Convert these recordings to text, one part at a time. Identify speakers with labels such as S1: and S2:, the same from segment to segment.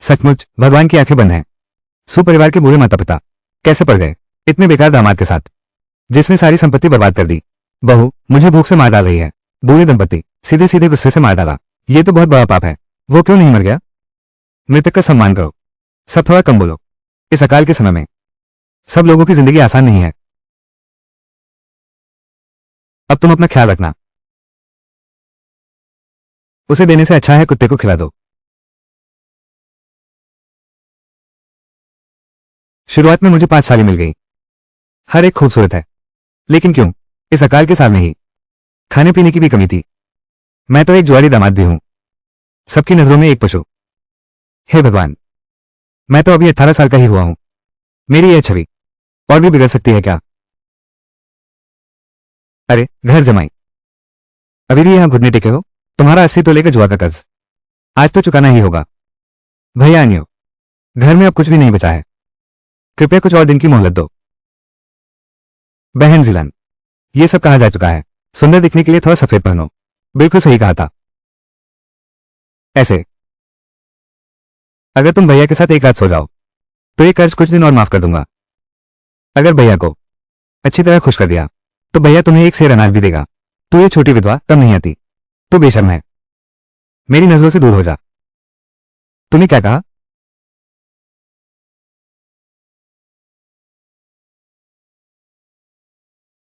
S1: सचमुच भगवान की आंखें बंद हैं। सुपरिवार के बूढ़े माता पिता कैसे पड़ गए इतने बेकार दामाद के साथ, जिसने सारी संपत्ति बर्बाद कर दी। बहू मुझे भूख से मार डाल रही है। बूढ़े दंपति सीधे सीधे गुस्से से मार डाला। ये तो बहुत बड़ा पाप है। वो क्यों नहीं मर गया? मृतक का सम्मान करो। सब थोड़ा कम बोलो। इस अकाल के समय में सब लोगों की जिंदगी आसान नहीं है। अब तुम अपना ख्याल रखना। उसे देने से अच्छा है कुत्ते को खिला दो। शुरुआत में मुझे 5 साली मिल गई। हर एक खूबसूरत है, लेकिन क्यों इस अकाल के साल में ही खाने पीने की भी कमी थी। मैं तो एक जुआरी दामाद भी हूं, सबकी नजरों में एक पशु। हे भगवान, मैं तो अभी 18 साल का ही हुआ हूं। मेरी यह छवि और भी बिगड़ सकती है क्या? अरे घर जमाई, अभी भी यहां घुटने टेके हो? तुम्हारा 80 तोले का जुआ का कर्ज आज तो चुकाना ही होगा। भैया आनियो, घर में अब कुछ भी नहीं बचा है। कृपया कुछ और दिन की मोहलत दो। बहन जिलन, ये सब कहा जा चुका है। सुंदर दिखने के लिए थोड़ा सफेद पहनो। बिल्कुल सही कहा था। ऐसे अगर तुम भैया के साथ एक रात सो जाओ तो ये कर्ज कुछ दिन और माफ कर दूंगा। अगर भैया को अच्छी तरह खुश कर दिया तो भैया तुम्हें एक सेर अनाज भी देगा। तू ये छोटी विधवा कम नहीं आती, तो बेशर्म है। मेरी नजरों से दूर हो जा। तूने क्या कहा?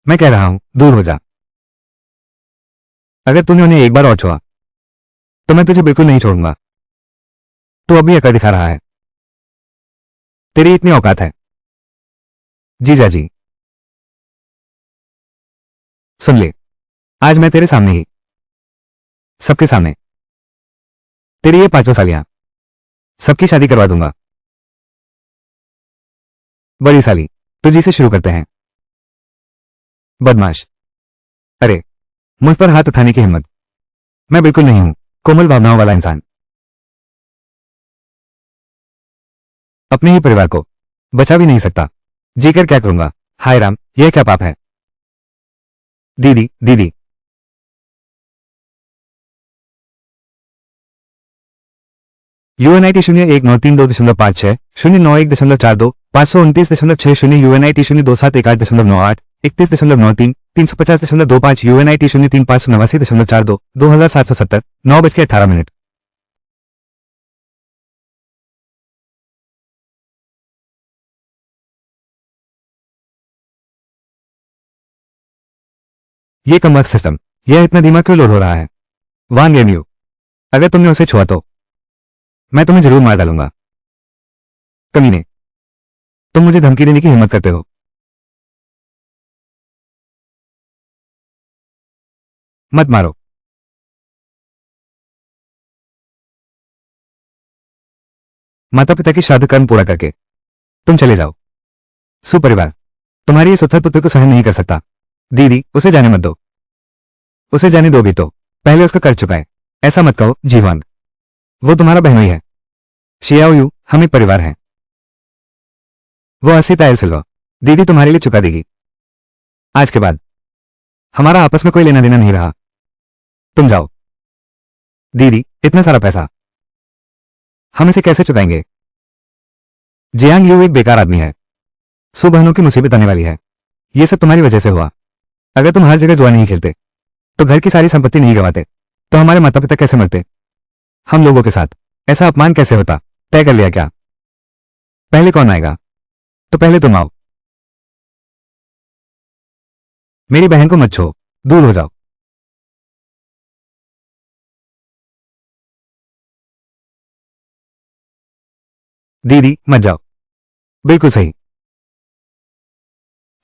S1: मैं कह रहा हूं दूर हो जा। अगर तूने उन्हें एक बार और छुआ तो मैं तुझे बिल्कुल नहीं छोड़ूंगा। तू अभी अकड़ दिखा रहा है। तेरी इतनी औकात है। जीजा जी, सुन ले, आज मैं तेरे सामने ही सबके सामने तेरी ये 5 सालियां सबकी शादी करवा दूंगा। बड़ी साली, तुझी से शुरू करते हैं। बदमाश, अरे मुझ पर हाथ उठाने की हिम्मत। मैं बिल्कुल नहीं हूं कोमल भावनाओं वाला इंसान। अपने ही परिवार को बचा भी नहीं सकता। जीकर क्या करूंगा? हाय राम, यह क्या पाप है? दीदी दीदी, यूएनआईटी 0192.56 091.42 529.6 यूएनआईटी 02718.98 31.93 350.25 यूएनआईटी 03589.42 2770 9:18। ये कमबख्त सिस्टम, यह इतना धीमा क्यों लोड हो रहा है? वान गेम, अगर तुमने उसे छुआ तो मैं तुम्हें जरूर मार डालूंगा। कमीने, तुम मुझे धमकी देने की हिम्मत करते हो? मत मारो। माता पिता की श्राद्ध कर्म पूरा करके तुम चले जाओ। सुपरिवार तुम्हारी इस उथल पुथल को सहन नहीं कर सकता। दीदी उसे जाने मत दो। उसे जाने दो भी तो पहले उसका कर चुका है। ऐसा मत कहो जीवान, वो तुम्हारा बहनोई है। शियाओ, हम एक परिवार हैं। वो 80 तायल सिल्वा दीदी तुम्हारे लिए चुका देगी। आज के बाद हमारा आपस में कोई लेना देना नहीं रहा। तुम जाओ। दीदी इतना सारा पैसा हम इसे कैसे चुकाएंगे? जियांग यू एक बेकार आदमी है। सो बहनों की मुसीबत आने वाली है। ये सब तुम्हारी वजह से हुआ। अगर तुम हर जगह जुआ नहीं खेलते तो घर की सारी संपत्ति नहीं गवाते तो हमारे माता पिता कैसे मरते? हम लोगों के साथ ऐसा अपमान कैसे होता? तय कर लिया क्या? पहले कौन आएगा? तो पहले तुम आओ। मेरी बहन को मत छो, दूर हो जाओ। दीदी मत जाओ। बिल्कुल सही,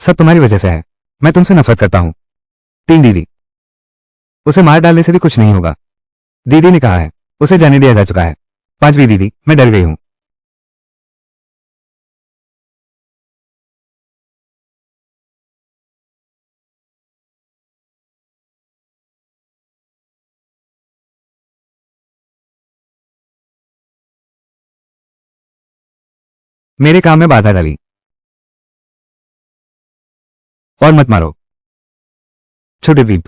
S1: सब तुम्हारी वजह से है। मैं तुमसे नफरत करता हूं। 3 दीदी, उसे मार डालने से भी कुछ नहीं होगा। दीदी ने कहा है उसे जाने दिया जा चुका है। 5वीं दीदी, मैं डर गई हूं। मेरे काम में बाधा डाली। और मत मारो। छोटे द्वीप,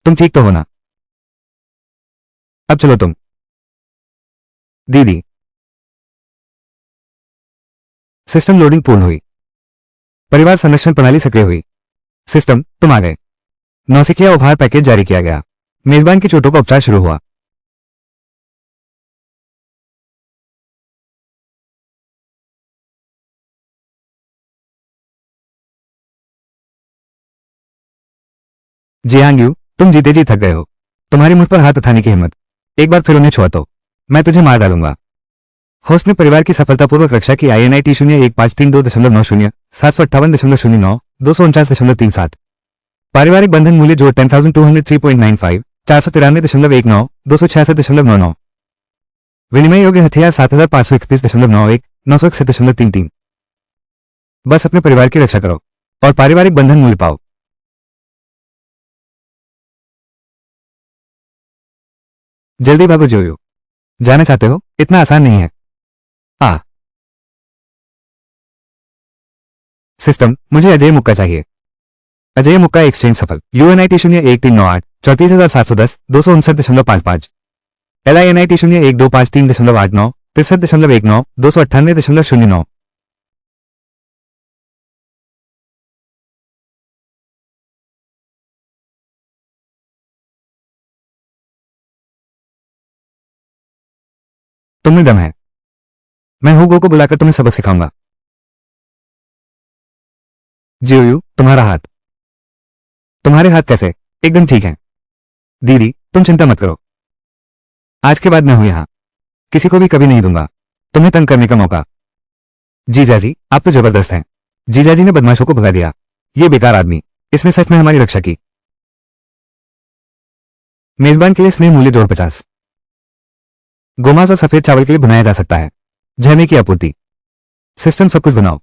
S1: तुम ठीक तो हो ना? अब चलो तुम। दीदी सिस्टम लोडिंग पूर्ण हुई। परिवार संरक्षण प्रणाली सक्रिय हुई। सिस्टम, तुम आ गए। नौसिखिया उपहार पैकेज जारी किया गया। मेजबान की चोटों का उपचार शुरू हुआ। जियांग, तुम जीते जी थक गए हो। तुम्हारी मुझ पर हाथ उठाने की हिम्मत। एक बार फिर उन्हें छुआ तो मैं तुझे मार डालूंगा। होस्ट ने परिवार की सफलतापूर्वक रक्षा की। INIT 0153290758.09 249.37। पारिवारिक बंधन मूल्य जोड़ 10,203.95 493.19 266.99। विनिमय योग्य हथियार 7,531.91 961.33। बस अपने परिवार की रक्षा करो और पारिवारिक बंधन मूल्य पाओ। जल्दी भागो जोयो। जाना चाहते हो? इतना आसान नहीं है। आ सिस्टम, मुझे अजय मुक्का चाहिए। अजय मुक्का एक्सचेंज सफल। UNIT 0139 34,710 259.55। LINIT 012538 63.19 298.09। तुम में दम है। मैं हुगो को बुलाकर तुम्हें सबक सिखाऊंगा। जियोयू, तुम्हारा हाथ। तुम्हारे हाथ कैसे? एकदम ठीक है। दीदी, तुम चिंता मत करो। आज के बाद मैं हूं यहां। किसी को भी कभी नहीं दूंगा तुम्हें तंग करने का मौका। जीजाजी, आप तो जबरदस्त हैं। जीजाजी ने बदमाशों को भगा दिया। ये बेकार आदमी, इसने सच में हमारी रक्षा की। मेजबान के लिए स्नेह मूल्य जोड़ 50। गोमांस और सफेद चावल के लिए बनाया जा सकता है। झरने की आपूर्ति। सिस्टम, सब कुछ बनाओ।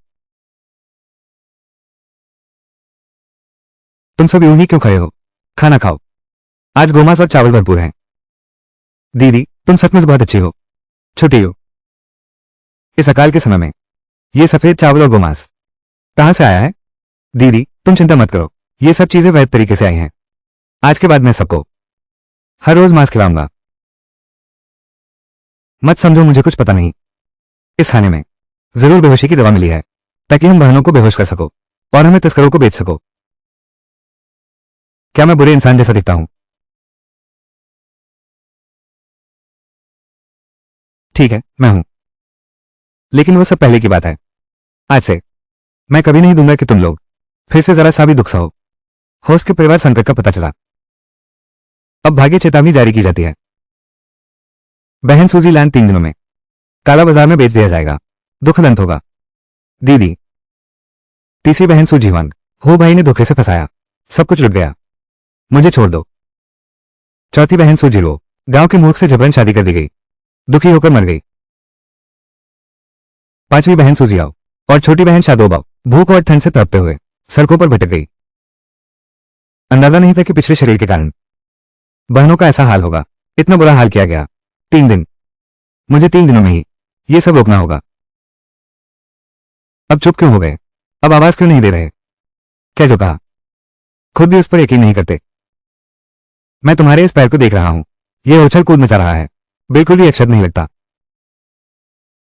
S1: तुम सब यूं ही क्यों खड़े हो? खाना खाओ। आज गोमांस और चावल भरपूर हैं। दीदी, तुम सचमुच बहुत अच्छी हो। छोटी हो। इस अकाल के समय में ये सफेद चावल और गोमांस कहां से आया है? दीदी, तुम चिंता मत करो। ये सब चीजें वैध तरीके से आई हैं। आज के बाद मैं सबको हर रोज मांस खिलाऊंगा। मत समझो मुझे कुछ पता नहीं। इस खाने में जरूर बेहोशी की दवा मिली है ताकि हम बहनों को बेहोश कर सको और हमें तस्करों को बेच सको। क्या मैं बुरे इंसान जैसा दिखता हूं? ठीक है, मैं हूं। लेकिन वो सब पहले की बात है। आज से मैं कभी नहीं दूंगा कि तुम लोग फिर से जरा सा भी दुख सहो। होस्ट के परिवार संकट का पता चला। अब भाग्य चेतावनी जारी की जाती है। बहन सूजी लैंड 3 दिनों में काला बाजार में बेच दिया जाएगा। दुखद अंत होगा। दीदी, तीसरी बहन सूजी वांग हो भाई ने धोखे से फंसाया। सब कुछ लुट गया। मुझे छोड़ दो। चौथी बहन सूजी रो गांव के मूर्ख से जबरन शादी कर दी गई। दुखी होकर मर गई। पांचवी बहन सूजी आओ और छोटी बहन शादोबाओ भूख और ठंड से तड़पते हुए सड़कों पर भटक गई। अंदाजा नहीं था कि पिछले शरीर के कारण बहनों का ऐसा हाल होगा। इतना बुरा हाल किया गया। 3 दिन। मुझे 3 दिनों में ही ये सब रोकना होगा। अब चुप क्यों हो गए? अब आवाज क्यों नहीं दे रहे? क्या जो कहा खुद भी उस पर यकीन नहीं करते। मैं तुम्हारे इस पैर को देख रहा हूं। यह उछल कूद मचा रहा है। बिल्कुल भी अक्षत नहीं लगता।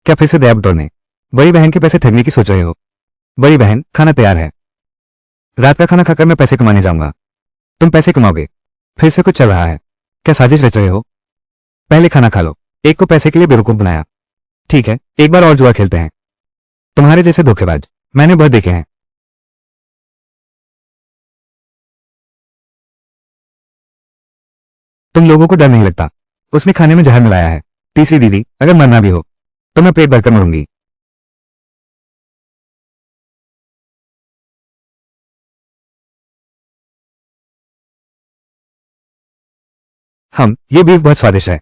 S1: क्या फिर से दया बटोरने बड़ी बहन के पैसे ठगने की सोच रहे हो? बड़ी बहन, खाना तैयार है। रात का खाना खाकर मैं पैसे कमाने जाऊंगा। तुम पैसे कमाओगे। फिर से कुछ चल रहा है। क्या साजिश रच रहे हो? पहले खाना खा लो। एक को पैसे के लिए बेवकूफ बनाया। ठीक है, एक बार और जुआ खेलते हैं। तुम्हारे जैसे धोखेबाज मैंने बहुत देखे हैं। तुम लोगों को डर नहीं लगता। उसने खाने में जहर मिलाया है। तीसरी दीदी, अगर मरना भी हो तो मैं पेट भरकर मरूंगी। ये बीफ बहुत स्वादिष्ट है।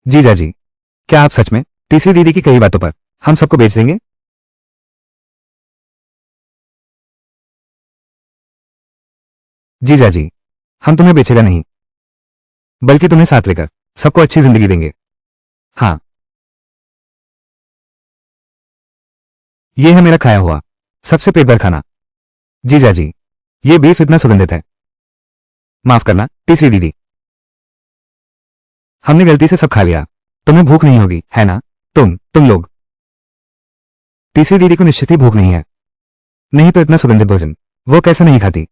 S1: जीजा जी, क्या आप सच में तीसरी दीदी की कई बातों पर हम सबको बेच देंगे? जीजा जी, हम तुम्हें बेचेगा नहीं बल्कि तुम्हें साथ लेकर सबको अच्छी जिंदगी देंगे। हाँ, ये है मेरा खाया हुआ सबसे पेट भर खाना। जीजा जी, ये बीफ इतना सुगंधित है। माफ करना तीसरी दीदी। हमने गलती से सब खा लिया। तुम्हें भूख नहीं होगी, है ना? तुम लोग। तीसरी दीदी को निश्चित ही भूख नहीं है। नहीं तो इतना सुगंधित भोजन वो कैसे नहीं खाती?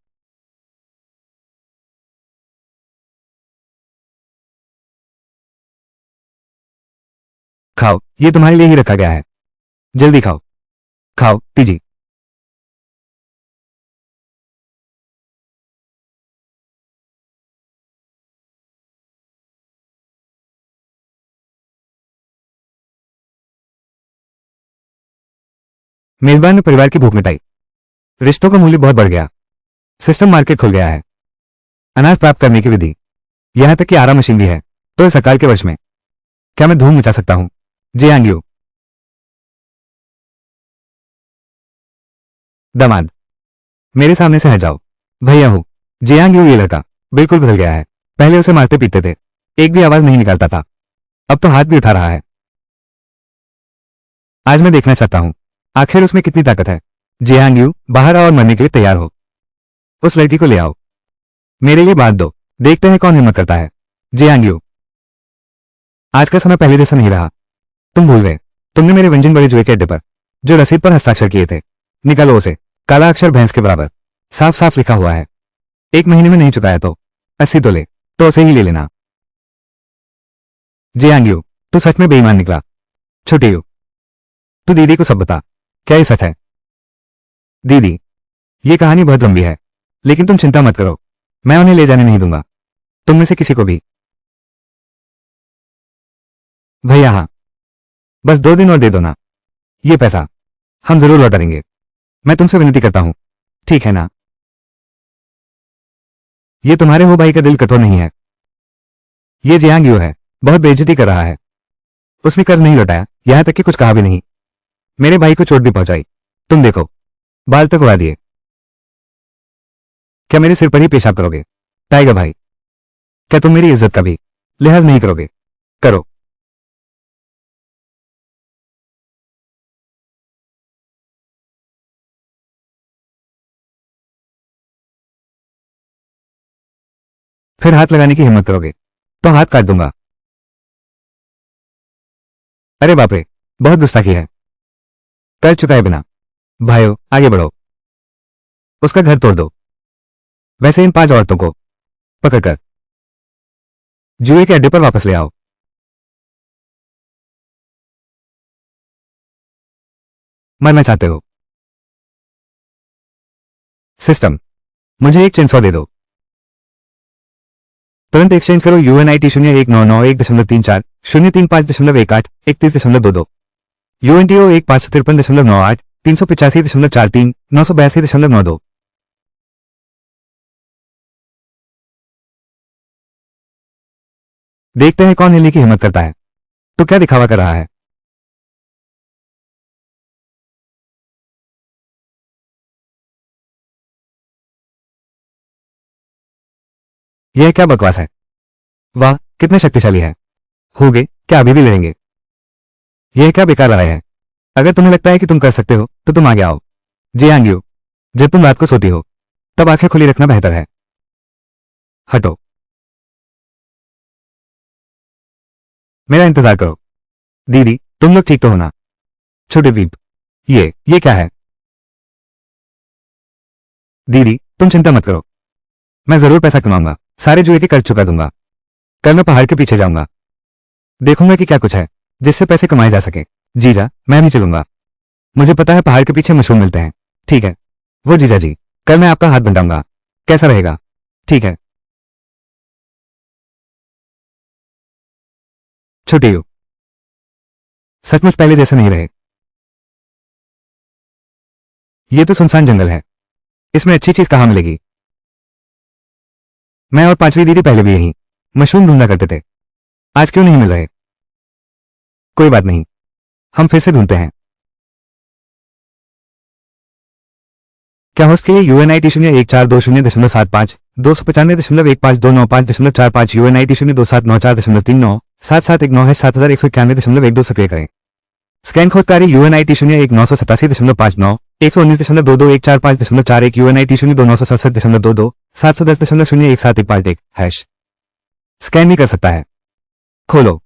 S1: खाओ, ये तुम्हारे लिए ही रखा गया है। जल्दी खाओ। खाओ तीजी। मेजबान ने परिवार की भूख मिटाई। रिश्तों का मूल्य बहुत बढ़ गया। सिस्टम मार्केट खुल गया है। अनाज प्राप्त करने की विधि, यहां तक कि आराम मशीन भी है। तो इस अकाल के वर्ष में क्या मैं धूम मचा सकता हूं? जे यू। दामाद, मेरे सामने से हट जाओ। भैया हूं। जे यू, ये लड़का बिल्कुल बदल गया है। पहले उसे मारते पीटते थे, एक भी आवाज नहीं निकालता था। अब तो हाथ भी उठा रहा है। आज मैं देखना चाहता हूं आखिर उसमें कितनी ताकत है। जे यू, बाहर आओ और मरने के लिए तैयार हो। उस लड़की को ले आओ, मेरे लिए बात दो। देखते हैं कौन हिम्मत करता है। जे यू, आज का समय पहले जैसा नहीं रहा। तुम भूल गए। तुमने मेरे व्यंजन बड़े जुए के अड्डे पर जो रसीद पर हस्ताक्षर किए थे, निकालो उसे। काला अक्षर भैंस के बराबर साफ साफ लिखा हुआ है। 1 महीने में नहीं चुकाया तो 80 तोले, तो उसे ही ले लेना। जे यू, तू सच में बेईमान निकला। छोटे यू, तू दीदी को सब बता। क्या ये सच है? दीदी, ये कहानी बहुत लंबी है, लेकिन तुम चिंता मत करो, मैं उन्हें ले जाने नहीं दूंगा, तुम में से किसी को भी। भैया हाँ, बस 2 दिन और दे दो ना। ये पैसा हम जरूर लौटा देंगे। मैं तुमसे विनती करता हूं, ठीक है ना? ये तुम्हारे हो भाई का दिल कठोर नहीं है। ये जियांग यू है, बहुत बेइज्जती कर रहा है। उसने कर्ज नहीं लौटाया, यहां तक कि कुछ कहा भी नहीं। मेरे भाई को चोट भी पहुंचाई। तुम देखो, बाल तक उड़ा दिए। क्या मेरे सिर पर ही पेशाब करोगे? टाइगर भाई, क्या तुम मेरी इज्जत का भी लिहाज नहीं करोगे? करो। फिर हाथ लगाने की हिम्मत करोगे तो हाथ काट दूंगा। अरे बाप रे, बहुत गुस्ताखी है। कर चुका है बिना। भाइयों, आगे बढ़ो, उसका घर तोड़ दो। वैसे इन 5 औरतों को पकड़कर जुए के अड्डे पर वापस ले आओ। मरना चाहते हो? सिस्टम, मुझे एक चेनसॉ दे दो। तुरंत एक्सचेंज करो। यूएनआईटी 0191.34 035.18 यूएनटीओ 1553.98 385.43 982.92। देखते हैं कौन हिलने की हिम्मत करता है। तो क्या दिखावा कर रहा है? यह क्या बकवास है? वाह, कितने शक्तिशाली है। होगे क्या अभी भी लड़ेंगे? यह क्या बेकार लड़ाई है? अगर तुम्हें लगता है कि तुम कर सकते हो तो तुम आगे आओ। जे यू, जब तुम रात को सोती हो तब आंखें खुली रखना बेहतर है। हटो, मेरा इंतजार करो। दीदी, तुम लोग ठीक तो हो ना? छोटे दीप, ये क्या है? दीदी, तुम चिंता मत करो, मैं जरूर पैसा कमाऊंगा। सारे जुए के कर चुका दूंगा। कल मैं पहाड़ के पीछे जाऊंगा, देखूंगा कि क्या कुछ है जिससे पैसे कमाए जा सके। जीजा, मैं भी चलूंगा। मुझे पता है पहाड़ के पीछे मशरूम मिलते हैं। ठीक है वो जीजा जी, कल मैं आपका हाथ बंटाऊंगा, कैसा रहेगा? ठीक है। छोटे यू, सचमुच पहले जैसे नहीं रहे। ये तो सुनसान जंगल है, इसमें अच्छी चीज कहां मिलेगी? मैं और 5वीं दीदी पहले भी यहीं मशरूम ढूंढा करते थे, आज क्यों नहीं मिल रहे? कोई बात नहीं, हम फिर से ढूंढते हैं। क्या होस्ट के लिए यूएनआईटी 014200.75 295.15295.45 यूएनआईटी 02794.39 7719 है 7191.12 सक्रिय करें। स्कैन खोदकारी यूएनआईटी 019787.59 119.22 यूएनआईटी 0267.22 710.0171 हैश स्कैन भी कर सकता है। खोलो।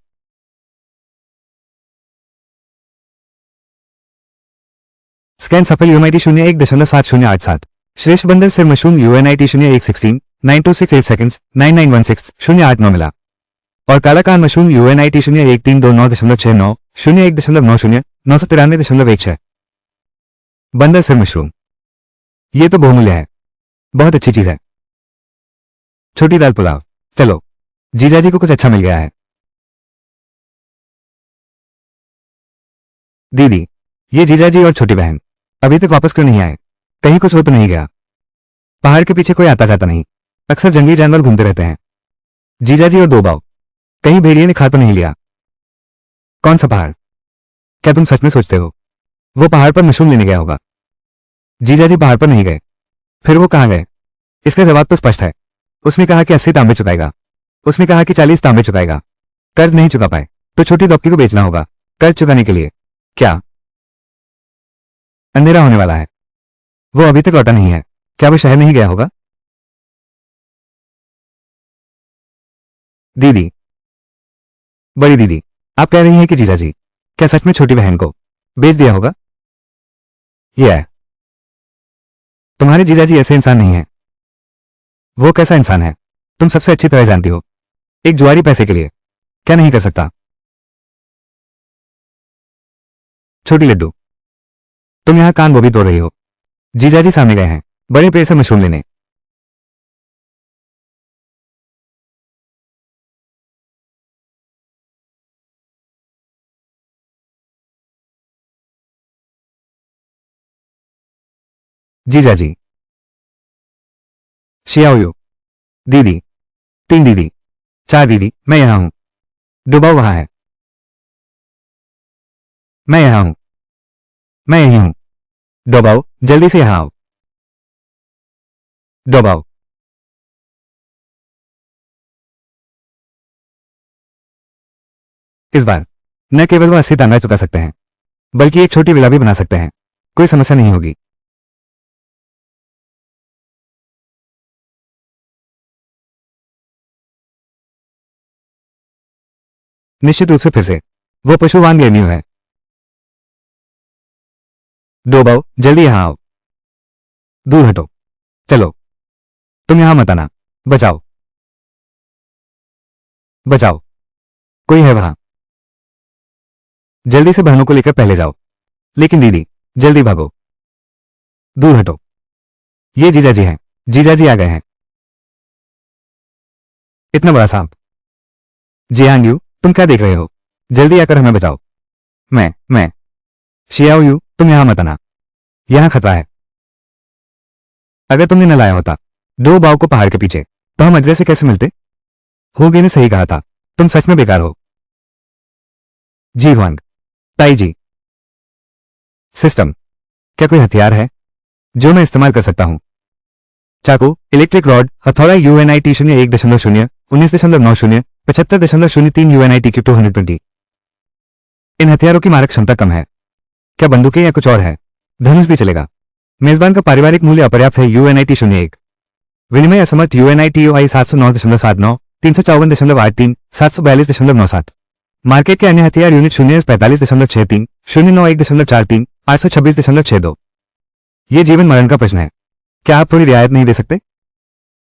S1: स्कैन सफल यूएनआईटी 01.7087। श्रेष्ठ बंदर सिर मशरूम यूएनआईटी 0116 9268 सेकंड्स 9916 089 मिला। और काला कान मशरूम यूएनआईटी 01329069 01.90 993.16। बंदर सिर मशरूम, ये तो बहुमूल्य है, बहुत अच्छी चीज है। छोटी दाल पुलाव, चलो जीजाजी को कुछ अच्छा मिल गया है। दीदी, ये जीजाजी और छोटी बहन अभी तक वापस क्यों नहीं आए? कहीं कुछ हो तो नहीं गया? पहाड़ के पीछे कोई आता जाता नहीं, अक्सर जंगली जानवर घूमते रहते हैं। जीजाजी और दो बाव, कहीं भेड़िए ने खा तो नहीं लिया? कौन सा पहाड़? क्या तुम सच में सोचते हो वो पहाड़ पर मशरूम लेने गया होगा? जीजाजी पहाड़ पर नहीं गए, फिर वो कहाँ गए? इसका जवाब तो स्पष्ट है। उसने कहा कि 80 तांबे चुकाएगा। उसने कहा कि 40 तांबे चुकाएगा। कर्ज नहीं चुका पाए तो छोटी डॉक्की को बेचना होगा कर्ज चुकाने के लिए। क्या? अंधेरा होने वाला है, वो अभी तक लौटा नहीं है। क्या वो शहर नहीं गया होगा? दीदी, बड़ी दीदी, आप कह रही हैं कि जीजाजी क्या सच में छोटी बहन को बेच दिया होगा? यह तुम्हारे जीजाजी ऐसे इंसान नहीं है। वो कैसा इंसान है तुम सबसे अच्छी तरह जानती हो। एक जुआरी पैसे के लिए क्या नहीं कर सकता? छोटी लड्डू, तुम यहां कान बोबी तोड़ रही हो। जीजाजी सामने गए हैं बड़े पेड़ से मशरूम लेने। जीजाजी, शियाओयू, दीदी, 3 दीदी, 4 दीदी, मैं यहां हूं। डुबाओ वहां है। मैं यहां हूं, मैं यहीं हूं। डोबाओ, जल्दी से यहां आओ। डोबाओ। इस बार न केवल वो 80 तांगा चुका सकते हैं बल्कि एक छोटी विला भी बना सकते हैं। कोई समस्या नहीं होगी। निश्चित रूप से फिर से वो पशुवान गेमियो है। डोबाओ, जल्दी यहां आओ। दूर हटो। चलो, तुम यहां मत आना। बचाओ, बचाओ, कोई है वहां? जल्दी से बहनों को लेकर पहले जाओ। लेकिन दीदी, जल्दी भागो। दूर हटो। ये जीजाजी हैं। जीजाजी आ गए हैं। इतना बड़ा सांप। जियांग यू, तुम क्या देख रहे हो? जल्दी आकर हमें बचाओ। मैं शियाओ यू, तुम यहां मत आना। यहां खतरा है। अगर तुमने न लाया होता दो बाव को पहाड़ के पीछे तो हम अजरे से कैसे मिलते? होगे ने सही कहा था, तुम सच में बेकार हो। जी हुआंग, ताई जी। सिस्टम, क्या कोई हथियार है जो मैं इस्तेमाल कर सकता हूं? चाकू, इलेक्ट्रिक रॉड, हथौड़ा यूएनआईटी 01.0 19.90 75.03 यूएनआईटी क्यू 220। इन हथियारों की मारक क्षमता कम है। क्या बंदूकें या कुछ और है? धनुष भी चलेगा। मेजबान का पारिवारिक मूल्य अपर्याप्त है यूएनआईटी 01। विनिमय असमर्थ यूएनआईटी यूआई 709.79 354.83 742.97। मार्केट के अन्य हथियार यूनिट 045.63 091.43 826.62। ये जीवन मरण का प्रश्न है। क्या आप थोड़ी रियायत नहीं दे सकते?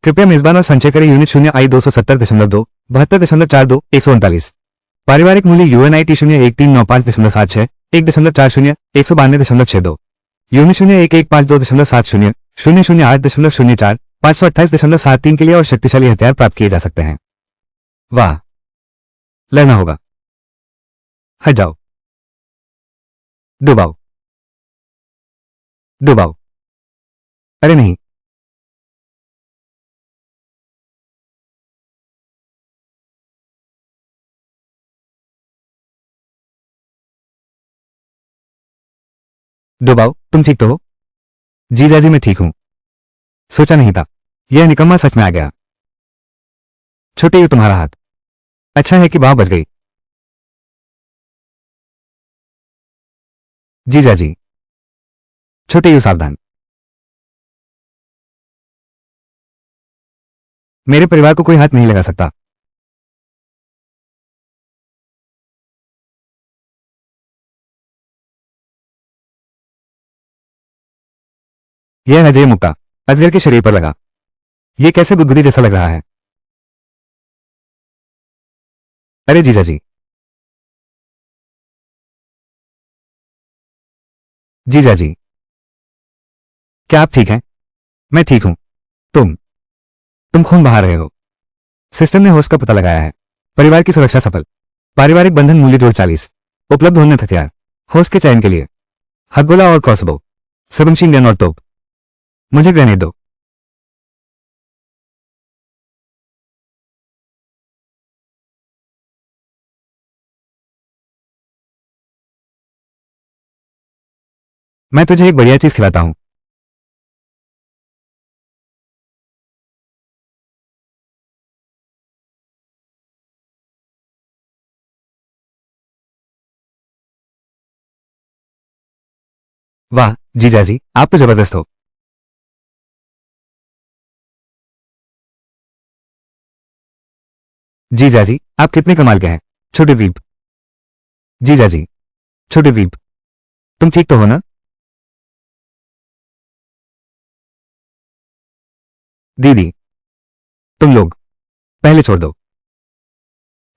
S1: कृपया मेजबान और संचय करें यूनिट 0 आई 270.2 72.42 139। पारिवारिक मूल्य यूएनआईटी 01395.76 1.40 192.62। यूनिट 01152.70 008.04 528.73 के लिए और शक्तिशाली हथियार प्राप्त किए जा सकते हैं। वाह, लड़ना होगा। हट जाओ। डुबाओ, डुबाओ। अरे नहीं, डुबाओ, तुम ठीक तो हो? जीजाजी मैं ठीक हूं। सोचा नहीं था यह निकम्मा सच में आ गया। छोटे यू तुम्हारा हाथ, अच्छा है कि बाह बच गई। जीजाजी, छोटे यू सावधान। मेरे परिवार को कोई हाथ नहीं लगा सकता। यह अजय मुक्का अजगर के शरीर पर लगा। यह कैसे गुदगुदी जैसा लग रहा है। अरे जीजा जी, जीजा जी, क्या आप ठीक हैं? मैं ठीक हूं। तुम तुम खून बहा रहे हो। सिस्टम ने होश का पता लगाया है। परिवार की सुरक्षा सफल। पारिवारिक बंधन मूल्य जोड़ 40। उपलब्ध उन्नत हथियार। होश के चयन के लिए हथगोला और क्रॉसबो, सबमशीन गन और तोप। मुझे ग्रेनेड दो। मैं तुझे एक बढ़िया चीज खिलाता हूं। वाह जीजा जी, आप तो जबरदस्त हो। जीजा जी, आप कितने कमाल के हैं। छोटे वीप। जीजा जी, छोटे वीप, तुम ठीक तो हो ना? दीदी, तुम लोग पहले छोड़ दो।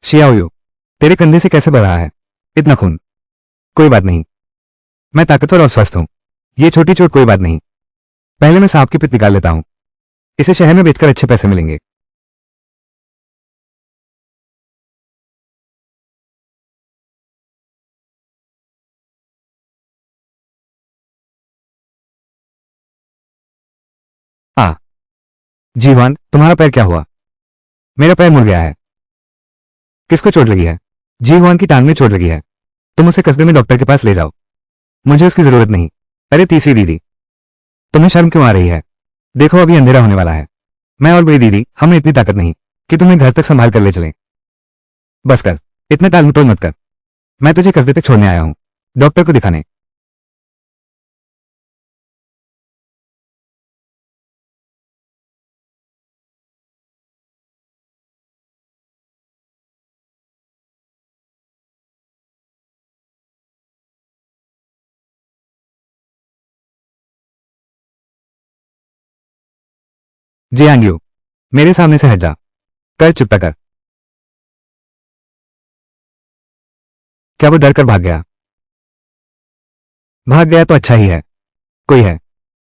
S1: शियाओयू, तेरे कंधे से कैसे बह रहा है इतना खून? कोई बात नहीं, मैं ताकतवर और स्वस्थ हूं। ये छोटी चोट कोई बात नहीं। पहले मैं सांप की पित निकाल लेता हूं। इसे शहर में बेचकर अच्छे पैसे मिलेंगे। आ जीवान, तुम्हारा पैर क्या हुआ? मेरा पैर मुड़ गया है। किसको चोट लगी है? जीवान की टांग में चोट लगी है। तुम उसे कस्बे में डॉक्टर के पास ले जाओ। मुझे उसकी जरूरत नहीं। अरे तीसरी दीदी, तुम्हें शर्म क्यों आ रही है? देखो अभी अंधेरा होने वाला है। मैं और बड़ी दीदी, हमें इतनी ताकत नहीं कि तुम्हें घर तक संभाल कर ले चलें। बस कर, इतने टाल मटोल मत कर। मैं तुझे कस्बे तक छोड़ने आया हूं, डॉक्टर को दिखाने। जी आंगियो, मेरे सामने से हट जा। कर चुपता कर। क्या वो डर कर भाग गया? भाग गया तो अच्छा ही है। कोई है,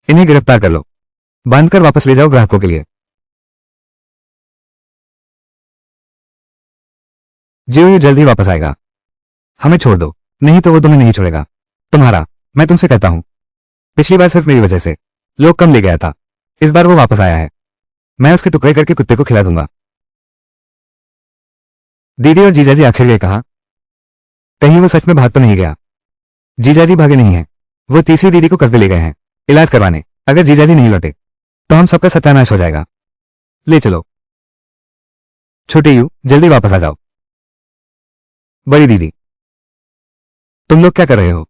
S1: इन्हें गिरफ्तार कर लो। बांधकर वापस ले जाओ ग्राहकों के लिए। जियो ये जल्द ही वापस आएगा। हमें छोड़ दो, नहीं तो वो तुम्हें नहीं छोड़ेगा। तुम्हारा, मैं तुमसे कहता हूं, पिछली बार सिर्फ मेरी वजह से लोग कम ले गया था। इस बार वो वापस आया है। मैं उसके टुकड़े करके कुत्ते को खिला दूंगा। दीदी और जीजाजी आखिर गए कहाँ? कहीं वो सच में भाग तो नहीं गया? जीजाजी भागे नहीं हैं। वो तीसरी दीदी को कस्बे ले गए हैं इलाज करवाने। अगर जीजाजी नहीं लौटे तो हम सबका सत्यानाश हो जाएगा। ले चलो। छोटे यू, जल्दी वापस आ जाओ। बड़ी दीदी, तुम लोग क्या कर रहे हो?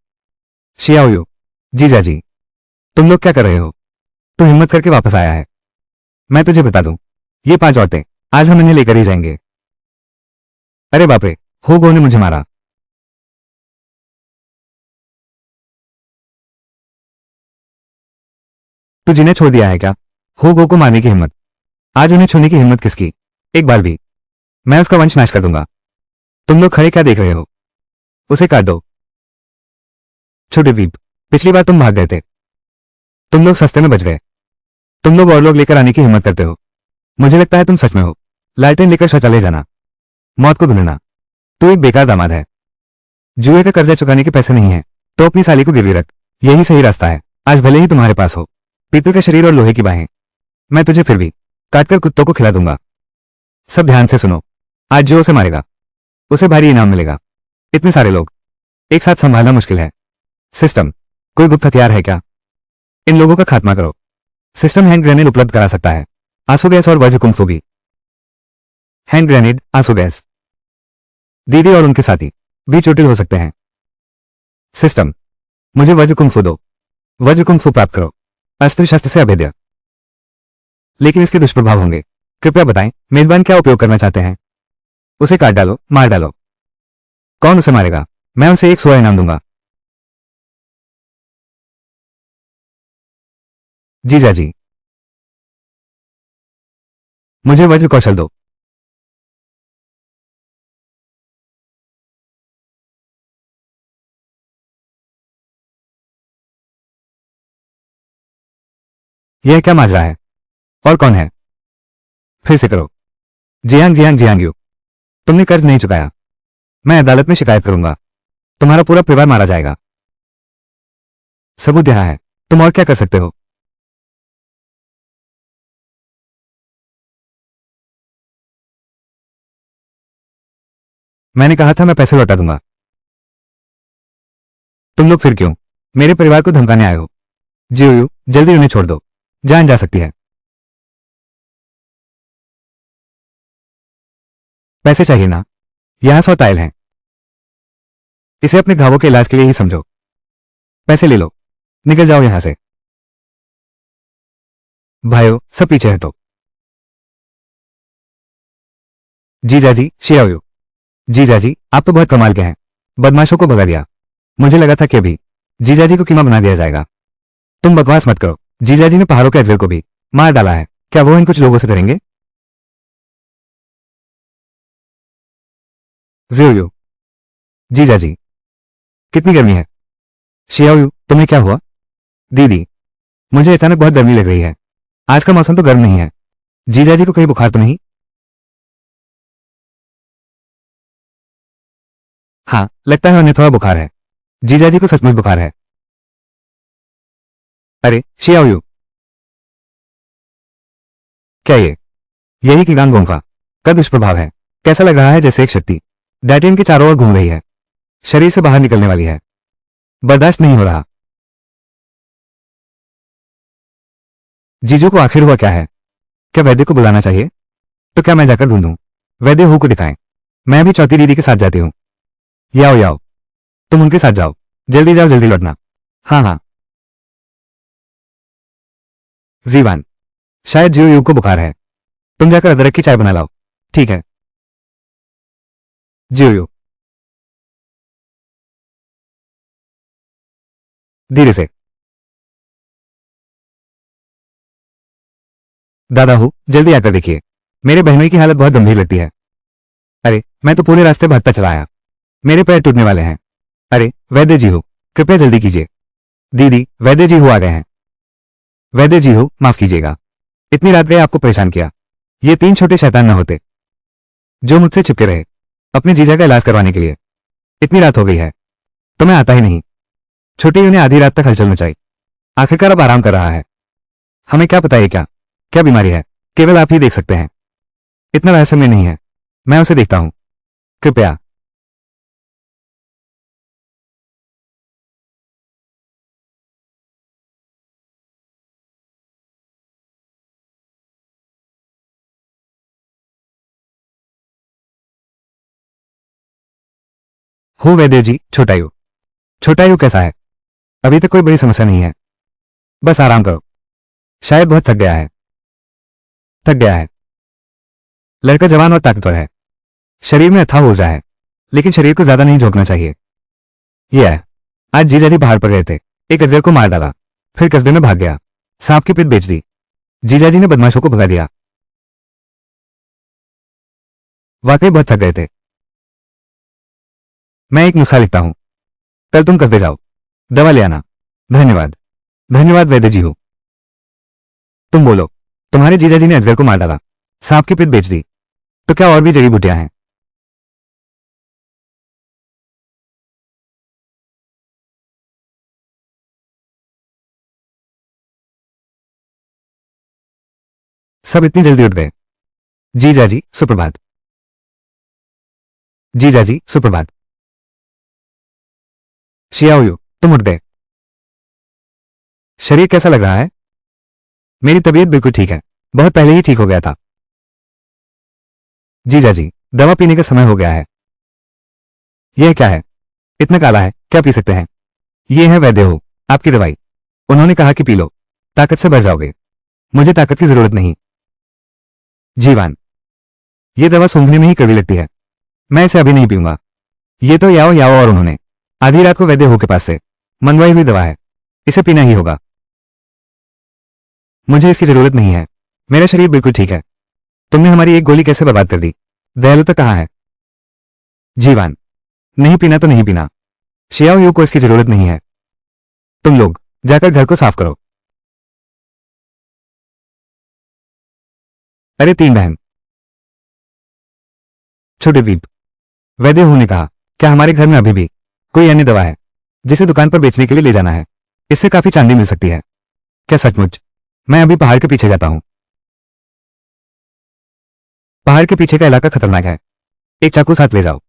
S1: शियाओ यू, जीजाजी, तुम लोग क्या कर रहे हो? तू हिम्मत करके वापस आया है। मैं तुझे बता दूं, ये 5 औरतें आज हम इन्हें लेकर ही जाएंगे। अरे बाप रे, होगो ने मुझे मारा। तू जिन्हें छोड़ दिया है क्या? होगो को मारने की हिम्मत? आज उन्हें छूने की हिम्मत किसकी? एक बार भी। मैं उसका वंश नाश कर दूंगा। तुम लोग खड़े क्या देख रहे हो? उसे काट दो। छोटे वीप, पिछली बार तुम भाग गए थे। तुम लोग सस्ते में बच गए। तुम लोग और लोग लेकर आने की हिम्मत करते हो। मुझे लगता है तुम सच में हो। लालटेन लेकर शौचालय जाना, मौत को ढूंढना। तू एक बेकार दामाद है। जुए का कर्जा चुकाने के पैसे नहीं है तो अपनी साली को गिरवी रख। यही सही रास्ता है। आज भले ही तुम्हारे पास हो पीतल का शरीर और लोहे की बाहें, मैं तुझे फिर भी काटकर कुत्तों को खिला दूंगा। सब ध्यान से सुनो। आज जो उसे मारेगा उसे भारी इनाम मिलेगा। इतने सारे लोग एक साथ संभालना मुश्किल है। सिस्टम, कोई गुप्त हथियार है क्या? इन लोगों का खात्मा करो। सिस्टम हैंड ग्रेनेड उपलब्ध करा सकता है। आंसू गैस और वज्र कुंफू भी। हैंड ग्रेनेड, आंसू गैस। दीदी और उनके साथी भी चोटिल हो सकते हैं। सिस्टम, मुझे वज्र कुंफू दो। वज्र कुंफू प्राप्त करो। अस्त्र शस्त्र से अभेद्य, लेकिन इसके दुष्प्रभाव होंगे। कृपया बताएं, मेजबान क्या उपयोग करना चाहते हैं? उसे काट डालो, मार डालो। कौन उसे मारेगा? मैं उसे एक 100 इनाम दूंगा। जीजा जी, मुझे वज्र कौशल दो। यह क्या माजरा है? और कौन है? फिर से करो। जियांग जियांग जियांग यू, तुमने कर्ज नहीं चुकाया। मैं अदालत में शिकायत करूंगा। तुम्हारा पूरा परिवार मारा जाएगा। सबूत यहाँ है। तुम और क्या कर सकते हो? मैंने कहा था मैं पैसे लौटा दूंगा। तुम लोग फिर क्यों मेरे परिवार को धमकाने आए हो? जियो, जल्दी उन्हें छोड़ दो। जान जा सकती है। पैसे चाहिए ना? यहां 100 टाइल हैं। इसे अपने घावों के इलाज के लिए ही समझो। पैसे ले लो। निकल जाओ यहां से। भाइयों, सब पीछे हटो। जीजा जी, शियाओ। जीजा जी, आप तो बहुत कमाल के हैं। बदमाशों को भगा दिया। मुझे लगा था कि अभी जीजा जी को कीमा बना दिया जाएगा। तुम बकवास मत करो। जीजा जी ने पहाड़ों के अजगर को भी मार डाला है। क्या वो इन कुछ लोगों से डरेंगे? जियो, जीजा जी, कितनी गर्मी है। शियाओ, तुम्हें क्या हुआ? दीदी, मुझे अचानक बहुत गर्मी लग रही है। आज का मौसम तो गर्म नहीं है। जीजा जी को कहीं बुखार तो नहीं? हाँ, लगता है उन्हें थोड़ा बुखार है। जीजा जी को सचमुच बुखार है। अरे शियाओ, क्या ये यही कीगांग गोंफा का दुष्प्रभाव है? कैसा लग रहा है जैसे एक शक्ति डैटियन के चारों ओर घूम रही है, शरीर से बाहर निकलने वाली है। बर्दाश्त नहीं हो रहा। जीजू को आखिर हुआ क्या है? क्या वैद्य को बुलाना चाहिए? तो क्या मैं जाकर ढूंढूं? वैद्य हु को दिखाएं। मैं भी चौथी दीदी के साथ जाती हूँ। याओ याओ, तुम उनके साथ जाओ। जल्दी जाओ, जल्दी लौटना। हाँ हाँ। जीवान, शायद जियो यू को बुखार है। तुम जाकर अदरक की चाय बना लाओ। ठीक है। जियो यू, धीरे से। दादा हूँ, जल्दी आकर देखिए। मेरे बहनोई की हालत बहुत गंभीर लगती है। अरे, मैं तो पूरे रास्ते भागता चला आया। मेरे पैर टूटने वाले हैं। अरे, वैद्य जी हो, कृपया जल्दी कीजिए। दीदी, वैद्य जी हो आ गए हैं। वैद्य जी हो, माफ कीजिएगा। इतनी रात गए आपको परेशान किया। ये 3 छोटे शैतान न होते जो मुझसे चिपके रहे अपने जीजा का इलाज करवाने के लिए। इतनी रात हो गई है तो मैं आता ही नहीं। छोटे ने आधी रात तक हलचल मचाई। आखिरकार अब आराम कर रहा है। हमें क्या पता ये क्या क्या बीमारी है, केवल आप ही देख सकते हैं। इतना रहस्यमय नहीं है। मैं उसे देखता हूं। कृपया। हो वैद्य जी, छोटायु। छोटायु कैसा है? अभी तक कोई बड़ी समस्या नहीं है। बस आराम करो। शायद बहुत थक गया है। थक गया है। लड़का जवान और ताकतवर है। शरीर में अथाह ऊर्जा है, लेकिन शरीर को ज्यादा नहीं झोंकना चाहिए। यह है। आज जीजा जी बाहर पर गए थे। एक अजगर को मार डाला, फिर कस्बे में भाग गया। सांप की पिट बेच दी। जीजा जी ने बदमाशों को भगा दिया। वाकई बहुत थक गए थे। मैं एक नुस्खा लिखता हूं। कल तुम कस्बे जाओ, दवा ले आना। धन्यवाद। धन्यवाद वैद्य जी हो। तुम बोलो। तुम्हारे जीजा जी ने अजगर को मार डाला, सांप की पिट बेच दी, तो क्या और भी जड़ी बूटियां हैं? सब इतनी जल्दी उठ गए? जीजा जी, सुप्रभात। जीजा जी, सुप्रभात। शियाओयू, तुम उठ गए। शरीर कैसा लग रहा है? मेरी तबीयत बिल्कुल ठीक है। बहुत पहले ही ठीक हो गया था। जीजा जी, दवा पीने का समय हो गया है। यह क्या है? इतना काला है, क्या पी सकते हैं? ये है वैद्य हो, आपकी दवाई। उन्होंने कहा कि पी लो, ताकत से भर जाओगे। मुझे ताकत की जरूरत नहीं। जीवान, ये दवा सूंघने में ही कड़वी लगती है। मैं इसे अभी नहीं पीऊंगा। ये तो याओ याओ और उन्होंने आधी रात को वैद्य हो के पास से मंगवाई हुई दवा है। इसे पीना ही होगा। मुझे इसकी जरूरत नहीं है। मेरा शरीर बिल्कुल ठीक है। तुमने हमारी एक गोली कैसे बर्बाद कर दी? दयालुता कहाँ है? जीवान, नहीं पीना तो नहीं पीना। शियाओ यू को इसकी जरूरत नहीं है। तुम लोग जाकर घर को साफ करो। अरे तीन बहन। छोटे द्वीप। वैद्य हूं ने कहा, क्या हमारे घर में अभी भी कोई अन्य दवा है जिसे दुकान पर बेचने के लिए ले जाना है? इससे काफी चांदी मिल सकती है। क्या सचमुच? मैं अभी पहाड़ के पीछे जाता हूं। पहाड़ के पीछे का इलाका खतरनाक है। एक चाकू साथ ले जाओ।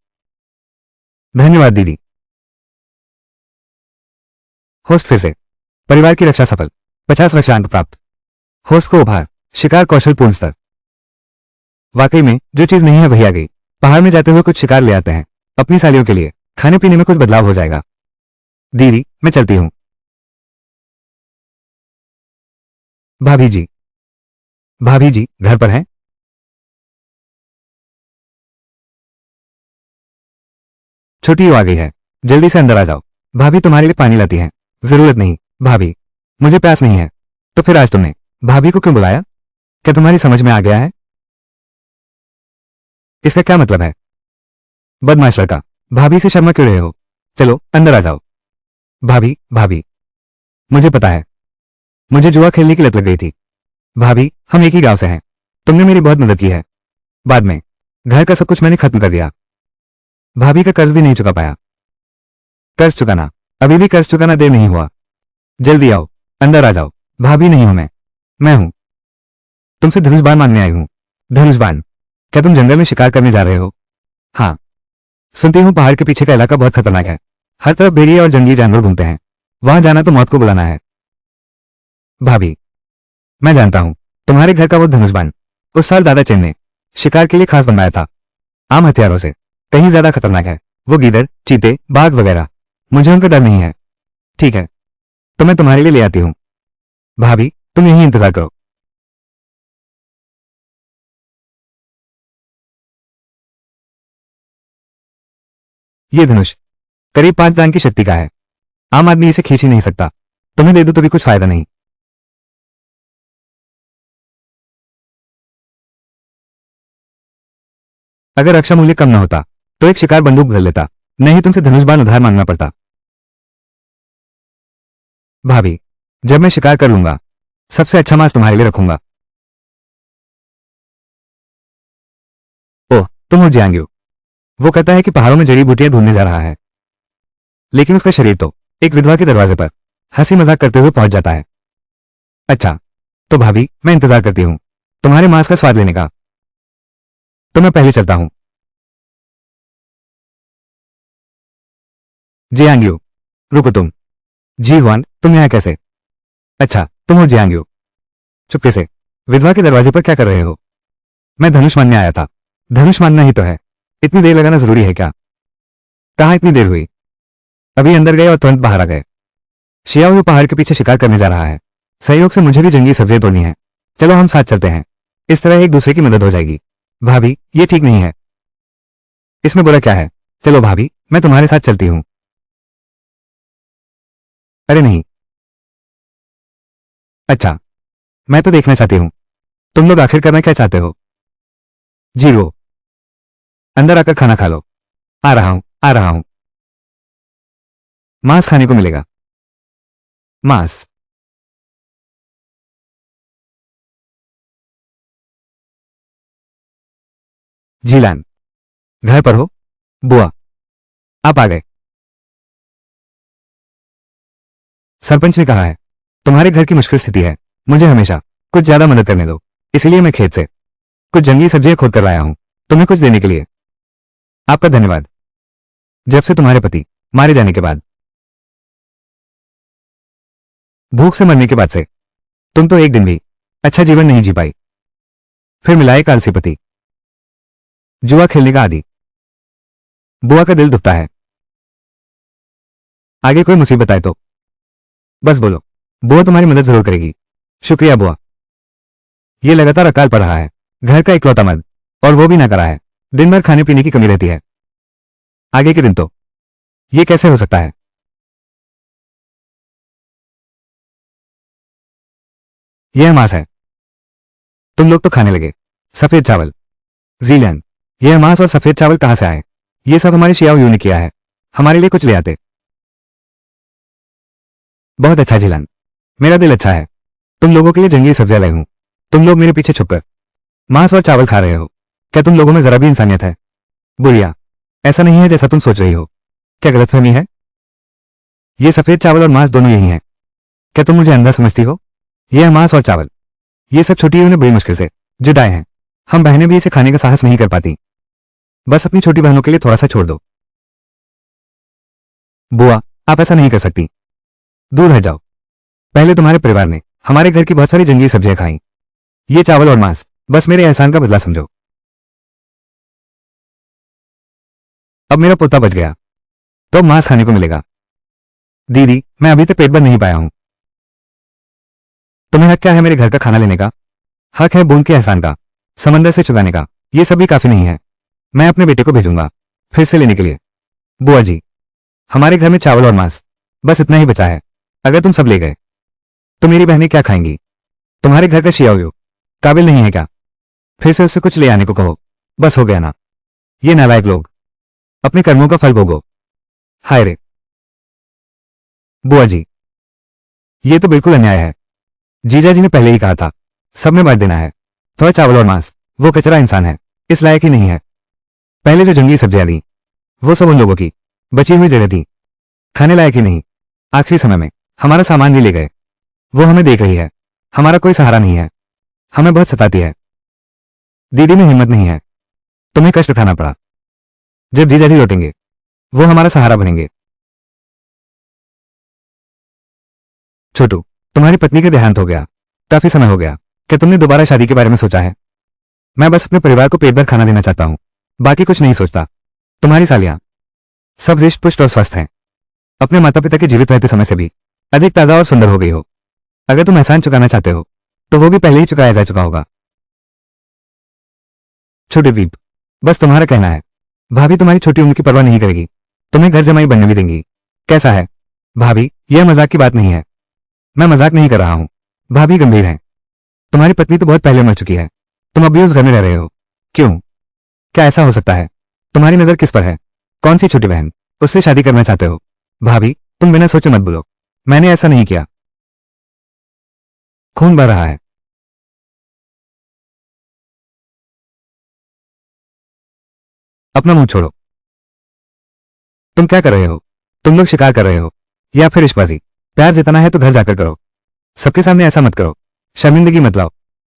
S1: धन्यवाद दीदी। होस्ट फिर से। परिवार की रक्षा सफल। 50 रक्षा अंक प्राप्त। होस्ट को उपहार। शिकार कौशल पूर्ण स्तर। वाकई में जो चीज नहीं है वही आ गई। पहाड़ में जाते हुए कुछ शिकार ले आते हैं अपनी सालियों के लिए। खाने पीने में कुछ बदलाव हो जाएगा। दीदी मैं चलती हूं। भाभी जी। भाभी जी घर पर हैं? छोटी यू आ गई है। जल्दी से अंदर आ जाओ। भाभी तुम्हारे लिए पानी लाती हैं। जरूरत नहीं भाभी, मुझे प्यास नहीं है। तो फिर आज तुमने भाभी को क्यों बुलाया? क्या तुम्हारी समझ में आ गया है? इसका क्या मतलब है? बदमाश लड़का, भाभी से शर्मा क्यों रहे हो? चलो अंदर आ जाओ। भाभी भाभी, मुझे पता है, मुझे जुआ खेलने की लत लग गई थी। भाभी हम एक ही गांव से हैं। तुमने मेरी बहुत मदद की है। बाद में घर का सब कुछ मैंने खत्म कर दिया। भाभी का कर्ज भी नहीं चुका पाया। कर्ज चुकाना? अभी भी कर्ज चुकाना देर नहीं हुआ। जल्दी आओ, अंदर आ जाओ। भाभी नहीं हूं मैं हूं। तुमसे धनुष बाण मांगने आई हूं। धनुष बाण? क्या तुम जंगल में शिकार करने जा रहे हो? हाँ। सुनती हूं पहाड़ के पीछे का इलाका बहुत खतरनाक है। हर तरफ भेड़िए और जंगली जानवर घूमते हैं। वहां जाना तो मौत को बुलाना है। भाभी मैं जानता हूं, तुम्हारे घर का वो धनुष बाण उस साल दादा चेन ने शिकार के लिए खास बनवाया था। आम हथियारों से कहीं ज्यादा खतरनाक है। वो गीदड़, चीते, बाघ वगैरह, मुझे उनका डर नहीं है। ठीक है, तो मैं तुम्हारे लिए ले आती हूं। भाभी तुम यहीं इंतजार करो। ये धनुष करीब 5 दान की शक्ति का है। आम आदमी इसे खींच ही नहीं सकता। तुम्हें दे दूं तो भी कुछ फायदा नहीं। अगर रक्षा मूल्य कम न होता तो एक शिकार बंदूक भर लेता, नहीं तुमसे धनुष बाण उधार मांगना पड़ता। भाभी जब मैं शिकार कर लूंगा सबसे अच्छा मांस तुम्हारे लिए रखूंगा। ओह तुम हो जियांग्यू। वो कहता है कि पहाड़ों में जड़ी बूटियां ढूंढने जा रहा है, लेकिन उसका शरीर तो एक विधवा के दरवाजे पर हंसी मजाक करते हुए पहुंच जाता है। अच्छा, तो भाभी मैं इंतजार करती हूं तुम्हारे मांस का स्वाद लेने का। तो मैं पहले चलता हूं। जियांग्यू रुको तुम। जी हुआन तुम यहाँ कैसे? अच्छा तुम हो जियांग्यू। चुपके से विधवा के दरवाजे पर क्या कर रहे हो? मैं धनुष मानने आया था। धनुष मानना ही तो है। इतनी देर लगाना जरूरी है क्या? कहाँ इतनी देर हुई? अभी अंदर गए और तुरंत बाहर आ गए। शियाओ पहाड़ के पीछे शिकार करने जा रहा है। सहयोग से मुझे भी जंगली सब्जियां तोड़नी है। चलो हम साथ चलते हैं। इस तरह एक दूसरे की मदद हो जाएगी। भाभी ये ठीक नहीं है। इसमें बुरा क्या है? चलो भाभी मैं तुम्हारे साथ चलती हूँ। अरे नहीं। अच्छा, मैं तो देखना चाहती हूँ तुम लोग आखिर करना क्या चाहते हो। जीरो। अंदर आकर खाना खा लो। आ रहा हूं आ रहा हूं। मांस खाने को मिलेगा। मांस? जीलान घर पर हो? बुआ आप आ गए। सरपंच ने कहा है तुम्हारे घर की मुश्किल स्थिति है, मुझे हमेशा कुछ ज्यादा मदद करने दो, इसलिए मैं खेत से कुछ जंगली सब्जियां खोद कर लाया हूं तुम्हें कुछ देने के लिए। आपका धन्यवाद। जब से तुम्हारे पति मारे जाने के बाद, भूख से मरने के बाद से, तुम तो एक दिन भी अच्छा जीवन नहीं जी पाई। फिर मिला एक आलसी पति, जुआ खेलने का आदी। बुआ का दिल दुखता है। आगे कोई मुसीबत आए तो बस बोलो, बुआ तुम्हारी मदद जरूर करेगी। शुक्रिया बुआ। ये लगातार अकाल पड़ रहा है। घर का इकलौता मर्द, और वो भी ना करा है। दिन भर खाने पीने की कमी रहती है। आगे के दिन तो ये कैसे हो सकता है? यह मांस है। तुम लोग तो खाने लगे। सफेद चावल। जीलियन, यह मांस और सफेद चावल कहां से आए? ये सब हमारे शियाओ यू ने किया है। हमारे लिए कुछ ले आते। बहुत अच्छा जिलान, मेरा दिल अच्छा है। तुम लोगों के लिए जंगली सब्जियां लाई हूं। तुम लोग मेरे पीछे छुपकर मांस और चावल खा रहे हो। क्या तुम लोगों में जरा भी इंसानियत है? बुढ़िया, ऐसा नहीं है जैसा तुम सोच रही हो। क्या गलतफहमी है? ये सफेद चावल और मांस दोनों यही हैं। क्या तुम मुझे अंधा समझती हो? यह मांस और चावल, ये सब छोटी ने बड़ी मुश्किल से जुटाए हैं। हम बहनें भी इसे खाने का साहस नहीं कर पाती। बस अपनी छोटी बहनों के लिए थोड़ा सा छोड़ दो। बुआ, आप ऐसा नहीं कर सकती। दूर हट जाओ। पहले तुम्हारे परिवार ने हमारे घर की बहुत सारी जंगली सब्जियां खाई। ये चावल और मांस बस मेरे एहसान का बदला समझो। अब मेरा पोता बच गया तो अब मांस खाने को मिलेगा। दीदी, मैं अभी तक पेट भर नहीं पाया हूं। तुम्हें हक क्या है मेरे घर का खाना लेने का? हक है बूंद के एहसान का, समंदर से चुगाने का। ये सब भी काफी नहीं है। मैं अपने बेटे को भेजूंगा फिर से लेने के लिए। बुआ जी, हमारे घर में चावल और मांस बस इतना ही बचा है। अगर तुम सब ले गए तो मेरी बहनें क्या खाएंगी? तुम्हारे घर का शियाओ काबिल नहीं है क्या? फिर से उससे कुछ ले आने को कहो। बस हो गया ना? ये नालायक लोग, अपने कर्मों का फल भोगो। हाय रे। बुआ जी, ये तो बिल्कुल अन्याय है। जीजा जी ने पहले ही कहा था सब में बांट देना है। थोड़ा चावल और मांस, वो कचरा इंसान है, इस लायक ही नहीं है। पहले जो जंगली सब्जियां दी वो सब उन लोगों की बची हुई जगह थी, खाने लायक ही नहीं। आखिरी समय में हमारा सामान भी ले गए। वो हमें देख रही है, हमारा कोई सहारा नहीं है। हमें बहुत सताती है। दीदी में हिम्मत नहीं है, तुम्हें कष्ट उठाना पड़ा। जब जीजा जी लौटेंगे वो हमारा सहारा बनेंगे। छोटू, तुम्हारी पत्नी का देहांत हो गया, काफी समय हो गया। क्या तुमने दोबारा शादी के बारे में सोचा है? मैं बस अपने परिवार को पेट भर खाना देना चाहता हूं, बाकी कुछ नहीं सोचता। तुम्हारी सालियां सब हृष्ट पुष्ट और स्वस्थ हैं। अपने माता पिता के जीवित रहते समय से भी अधिक ताजा और सुंदर हो गई हो। अगर तुम एहसान चुकाना चाहते हो तो वो भी पहले ही चुकाया जा चुका होगा। छोटे दीप, बस तुम्हारा कहना है। भाभी तुम्हारी छोटी उम्र की परवाह नहीं करेगी, तुम्हें घर जमाई बनने भी देंगी। कैसा है भाभी? यह मजाक की बात नहीं है। मैं मजाक नहीं कर रहा हूं। भाभी गंभीर हैं। तुम्हारी पत्नी तो बहुत पहले मर चुकी है, तुम अभी उस घर में रह रहे हो। क्यों? क्या ऐसा हो सकता है? तुम्हारी नजर किस पर है? कौन सी छोटी बहन? उससे शादी करना चाहते हो? भाभी, तुम बिना सोचे मत बोलो। मैंने ऐसा नहीं किया। खून बह रहा है। अपना मुंह छोड़ो। तुम क्या कर रहे हो? तुम लोग शिकार कर रहे हो या फिर इश्कबाजी? प्यार जितना है तो घर जाकर करो। सबके सामने ऐसा मत करो। शर्मिंदगी मत लाओ।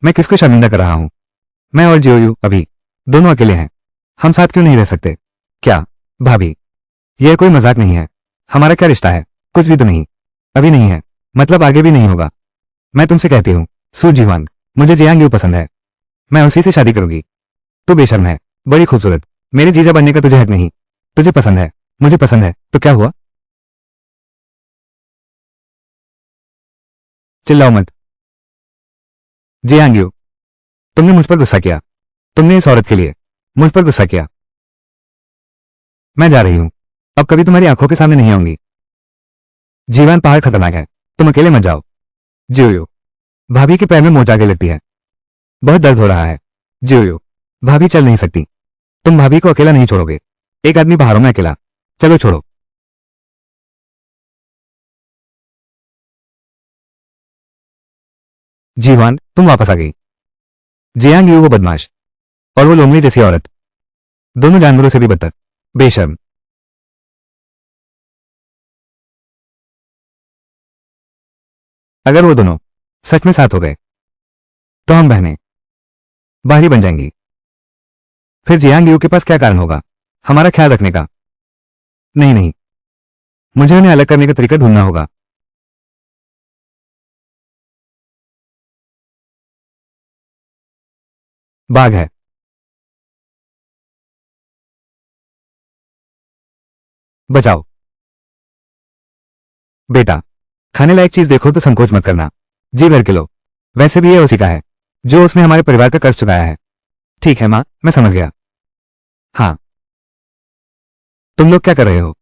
S1: मैं किसको शर्मिंदा कर रहा हूं? मैं और जियोयू अभी दोनों अकेले हैं। हम साथ क्यों नहीं रह सकते? क्या भाभी, यह कोई मजाक नहीं है। हमारा क्या रिश्ता है? कुछ भी तो नहीं। अभी नहीं है, मतलब आगे भी नहीं होगा। मैं तुमसे कहती हूँ सू जीवांग, मुझे जियांग यू पसंद है। मैं उसी से शादी करूंगी। तू बेशर्म है, बड़ी खूबसूरत। मेरे जीजा बनने का तुझे हक नहीं। तुझे पसंद है, मुझे पसंद है, तो क्या हुआ? चिल्लाओ मत। जियांग यू, तुमने मुझ पर गुस्सा किया। तुमने इस औरत के लिए मुझ पर गुस्सा किया। मैं जा रही हूं, अब कभी तुम्हारी आंखों के सामने नहीं आऊंगी। जीवन पहाड़ खतरनाक है, तुम अकेले मत जाओ। जियोयू, भाभी के पैर में मोच आगे लगती है। बहुत दर्द हो रहा है। जियोयू, भाभी चल नहीं सकती। तुम भाभी को अकेला नहीं छोड़ोगे। एक आदमी पहाड़ों में अकेला, चलो छोड़ो। जीवान, तुम वापस आ गई। जियांग यू वो बदमाश और वो लोमड़ी जैसी औरत, दोनों जानवरों से भी बदतर, बेशर्म। अगर वो दोनों सच में साथ हो गए तो हम बहनें बाहरी बन जाएंगी। फिर जियांग यू के पास क्या कारण होगा हमारा ख्याल रखने का? नहीं नहीं, मुझे उन्हें अलग करने का तरीका ढूंढना होगा। बाघ है। बचाओ बेटा। खाने लायक चीज देखो तो संकोच मत करना। जी भर के लो। वैसे भी ये उसी का है जो उसने हमारे परिवार का कर्ज चुकाया है। ठीक है मां, मैं समझ गया। हाँ, तुम लोग क्या कर रहे हो?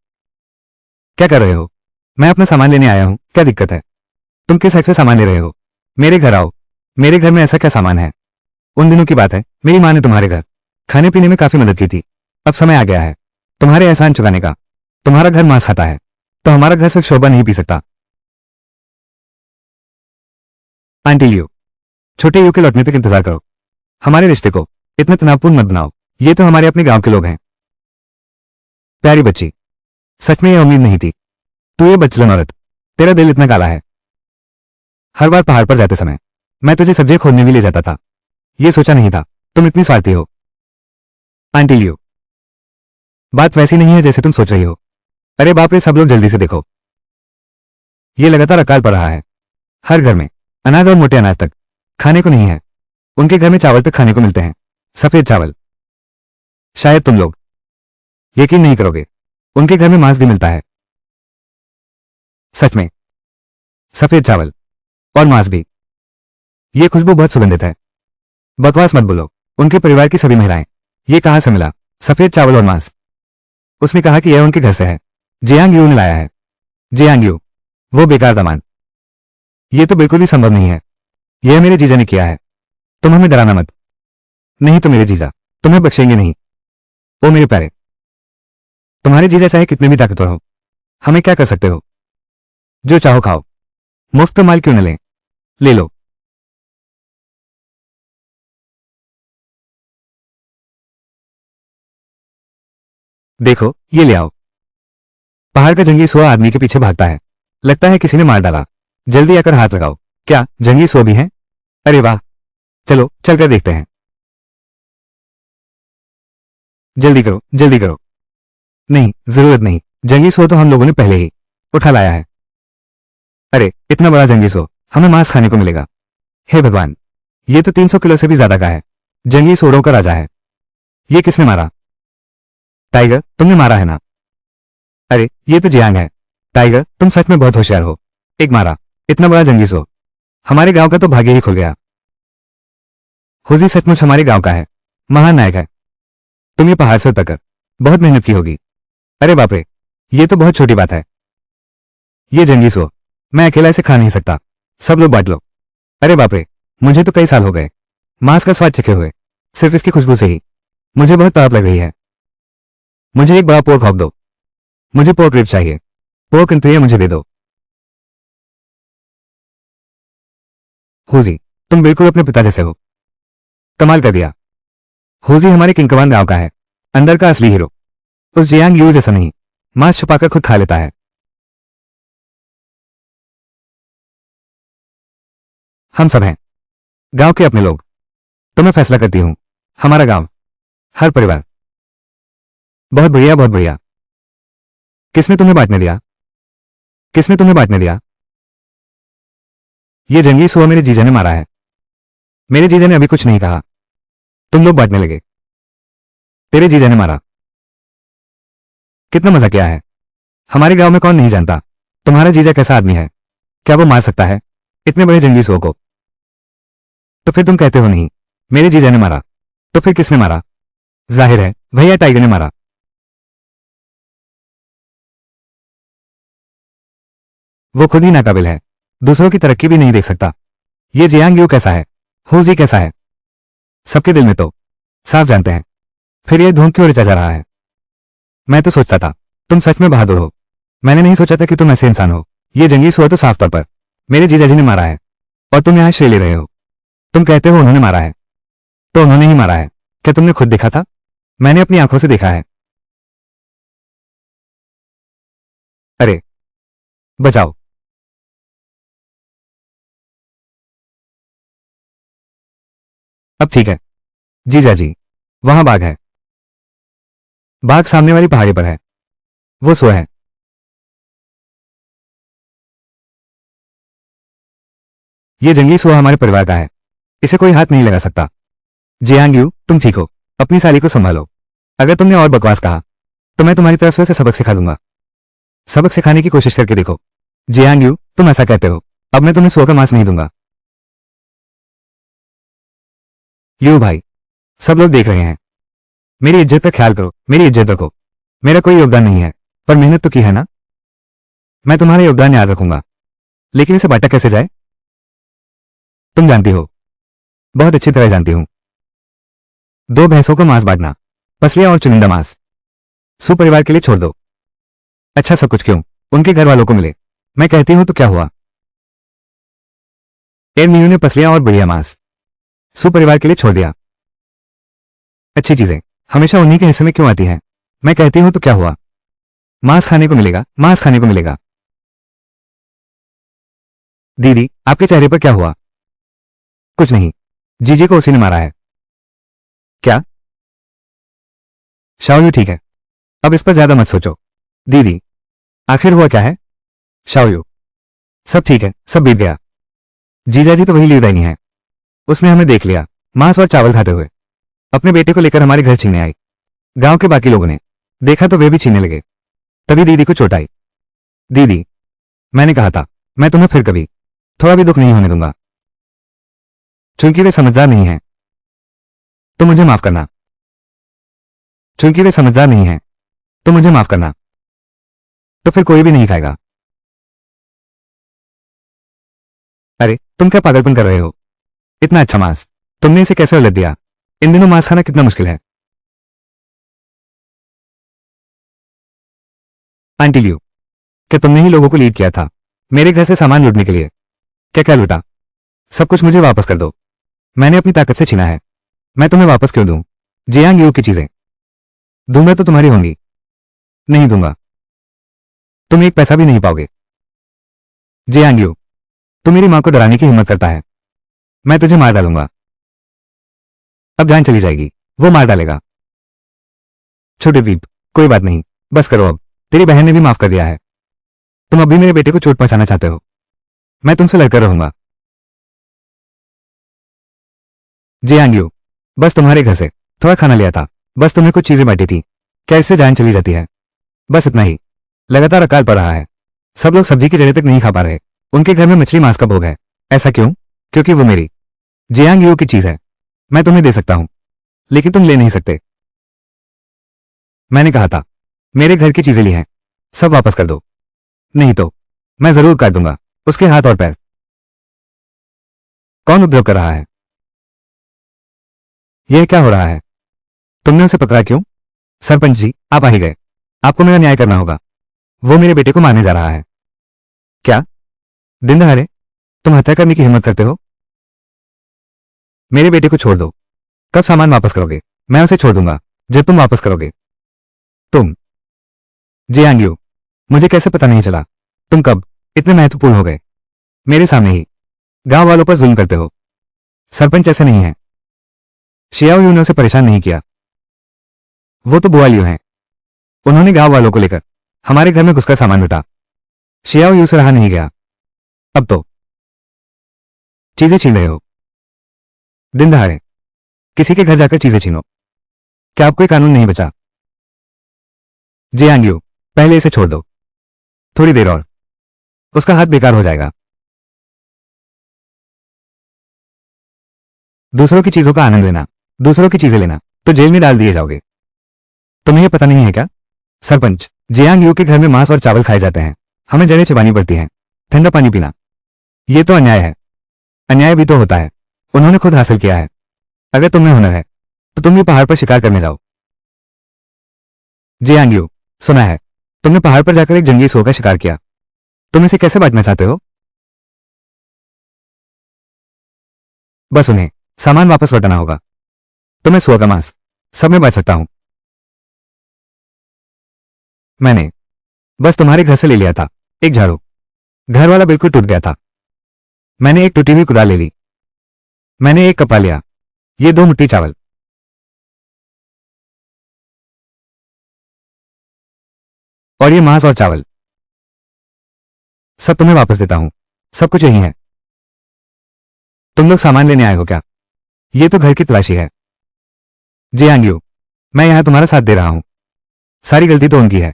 S1: क्या कर रहे हो? मैं अपना सामान लेने आया हूं, क्या दिक्कत है? तुम किस हक से सामान ले रहे हो? मेरे घर आओ। मेरे घर में ऐसा क्या सामान है? उन दिनों की बात है, मेरी माँ ने तुम्हारे घर खाने पीने में काफी मदद की थी। अब समय आ गया है तुम्हारे एहसान चुकाने का। तुम्हारा घर मांस खाता है तो हमारा घर सिर्फ शोभा नहीं पी सकता। आंटी लियो, छोटे यू के लौटने तक इंतजार करो। हमारे रिश्ते को इतना तनावपूर्ण मत बनाओ। ये तो हमारे अपने गांव के लोग हैं। प्यारी बच्ची, सच में यह उम्मीद नहीं थी। तू ये बच्चलन औरत, तेरा दिल इतना काला है। हर बार पहाड़ पर जाते समय मैं तुझे सब्जियां खोदने भी ले जाता था। ये सोचा नहीं था तुम इतनी स्वार्थी हो। आंटी लियो, बात वैसी नहीं है जैसे तुम सोच रही हो। अरे बाप रे, सब लोग जल्दी से देखो। ये लगातार अकाल पड़ रहा है। हर घर में अनाज और मोटे अनाज तक खाने को नहीं है। उनके घर में चावल तक खाने को मिलते हैं, सफेद चावल। शायद तुम लोग यकीन नहीं करोगे, उनके घर में मांस भी मिलता है। सच में, सफेद चावल और मांस भी। ये खुशबू बहुत सुगंधित है। बकवास मत बोलो। उनके परिवार की सभी महिलाएं, ये कहां से मिला सफेद चावल और मांस? उसने कहा कि यह उनके घर से है। जियांग यू ने लाया है। जियांग यू, वो बेकार दामाद। ये तो बिल्कुल भी संभव नहीं है। यह मेरे जीजा ने किया है। तुम हमें डराना मत। नहीं तो मेरे जीजा तुम्हें बख्शेंगे नहीं। ओ मेरे प्यारे, तुम्हारे जीजा चाहे कितने भी ताकतवर हो, हमें क्या कर सकते हो? जो चाहो खाओ, मुफ्त माल क्यों न लें? ले लो। देखो, ये ले आओ। पहाड़ का जंगली सुअर आदमी के पीछे भागता है। लगता है किसी ने मार डाला। जल्दी आकर हाथ लगाओ। क्या जंगली सुअर भी हैं? अरे वाह, चलो चलकर देखते हैं। जल्दी करो, जल्दी करो। नहीं, जरूरत नहीं। जंगली सुअर तो हम लोगों ने पहले ही उठा लाया है। अरे इतना बड़ा जंगली सुअर, हमें मांस खाने को मिलेगा। हे भगवान, ये तो 300 किलो से भी ज्यादा का है। जंगली सुअरों का राजा है। ये किसने मारा? टाइगर, तुमने मारा है ना? अरे ये तो जियांग है। टाइगर, तुम सच में बहुत होशियार हो। एक मारा, इतना बड़ा जंगली सुअर। हमारे गांव का तो भाग्य ही खुल गया। हुजी सचमुच हमारे गांव का है। महान नायक है। तुम ये पहाड़ से उतरकर बहुत मेहनत की होगी। अरे बाप रे, ये तो बहुत छोटी बात है। ये जंगली सुअर मैं अकेला इसे खा नहीं सकता। सब लोग बांट लो। अरे बाप रे, मुझे तो कई साल हो गए मांस का स्वाद चखे हुए। सिर्फ इसकी खुशबू से ही मुझे बहुत तड़प लग रही है। मुझे एक बड़ा पोर्क हॉक दो। मुझे पोर्क रिब चाहिए। पोर्क इंतरिया मुझे दे दो। हुजी, तुम बिल्कुल अपने पिता जैसे हो। कमाल कर दिया। हुजी हमारे किंगकवान गांव का है, अंदर का असली हीरो। उस जियांग यू जैसा नहीं, मांस छुपाकर खुद खा लेता है। हम सब हैं गांव के अपने लोग। तो मैं फैसला करती हूं, हमारा गांव, हर परिवार। बहुत बढ़िया, बहुत बढ़िया। किसने तुम्हें बांटने दिया? किसने तुम्हें बांटने दिया? ये जंगली सुअर मेरे जीजा ने मारा है। मेरे जीजा ने अभी कुछ नहीं कहा, तुम लोग बांटने लगे। तेरे जीजा ने मारा। कितना मजा किया है। हमारे गांव में कौन नहीं जानता तुम्हारा जीजा कैसा आदमी है। क्या वो मार सकता है इतने बड़े जंगली सुअर को? तो फिर तुम कहते हो नहीं, मेरे जीजा ने मारा। तो फिर किसने मारा? जाहिर है भैया टाइगर ने मारा। वो खुद ही नाकाबिल है, दूसरों की तरक्की भी नहीं देख सकता। ये जियांग यू कैसा है? हुजी कैसा है? सबके दिल में तो साफ जानते हैं। फिर ये ढोंग क्यों रचा जा रहा है? मैं तो सोचता था तुम सच में बहादुर हो। मैंने नहीं सोचा था कि तुम ऐसे इंसान हो। ये जंगली सुअर तो साफ तौर पर मेरे जीजाजी ने मारा है और तुम यहां श्रेय ले रहे हो। तुम कहते हो उन्होंने मारा है, तो उन्होंने ही मारा है। क्या तुमने खुद देखा था? मैंने अपनी आंखों से देखा है। अरे बचाओ। अब ठीक है जीजा जी, वहां बाघ है। बाघ सामने वाली पहाड़ी पर है। वो सो है। ये जंगली सुअर हमारे परिवार का है, इसे कोई हाथ नहीं लगा सकता। जियांग यू, तुम ठीक हो? अपनी साली को संभालो। अगर तुमने और बकवास कहा तो मैं तुम्हारी तरफ से उसे सबक सिखा दूंगा। सबक सिखाने की कोशिश करके देखो। जियांग यू, तुम ऐसा कहते हो, अब मैं तुम्हें सुअर का मांस नहीं दूंगा। यू भाई, सब लोग देख रहे हैं। मेरी इज्जत का ख्याल करो, मेरी इज्जत रखो। मेरा कोई योगदान नहीं है, पर मेहनत तो की है ना। मैं तुम्हारा योगदान याद रखूंगा। लेकिन इसे बांटा कैसे जाए? तुम जानती हो बहुत अच्छी तरह जानती हूं। 2 भैंसों को मांस बांटना, पसलियां और चुनिंदा मांस सुपरिवार के लिए छोड़ दो। अच्छा, सब कुछ क्यों उनके घर वालों को मिले? मैं कहती हूं तो क्या हुआ? एरमियू ने पसलियां और बढ़िया मांस सुपरिवार के लिए छोड़ दिया। अच्छी चीजें हमेशा उन्हीं के हिस्से में क्यों आती हैं? मैं कहती हूं तो क्या हुआ? मांस खाने को मिलेगा, मांस खाने को मिलेगा। दीदी, आपके चेहरे पर क्या हुआ? कुछ नहीं, जीजी को उसी ने मारा है। क्या? शाओयू ठीक है, अब इस पर ज्यादा मत सोचो। दीदी, आखिर हुआ क्या है? शाओयू, सब ठीक है, सब बीत गया। जीजाजी तो वही लीवदाइनी है, उसने हमें देख लिया मांस और चावल खाते हुए। अपने बेटे को लेकर हमारे घर छीनने आई। गांव के बाकी लोगों ने देखा तो वे भी छीनने लगे। तभी दीदी को चोट आई। दीदी, मैंने कहा था मैं तुम्हें फिर कभी थोड़ा भी दुख नहीं होने दूंगा। चूंकि वे समझदार नहीं हैं तो मुझे माफ करना। चूंकि वे समझदार नहीं हैं तो मुझे माफ करना। तो फिर कोई भी नहीं खाएगा। अरे, तुम क्या पागलपन कर रहे हो? इतना अच्छा मांस तुमने इसे कैसे उलट दिया? इन दिनों मांस खाना कितना मुश्किल है। आंटी लियू, क्या तुमने ही लोगों को लीड किया था मेरे घर से सामान लूटने के लिए? क्या क्या लूटा? सब कुछ मुझे वापस कर दो। मैंने अपनी ताकत से छीना है, मैं तुम्हें वापस क्यों दूं? जियांग यू की चीजें दूंगा तो तुम्हारी होंगी। नहीं दूंगा, तुम एक पैसा भी नहीं पाओगे। जियांग यू, तू मेरी मां को डराने की हिम्मत करता है, मैं तुझे मार डालूंगा। अब जान चली जाएगी, वो मार डालेगा। छोटे दीप, कोई बात नहीं, बस करो अब। तेरी बहन ने भी माफ कर दिया है। तुम अब भी मेरे बेटे को चोट पहुंचाना चाहते हो, मैं तुमसे लड़कर रहूंगा। जियांग यू, बस तुम्हारे घर से थोड़ा खाना लिया था, बस तुम्हें कुछ चीजें बांटी थी, क्या इससे जान चली जाती है? बस इतना ही। लगातार अकाल पड़ रहा है, सब लोग सब्जी की जगह तक नहीं खा पा रहे। उनके घर में मछली मांस का भोग है। ऐसा क्यों? क्योंकि वो मेरी जियांग यू की चीज है। मैं तुम्हें दे सकता हूं, लेकिन तुम ले नहीं सकते। मैंने कहा था मेरे घर की चीजें ली हैं, सब वापस कर दो, नहीं तो मैं जरूर काट दूंगा उसके हाथ और पैर। कौन उपद्रव कर रहा है? यह क्या हो रहा है? तुमने उसे पकड़ा क्यों? सरपंच जी, आप आ ही गए। आपको मेरा न्याय करना होगा, वो मेरे बेटे को मारने जा रहा है। क्या? दिन दहाड़े तुम हत्या करने की हिम्मत करते हो? मेरे बेटे को छोड़ दो। कब सामान वापस करोगे? मैं उसे छोड़ दूंगा जब तुम वापस करोगे। तुम जियांग यू, मुझे कैसे पता नहीं चला तुम कब इतने महत्वपूर्ण हो गए? मेरे सामने ही गांव वालों पर जुल्म करते हो। सरपंच ऐसे नहीं है। शियाओ यू ने उसे परेशान नहीं किया, वो तो बुआ लियू हैं। उन्होंने गांव वालों को लेकर हमारे घर में घुसकर सामान लूटा। शियाओ यू से रहा नहीं गया। अब तो चीजें छीन रहे हो। दिन दहाड़े किसी के घर जाकर चीजें छीनो, क्या अब कोई कानून नहीं बचा? जियांग यू, पहले इसे छोड़ दो, थोड़ी देर और, उसका हाथ बेकार हो जाएगा। दूसरों की चीजों का आनंद लेना, दूसरों की चीजें लेना तो जेल में डाल दिए जाओगे। तुम्हें यह पता नहीं है क्या? सरपंच, जियांग यू के घर में मांस और चावल खाए जाते हैं, हमें जड़ें चबानी पड़ती हैं, ठंडा पानी पीना। यह तो अन्याय है। अन्याय भी तो होता है, उन्होंने खुद हासिल किया है। अगर तुम्हें हुनर है तो तुम भी पहाड़ पर शिकार करने जाओ। जियांग यू, सुना है तुमने पहाड़ पर जाकर एक जंगली सुअर का शिकार किया, तुम इसे कैसे बांटना चाहते हो? बस उन्हें सामान वापस लौटाना होगा, तो मैं सुअर का मांस सब में बांट सकता हूं। मैंने बस तुम्हारे घर से ले लिया था एक झाड़ू, घर वाला बिल्कुल टूट गया था। मैंने एक टूटी हुई कुदाल ले ली, मैंने एक कपा लिया, ये 2 मुट्ठी चावल। और ये मांस और चावल सब तुम्हें वापस देता हूं, सब कुछ यही है। तुम लोग सामान लेने आए हो क्या? ये तो घर की तलाशी है। जियांग यू, मैं यहां तुम्हारा साथ दे रहा हूं, सारी गलती तो उनकी है,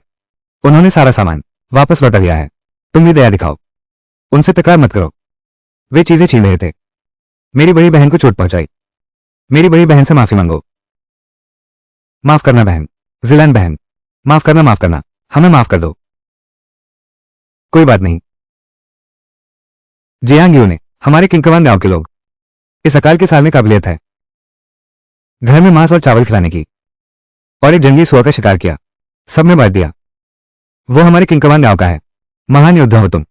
S1: उन्होंने सारा सामान वापस लौटा दिया है। तुम भी दया दिखाओ, उनसे तकरार मत करो। वे चीजें छीन रहे थे, मेरी बड़ी बहन को चोट पहुंचाई। मेरी बड़ी बहन से माफी मांगो। माफ करना बहन, जिलान बहन, माफ करना, माफ करना, हमें माफ कर दो। कोई बात नहीं। जियांग यू ने हमारे किंकवान गांव के लोग इस अकाल के साल में काबिलियत है घर में मांस और चावल खिलाने की, और एक जंगली सुअर का शिकार किया, सब में बांट दिया। वो हमारे किंगकमान गांव का है। महान योद्धा हो तुम।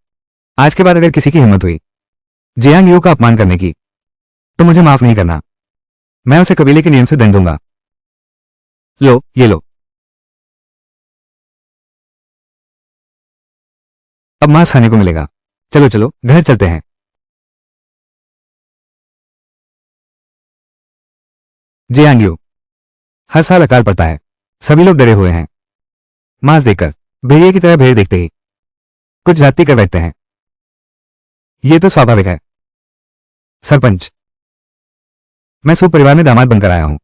S1: आज के बाद अगर किसी की हिम्मत हुई जियांग यू का अपमान करने की, तो मुझे माफ नहीं करना। मैं उसे कबीले के नियम से दंड दूंगा। लो, ये लो। अब मांस खाने को मिलेगा। चलो चलो, घर चलते हैं। जियांग यू, हर साल अकाल पड़ता है, सभी लोग डरे हुए हैं। मांस देखकर भेड़िए की तरह भेड़ देखते ही कुछ जाति कर बैठते हैं। ये तो स्वाभाविक है। सरपंच, मैं सू परिवार में दामाद बनकर आया हूं।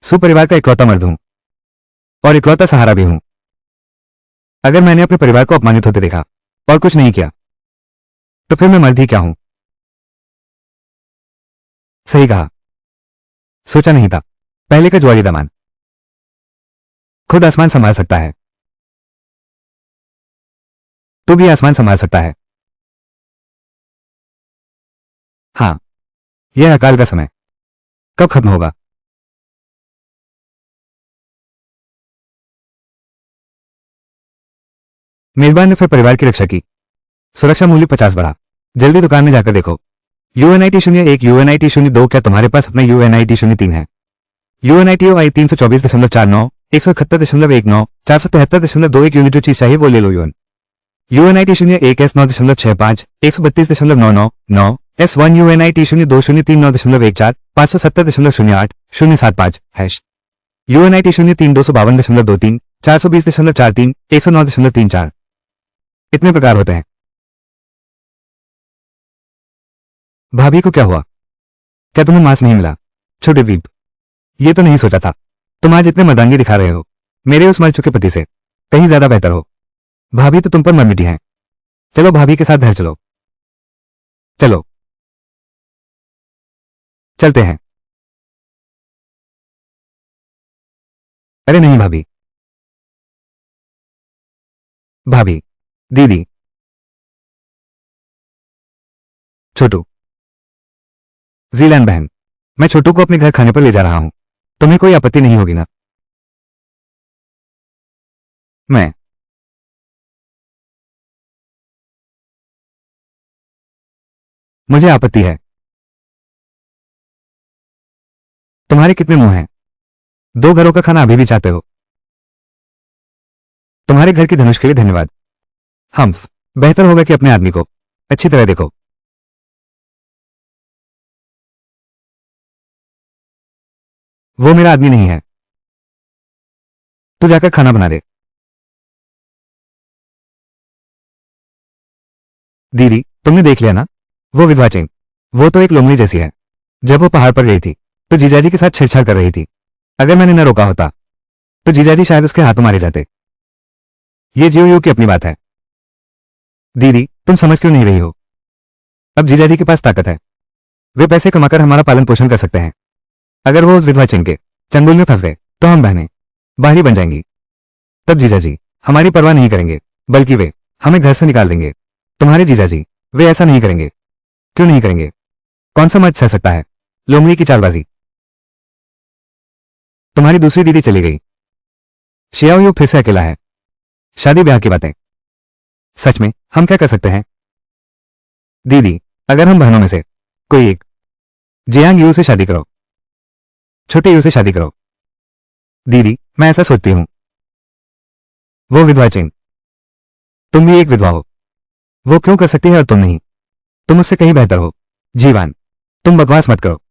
S1: सू परिवार का इकलौता मर्द हूं और इकलौता सहारा भी हूं। अगर मैंने अपने परिवार को अपमानित होते देखा और कुछ नहीं किया, तो फिर मैं मर्द ही क्या हूं? सही कहा, सोचा नहीं था। पहले का जुआरी दामाद खुद आसमान संभाल सकता है, तू भी आसमान संभाल सकता है। हाँ, यह अकाल का समय कब खत्म होगा? मेजबान ने फिर परिवार की रक्षा की। सुरक्षा मूल्य 50 बढ़ा। जल्दी दुकान में जाकर देखो। UNIT-01 UNIT-02, क्या तुम्हारे पास अपना UNIT-03 है? UNITOI 324.49 171.19 473.21 unit. जो चीज चाहिए वो ले लो। UNIT-01 S 9.65 132.99 S1 UNIT-02 9.14 570.08 075 hash UNIT-03 252.23 420.43 109.34। इतने प्रकार होते हैं। भाभी को क्या हुआ? क्या तुम्हें मांस नहीं मिला? छोटे द्वीप, ये तो नहीं सोचा था। तुम आज इतने मर्दानगी दिखा रहे हो। मेरे उस मर चुके पति से कहीं ज्यादा बेहतर हो। भाभी तो तुम पर मर मिटी हैं। चलो भाभी के साथ घर चलो। चलो चलते हैं। अरे नहीं भाभी। भाभी, दीदी, छोटू, जीलैन बहन, मैं छोटू को अपने घर खाने पर ले जा रहा हूं। तुम्हें कोई आपत्ति नहीं होगी ना? मैं मुझे आपत्ति है। तुम्हारे कितने मुंह हैं? 2 घरों का खाना अभी भी चाहते हो? तुम्हारे घर की धनुष के लिए धन्यवाद। हम्फ, बेहतर होगा कि अपने आदमी को अच्छी तरह देखो। वो मेरा आदमी नहीं है। तू जाकर खाना बना दे। दीदी, तुमने देख लिया ना, वो विधवा चेन, वो तो एक लोमड़ी जैसी है। जब वो पहाड़ पर गई थी तो जीजाजी के साथ छेड़छाड़ कर रही थी। अगर मैंने न रोका होता तो जीजाजी शायद उसके हाथों मारे जाते। ये जियो यू की अपनी बात है। दीदी, तुम समझ क्यों नहीं रही हो? अब जीजाजी के पास ताकत है। वे पैसे कमाकर हमारा पालन पोषण कर सकते हैं। अगर वो उस विधवा चेन के चंगुल में फंस गए तो हम बहनें बाहरी बन जाएंगी। तब जीजाजी हमारी परवाह नहीं करेंगे, बल्कि वे हमें घर से निकाल देंगे। तुम्हारे जीजाजी वे ऐसा नहीं करेंगे। क्यों नहीं करेंगे? कौन सा मर्द सह सकता है लोमड़ी की चालबाजी? तुम्हारी दूसरी दीदी चली गई। शियाओ फिर से अकेला है। शादी ब्याह की बातें। सच में हम क्या कर सकते हैं? दीदी, अगर हम बहनों में से कोई एक जियांग यू से शादी करो, छोटे यू से शादी करो। दीदी, मैं ऐसा सोचती हूं। वो विधवा चेन, तुम भी एक विधवा हो। वो क्यों कर सकती है और तुम नहीं? तुम उससे कहीं बेहतर हो। जीवान, तुम बकवास मत करो।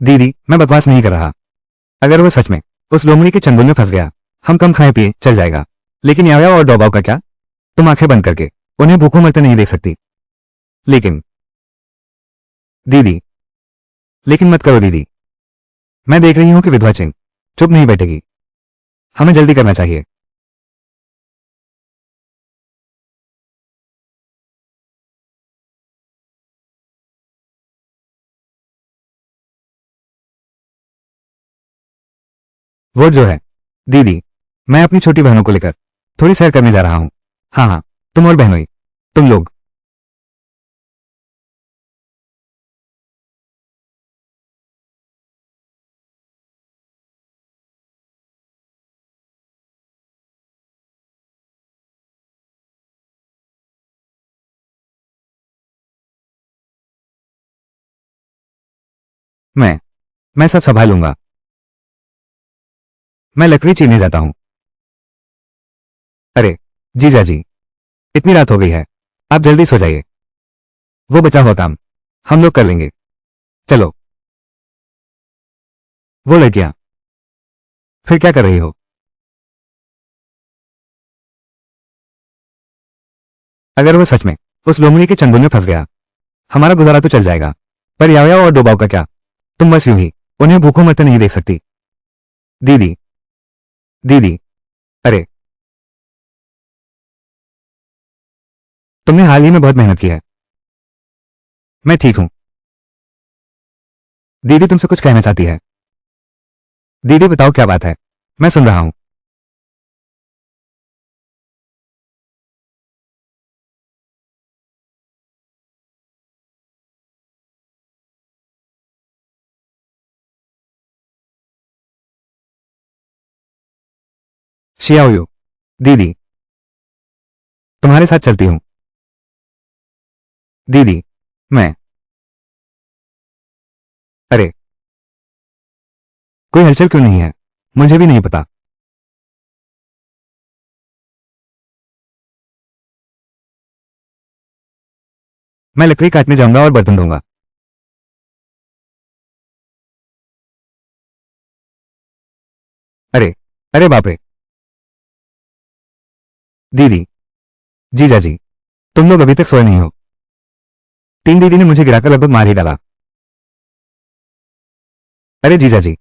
S1: दीदी, मैं बकवास नहीं कर रहा। अगर वो सच में उस लोमड़ी के चंगुल में फंस गया, हम कम खाए पिए चल जाएगा। लेकिन याया और डोबाव का क्या? तुम आंखें बंद करके उन्हें भूखों मरते नहीं देख सकती। लेकिन दीदी, लेकिन मत करो दीदी। मैं देख रही हूं कि विधवा चेन चुप नहीं बैठेगी। हमें जल्दी करना चाहिए। वो जो है, दीदी, मैं अपनी छोटी बहनों को लेकर थोड़ी सैर करने जा रहा हूं। हाँ हाँ, तुम और बहनोई, तुम लोग मैं सब संभाल लूंगा। मैं लकड़ी चीरने जाता हूं। अरे जीजा जी, इतनी रात हो गई है, आप जल्दी सो जाइए। वो बचा हुआ काम हम लोग कर लेंगे। चलो। वो लड़कियां फिर क्या कर रही हो? अगर वो सच में उस लोमड़ी के चंगुल में फंस गया, हमारा गुजारा तो चल जाएगा, पर याया और डोबाव का क्या? तुम बस यूं ही उन्हें भूखों मरते नहीं देख सकती। दीदी, दीदी, अरे तुमने हाल ही में बहुत मेहनत की है। मैं ठीक हूं। दीदी तुमसे कुछ कहना चाहती है। दीदी बताओ क्या बात है, मैं सुन रहा हूं। शियाओयू, दीदी तुम्हारे साथ चलती हूं। दीदी, मैं अरे कोई हलचल क्यों नहीं है? मुझे भी नहीं पता। मैं लकड़ी काटने जाऊंगा और बर्तन धोऊंगा। अरे अरे बाप रे। दीदी, जीजा जी, तुम लोग अभी तक सोए नहीं हो। तीन दीदी ने मुझे गिराकर लगभग मार ही डाला। अरे जीजा जी,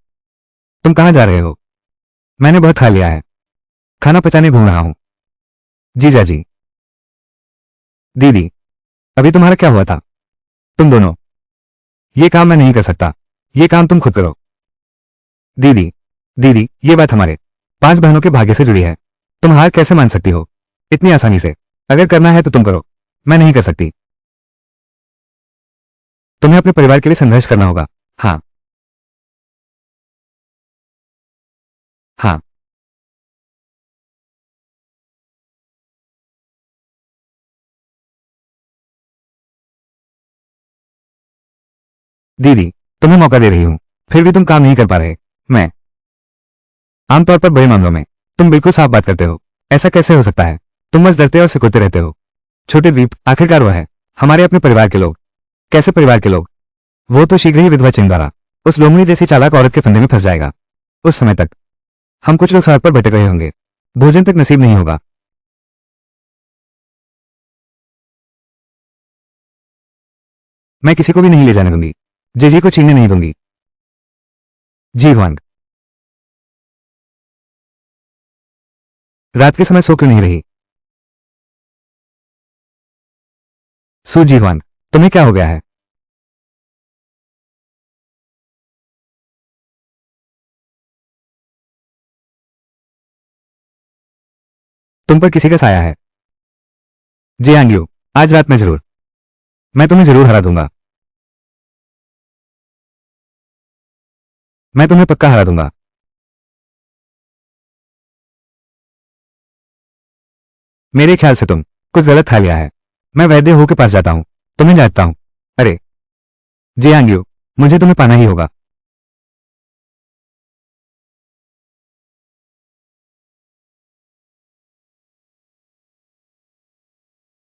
S1: तुम कहां जा रहे हो? मैंने बहुत खा लिया है, खाना पचाने घूम रहा हूं। जीजा जी, दीदी, अभी तुम्हारा क्या हुआ था? तुम दोनों, ये काम मैं नहीं कर सकता, ये काम तुम खुद करो। दीदी, दीदी ये बात हमारे 5 बहनों के भाग्य से जुड़ी है, तुम हार कैसे मान सकती हो इतनी आसानी से? अगर करना है तो तुम करो, मैं नहीं कर सकती। तुम्हें अपने परिवार के लिए संघर्ष करना होगा। हाँ, हाँ। दीदी, तुम्हें मौका दे रही हूं, फिर भी तुम काम नहीं कर पा रहे। मैं आमतौर पर बड़े मामलों में तुम बिल्कुल साफ बात करते हो, ऐसा कैसे हो सकता है? तुम बस डरते और सिकुड़ते रहते हो। छोटे द्वीप आखिरकार वो है हमारे अपने परिवार के लोग। कैसे परिवार के लोग? वो तो शीघ्र ही विधवा चिन्ह द्वारा उस लोमड़ी जैसी चालाक औरत के फंदे में फंस जाएगा। उस समय तक हम कुछ लोग सड़क पर भटक रहे होंगे, भोजन तक नसीब नहीं होगा। मैं किसी को भी नहीं ले जाने दूंगी, जेजी को छीनने नहीं दूंगी। जी हुआंग, रात के समय सो क्यों नहीं रही? सू जी हुआंग, तुम्हें क्या हो गया है? तुम पर किसी का साया है। जी आंग्यू, आज रात में जरूर, मैं तुम्हें जरूर हरा दूंगा। मैं तुम्हें पक्का हरा दूंगा। मेरे ख्याल से तुम कुछ गलत खा लिया है। मैं वैद्य हो के पास जाता हूं, तुम्हें जानता हूं। अरे जी आंग्यू, मुझे तुम्हें पाना ही होगा।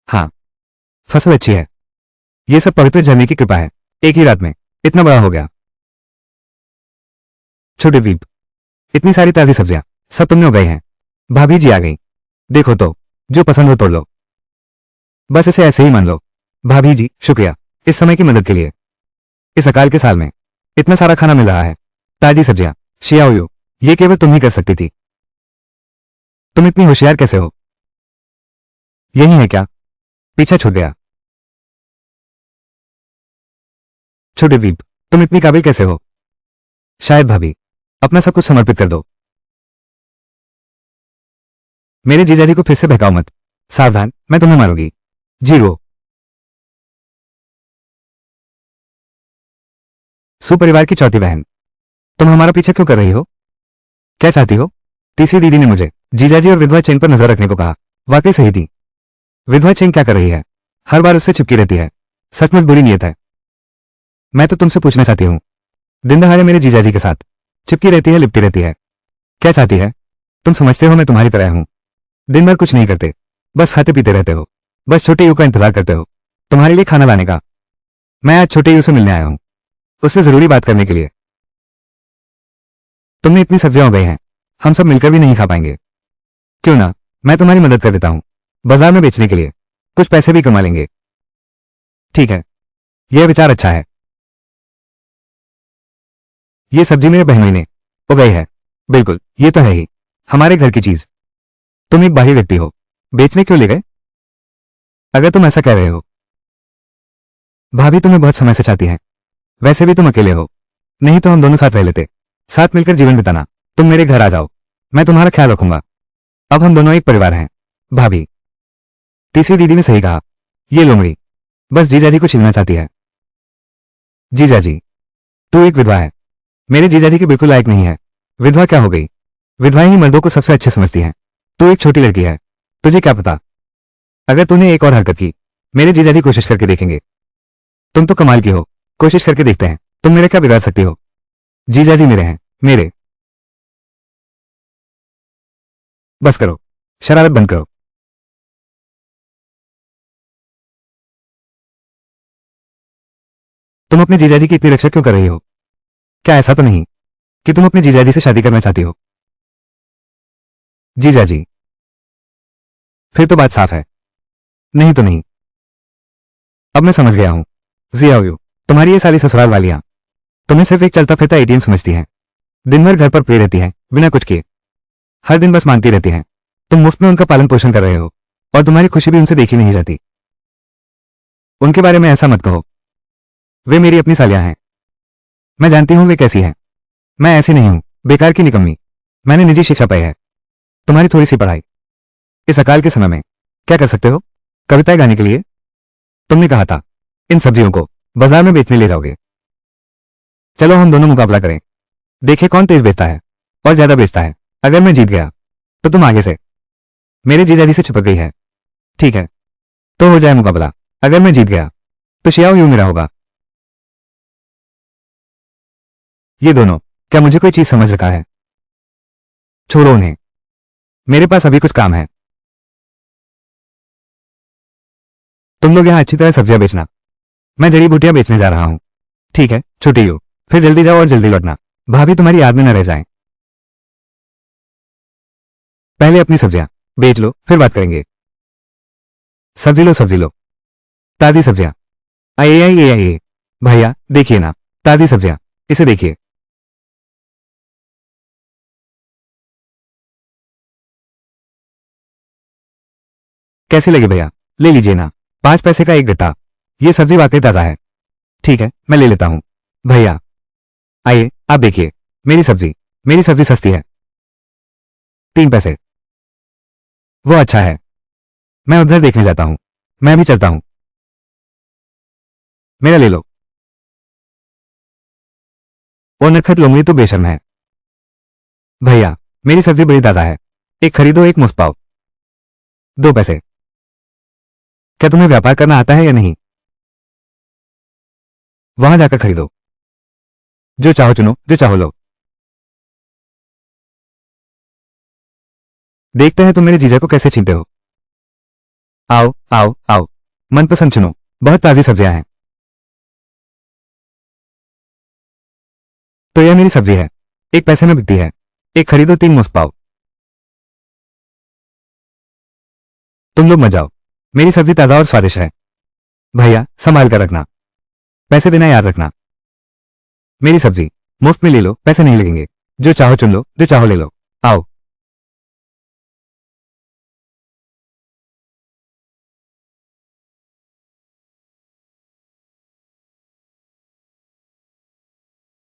S1: हाँ, फसल अच्छी है। ये सब पवित्र झरने की कृपा है, एक ही रात में इतना बड़ा हो गया। छोटे द्वीप, इतनी सारी ताजी सब्जियां सब तुमने उगाई हैं। भाभी जी आ गई, देखो तो, जो पसंद हो तोड़ लो। बस इसे ऐसे ही मान लो। भाभी जी शुक्रिया इस समय की मदद के लिए। इस अकाल के साल में इतना सारा खाना मिल रहा है, ताजी सब्जियां। शियाओयू, ये केवल तुम ही कर सकती थी। तुम इतनी होशियार कैसे हो? यही है क्या? पीछा छूट गया। छोटे द्वीप, तुम इतनी काबिल कैसे हो? शायद भाभी, अपना सब कुछ समर्पित कर दो। मेरे जीजाजी को फिर से बहकाओ मत। सावधान, मैं तुम्हें मारूंगी। जीरो। सुपरिवार की चौथी बहन, तुम हमारा पीछा क्यों कर रही हो? क्या चाहती हो? तीसरी दीदी ने मुझे जीजाजी और विधवा चेन पर नजर रखने को कहा। वाकई सही थी। विधवा चेन क्या कर रही है? हर बार उससे चिपकी रहती है। सचमुच बुरी नीयत है। मैं तो तुमसे पूछना चाहती हूँ, दिन दहाड़े मेरे जीजाजी के साथ चिपकी रहती है, लिपटी रहती है। क्या चाहती है? तुम समझते हो मैं तुम्हारी तरह हूं। दिन भर कुछ नहीं करते, बस खाते पीते रहते हो, बस छोटे यू का इंतजार करते हो तुम्हारे लिए खाना लाने का। मैं आज छोटे यू से मिलने आया हूं, उससे जरूरी बात करने के लिए। तुमने इतनी सब्जियां उगाई हैं, हम सब मिलकर भी नहीं खा पाएंगे। क्यों ना मैं तुम्हारी मदद कर देता हूं, बाजार में बेचने के लिए, कुछ पैसे भी कमा लेंगे। ठीक है, यह विचार अच्छा है। ये सब्जी मेरे बहनोई ने उगाई है। बिल्कुल, ये तो है ही हमारे घर की चीज। तुम एक बाहरी व्यक्ति हो, बेचने क्यों ले गए? अगर तुम ऐसा कह रहे हो, भाभी तुम्हें बहुत समय से चाहती हैं। वैसे भी तुम अकेले हो, नहीं तो हम दोनों साथ रह लेते, साथ मिलकर जीवन बिताना। तुम मेरे घर आ जाओ, मैं तुम्हारा ख्याल रखूंगा। अब हम दोनों एक परिवार हैं। भाभी, तीसरी दीदी ने सही कहा। ये लोमड़ी बस जीजाजी को छीनना चाहती है। जीजाजी, तू एक विधवा है, मेरे जीजाजी के बिल्कुल लायक नहीं है। विधवा क्या हो गई? विधवाएं ही मर्दों को सबसे अच्छे समझती हैं। तू एक छोटी लड़की है, तुझे क्या पता? अगर तूने एक और हरकत की, मेरे जीजाजी कोशिश करके देखेंगे। तुम तो कमाल की हो, कोशिश करके देखते हैं। तुम मेरे क्या बिगाड़ सकती हो? जीजाजी मेरे हैं, मेरे। बस करो, शरारत बंद करो। तुम अपने जीजाजी की इतनी रक्षा क्यों कर रही हो? क्या ऐसा तो नहीं कि तुम अपने जीजाजी से शादी करना चाहती हो? जीजाजी, फिर तो बात साफ है। नहीं तो नहीं। अब मैं समझ गया हूं। जियाओ, तुम्हारी ये सारी ससुराल वालियां तुम्हें सिर्फ एक चलता फिरता एटीएम समझती हैं। दिन भर घर पर पड़ी रहती हैं, बिना कुछ किए। हर दिन बस मांगती रहती हैं। तुम मुफ्त में उनका पालन पोषण कर रहे हो, और तुम्हारी खुशी भी उनसे देखी नहीं जाती। उनके बारे में ऐसा मत कहो। वे मेरी अपनी सालियां हैं। मैं जानती हूं वे कैसी हैं। मैं ऐसी नहीं हूं, बेकार की निकम्मी। मैंने निजी शिक्षा पाई है, तुम्हारी थोड़ी सी पढ़ाई। इस अकाल के समय में क्या कर सकते हो? कविताएं गाने के लिए? तुमने कहा था इन सब्जियों को बाजार में बेचने ले जाओगे। चलो हम दोनों मुकाबला करें, देखें कौन तेज बेचता है और ज्यादा बेचता है। अगर मैं जीत गया तो तुम आगे से मेरे जीजाजी से चिपक गई है। ठीक है, तो हो जाए मुकाबला। अगर मैं जीत गया तो शियाओ यूं मेरा होगा। ये दोनों क्या मुझे कोई चीज समझ रखा है? छोड़ो उन्हें, मेरे पास अभी कुछ काम है। तुम लोग यहां अच्छी तरह सब्जियां बेचना, मैं जड़ी बूटियां बेचने जा रहा हूं। ठीक है छोटी यू, फिर जल्दी जाओ और जल्दी लौटना, भाभी तुम्हारी याद में न रह जाएं। पहले अपनी सब्जियां बेच लो, फिर बात करेंगे। सब्जी लो, सब्जी लो, ताजी सब्जियां। आइए आइए आइए, भैया देखिए ना, ताजी सब्जियां, इसे देखिए। कैसी लगी भैया? ले लीजिए ना, 5 पैसे का एक गट्टा। ये सब्जी वाकई ताजा है। ठीक है, मैं ले लेता हूं। भैया आइए, आप देखिए, मेरी सब्जी सस्ती है। 3 पैसे। वो अच्छा है, मैं उधर देखने जाता हूं। मैं भी चलता हूं। मेरा ले लो। वो नटखट लोमड़ी तो बेशर्म है। भैया मेरी सब्जी बड़ी ताजा है, एक खरीदो एक मुफ्त पाओ। 2 पैसे। क्या तुम्हें व्यापार करना आता है या नहीं? वहां जाकर खरीदो, जो चाहो चुनो, जो चाहो लो। देखते हैं तुम मेरे जीजा को कैसे छीनते हो। आओ आओ आओ, मनपसंद चुनो, बहुत ताजी सब्जियां हैं। तो यह मेरी सब्जी है, 1 पैसे में बिकती है। एक खरीदो 3 मुफ्त पाओ। तुम लोग मत जाओ, मेरी सब्जी ताजा और स्वादिष्ट है। भैया संभाल कर रखना, पैसे देना याद रखना। मेरी सब्जी मुफ्त में ले लो, पैसे नहीं लगेंगे। जो चाहो चुन लो, जो चाहो ले लो। आओ।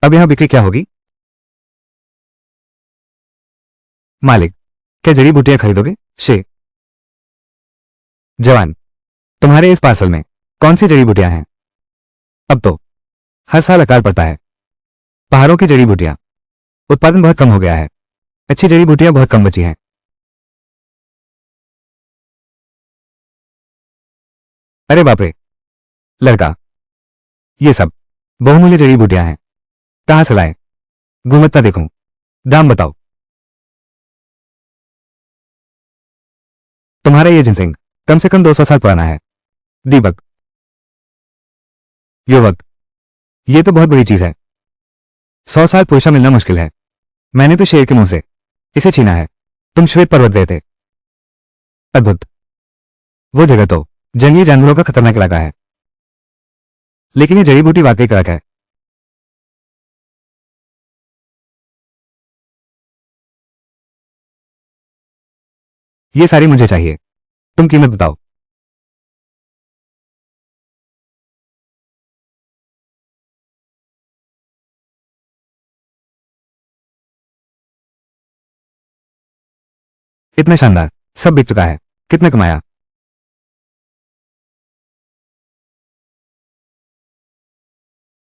S1: अब यहां बिक्री क्या होगी? मालिक, क्या जड़ी बूटियां खरीदोगे? शे जवान, तुम्हारे इस पार्सल में कौन सी जड़ी बूटियां हैं? अब तो हर साल अकाल पड़ता है। पहाड़ों की जड़ी बूटियां, उत्पादन बहुत कम हो गया है। अच्छी जड़ी बूटियां बहुत कम बची हैं। अरे बाप रे, लड़का, ये सब बहुमूल्य जड़ी बूटियां हैं, कहां से लाए? गुणवत्ता देखूं, दाम बताओ। तुम्हारा ये जिनसिंग कम से कम 200 साल पुराना है। दीपक। युवक। ये तो बहुत बड़ी चीज है। 100 साल पुरुषा मिलना मुश्किल है। मैंने तो शेर के मुंह से इसे छीना है। तुम श्वेत पर्वत गए थे। अद्भुत। वो जगह तो जंगली जानवरों का खतरनाक इलाका है, लेकिन ये जड़ी बूटी वाकई कड़क है। ये सारी मुझे चाहिए। तुम कीमत बताओ। इतना शानदार, सब बिक चुका है। कितने कमाया?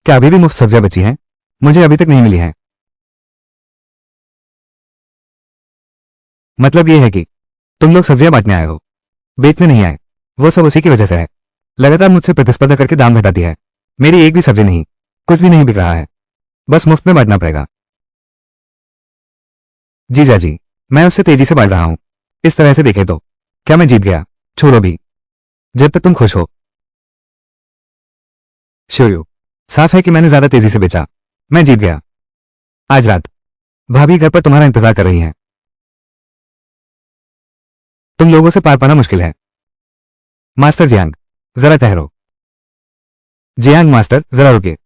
S1: क्या अभी भी मुफ्त सब्जियां बची हैं? मुझे अभी तक नहीं मिली हैं। मतलब ये है कि तुम लोग सब्जियां बांटने आए हो, बेचने नहीं आए। वो सब उसी की वजह से है। लगातार मुझसे प्रतिस्पर्धा करके दाम घटाती है। मेरी एक भी सब्जी नहीं, कुछ भी नहीं बिक रहा है। बस मुफ्त में बांटना पड़ेगा। जीजा जी, मैं उससे तेजी से बढ़ रहा हूं। इस तरह से देखे तो क्या मैं जीत गया? छोड़ो भी, जब तक तुम खुश हो। श्योर, साफ है कि मैंने ज्यादा तेजी से बेचा। मैं जीत गया। आज रात भाभी घर पर तुम्हारा इंतजार कर रही हैं। तुम लोगों से पार पाना मुश्किल है। मास्टर जियांग, जरा ठहरो। जियांग मास्टर, जरा रुकिए।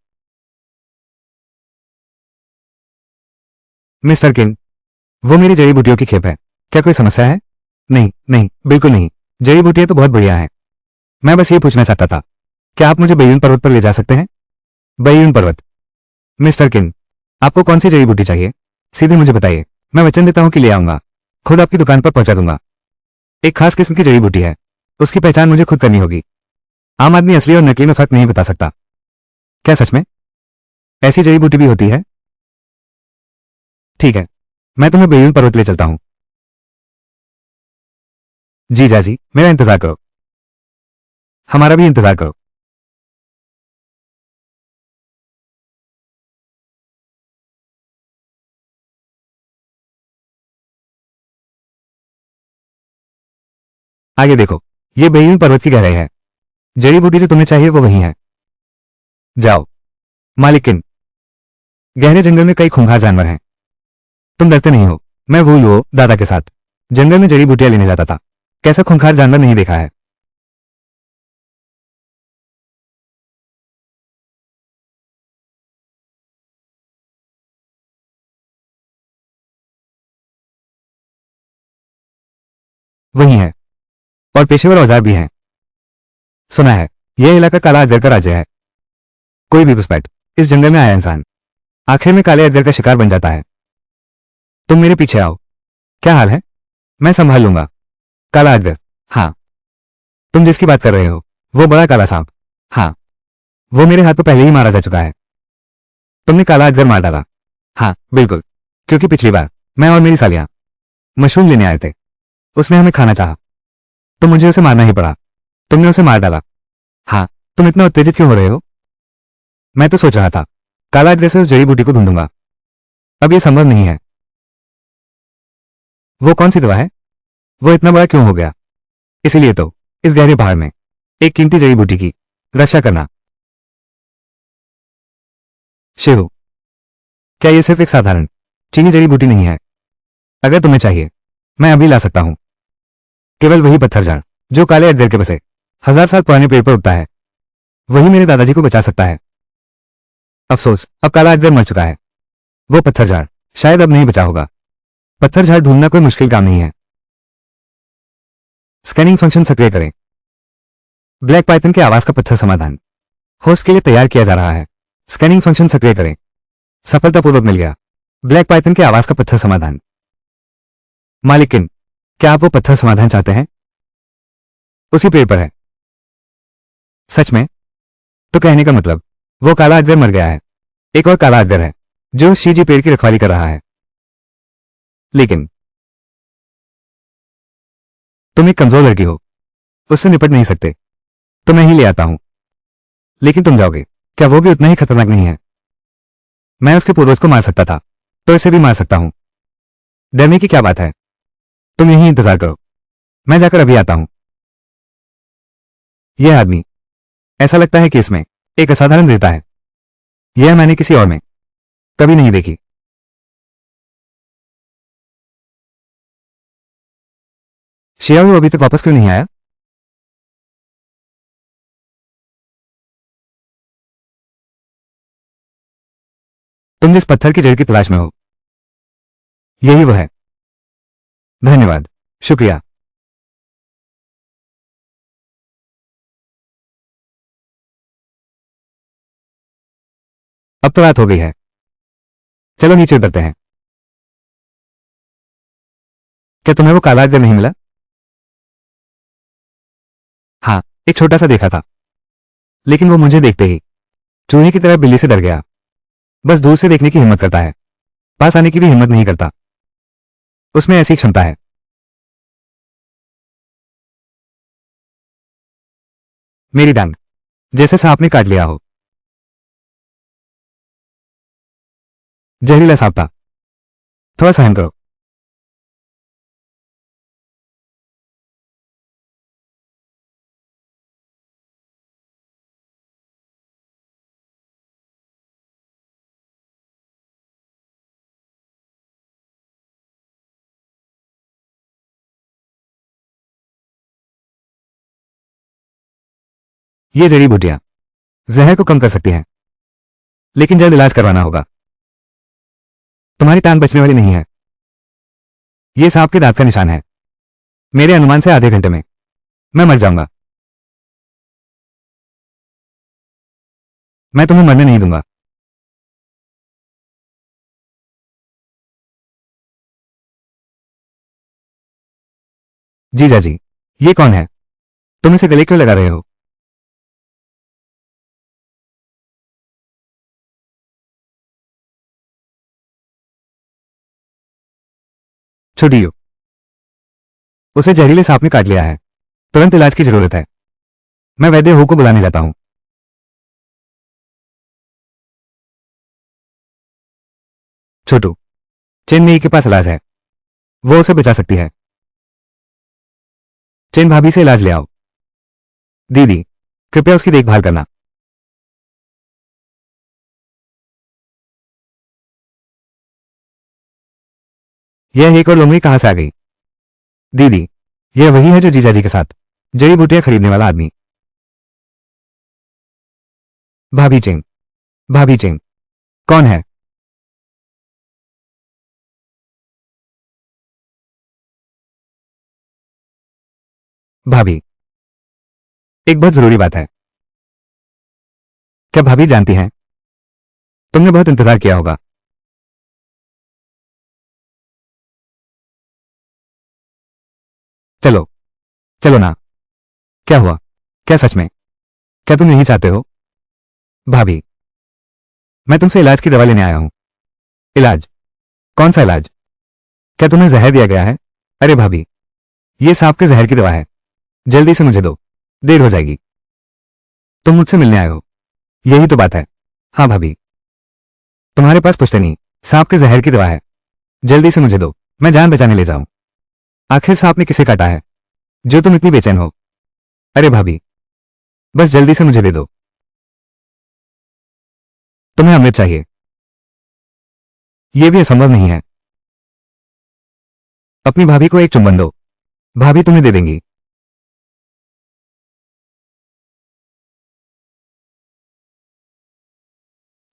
S1: मिस्टर किन, वो मेरी जड़ी बूटियों की खेप है। क्या कोई समस्या है? नहीं नहीं, बिल्कुल नहीं। जड़ी बूटियां तो बहुत बढ़िया हैं। मैं बस ये पूछना चाहता था, क्या आप मुझे बेयून पर्वत पर ले जा सकते हैं? बेयून पर्वत? मिस्टर किन, आपको कौन सी जड़ी बूटी चाहिए? सीधे मुझे बताइए, मैं वचन देता हूं कि ले आऊंगा। खुद आपकी दुकान पर पहुंचा दूंगा। एक खास किस्म की जड़ी बूटी है, उसकी पहचान मुझे खुद करनी होगी। आम आदमी असली और नकली में फर्क नहीं बता सकता। क्या सच में ऐसी जड़ी बूटी भी होती है? ठीक है, मैं तुम्हें बेयून पर्वत ले चलता हूं। जीजा जी, मेरा इंतजार करो। हमारा भी इंतजार करो। आगे देखो, ये बेयून पर्वत की गहराई है। जड़ी बूटी जो तुम्हें चाहिए वो वही है। जाओ। मालिकिन, गहरे जंगल में कई खूंखार जानवर हैं। तुम डरते नहीं हो? मैं भूल वो दादा के साथ जंगल में जड़ी बूटियां लेने जाता था। कैसा खूंखार जानवर नहीं देखा है? वही है, और पेशेवर औजार भी हैं। सुना है यह इलाका काला अजगर का राज्य है। कोई भी घुसपैठ इस जंगल में आया इंसान आखिर में काले अजगर का शिकार बन जाता है। तुम मेरे पीछे आओ। क्या हाल है? मैं संभाल लूंगा। काला अजगर? हाँ। तुम जिसकी बात कर रहे हो, वो बड़ा काला सांप? हाँ। वो मेरे हाथों पहले ही मारा जा चुका है। तुमने काला अजगर मार डाला? हाँ बिल्कुल, क्योंकि पिछली बार मैं और मेरी सालियां मशरूम लेने आए थे। उसने हमें खाना चाहा, तो मुझे उसे मारना ही पड़ा। तुमने उसे मार डाला? हाँ। तुम इतना उत्तेजित क्यों हो रहे हो? मैं तो सोच रहा था काला अजगर से उस जड़ी बूटी को ढूंढूंगा। अब यह संभव नहीं है। वो कौन सी दवा है? वो इतना बड़ा क्यों हो गया? इसीलिए तो इस गहरे पहाड़ में एक कीमती जड़ी बूटी की रक्षा करना। शिव, क्या यह सिर्फ एक साधारण चीनी जड़ी बूटी नहीं है? अगर तुम्हें चाहिए, मैं अभी ला सकता हूं। केवल वही पत्थर झाड़ जो काले अजगर के बसे 1000 साल पुराने पेड़ पर उगता है, वही मेरे दादाजी को बचा सकता है। अफसोस, अब काला अजगर मर चुका है। वो पत्थर झाड़ शायद अब नहीं बचा होगा। पत्थर झाड़ ढूंढना कोई मुश्किल काम नहीं है। स्कैनिंग फंक्शन सक्रिय करें। ब्लैक पाइथन के आवाज का पत्थर समाधान होस्ट के लिए तैयार किया जा रहा है। स्कैनिंग फंक्शन सक्रिय करें। सफलतापूर्वक मिल गया। ब्लैक पाइथन के आवाज का पत्थर समाधान। मालिकिन, क्या आप वो पत्थर समाधान चाहते हैं? उसी पेड़ पर है। सच में? तो कहने का मतलब वो काला अजगर मर गया है। एक और काला अजगर है जो उस शीजी पेड़ की रखवाली कर रहा है। लेकिन तुम एक कमजोर लड़की हो, उससे निपट नहीं सकते, तो मैं ही ले आता हूं। लेकिन तुम जाओगे, क्या वो भी उतना ही खतरनाक नहीं है? मैं उसके पूर्वज को मार सकता था, तो इसे भी मार सकता हूं। डरने की क्या बात है? तुम यहीं इंतजार करो, मैं जाकर अभी आता हूं। यह आदमी, ऐसा लगता है कि इसमें एक असाधारण वीरता है। यह मैंने किसी और में कभी नहीं देखी। शियाओ अभी तक वापस क्यों नहीं आया? तुम जिस पत्थर की जड़ की तलाश में हो, यही वो है। धन्यवाद। शुक्रिया। अब तो रात हो गई है, चलो नीचे उतरते हैं। क्या तुम्हें वो काला अजगर नहीं मिला? हाँ, एक छोटा सा देखा था, लेकिन वो मुझे देखते ही चूहे की तरह बिल्ली से डर गया। बस दूर से देखने की हिम्मत करता है, पास आने की भी हिम्मत नहीं करता। उसमें ऐसी क्षमता है। मेरी टांग, जैसे सांप ने काट लिया हो। जहरीला सांप था। थोड़ा सहन करो। ये जड़ी बूटियां जहर को कम कर सकती हैं, लेकिन जल्द इलाज करवाना होगा। तुम्हारी टांग बचने वाली नहीं है। ये सांप के दांत का निशान है। मेरे अनुमान से आधे घंटे में मैं मर जाऊंगा। मैं तुम्हें मरने नहीं दूंगा। जीजा जी, ये कौन है? तुम इसे गले क्यों लगा रहे हो? छोड़ियो, उसे जहरीले सांप ने काट लिया है। तुरंत इलाज की जरूरत है। मैं वैद्य हो को बुलाने जाता हूं। छोटू, चेन्नई के पास इलाज है, वो उसे बचा सकती है। चेन भाभी से इलाज ले आओ। दीदी, कृपया उसकी देखभाल करना। यह एक और लुंगी कहां से आ गई? दीदी, यह वही है जो जीजा जी के साथ जड़ी बूटियां खरीदने वाला आदमी। भाभी चिंग, भाभी चिंग, कौन है? भाभी, एक बहुत जरूरी बात है। क्या भाभी जानती हैं? तुमने बहुत इंतजार किया होगा। चलो, चलो ना। क्या हुआ? क्या सच में? क्या तुम नहीं चाहते हो? भाभी, मैं तुमसे इलाज की दवा लेने आया हूं। इलाज? कौन सा इलाज? क्या तुम्हें जहर दिया गया है? अरे भाभी, ये सांप के जहर की दवा है। जल्दी से मुझे दो, देर हो जाएगी। तुम मुझसे मिलने आए हो, यही तो बात है। हाँ भाभी, तुम्हारे पास पुश्तैनी सांप के जहर की दवा है। जल्दी से मुझे दो, मैं जान बचाने ले जाऊं। आखिर सांप ने किसे काटा है जो तुम इतनी बेचैन हो? अरे भाभी, बस जल्दी से मुझे दे दो। तुम्हें अमृत चाहिए? यह भी असंभव नहीं है। अपनी भाभी को एक चुंबन दो, भाभी तुम्हें दे देंगी।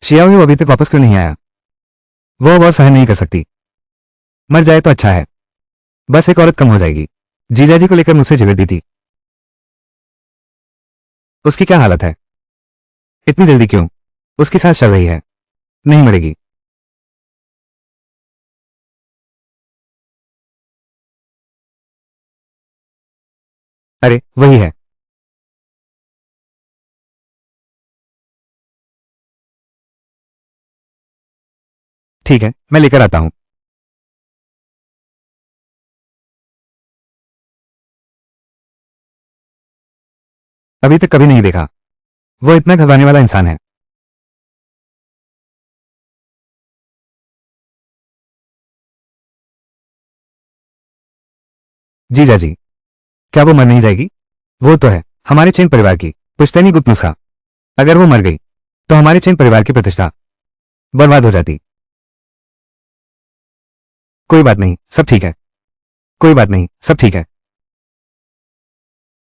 S1: शियाओ अभी तक वापस क्यों नहीं आया? वो अब और सहन नहीं कर सकती। मर जाए तो अच्छा है, बस एक औरत कम हो जाएगी। जीजाजी को लेकर मुझसे झगड़ दी थी। उसकी क्या हालत है? इतनी जल्दी क्यों? उसकी सांस चल रही है, नहीं मरेगी। अरे वही है। ठीक है, मैं लेकर आता हूं। अभी तक कभी नहीं देखा, वो इतना घबराने वाला इंसान है। जीजा जी, क्या वो मर नहीं जाएगी? वो तो है हमारे चैन परिवार की पुश्तैनी गुप्त नुस्खा। अगर वो मर गई तो हमारे चैन परिवार की प्रतिष्ठा बर्बाद हो जाती। कोई बात नहीं, सब ठीक है। कोई बात नहीं, सब ठीक है।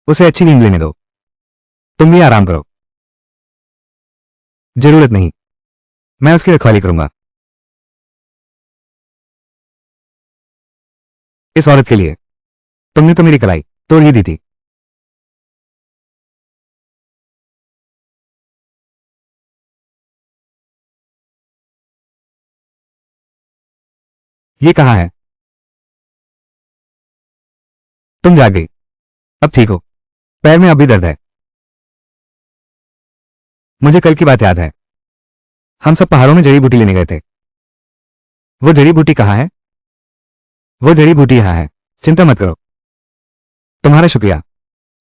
S1: उसे अच्छी नींद लेने दो। तुम भी आराम करो। जरूरत नहीं, मैं उसकी रखवाली करूंगा। इस औरत के लिए तुमने तो मेरी कलाई तोड़ ही दी थी। ये कहाँ है? तुम जाग गई, अब ठीक हो? पैर में अभी दर्द है। मुझे कल की बात याद है, हम सब पहाड़ों में जड़ी बूटी लेने गए थे। वो जड़ी बूटी कहाँ है? वो जड़ी बूटी यहाँ है, चिंता मत करो। तुम्हारा शुक्रिया,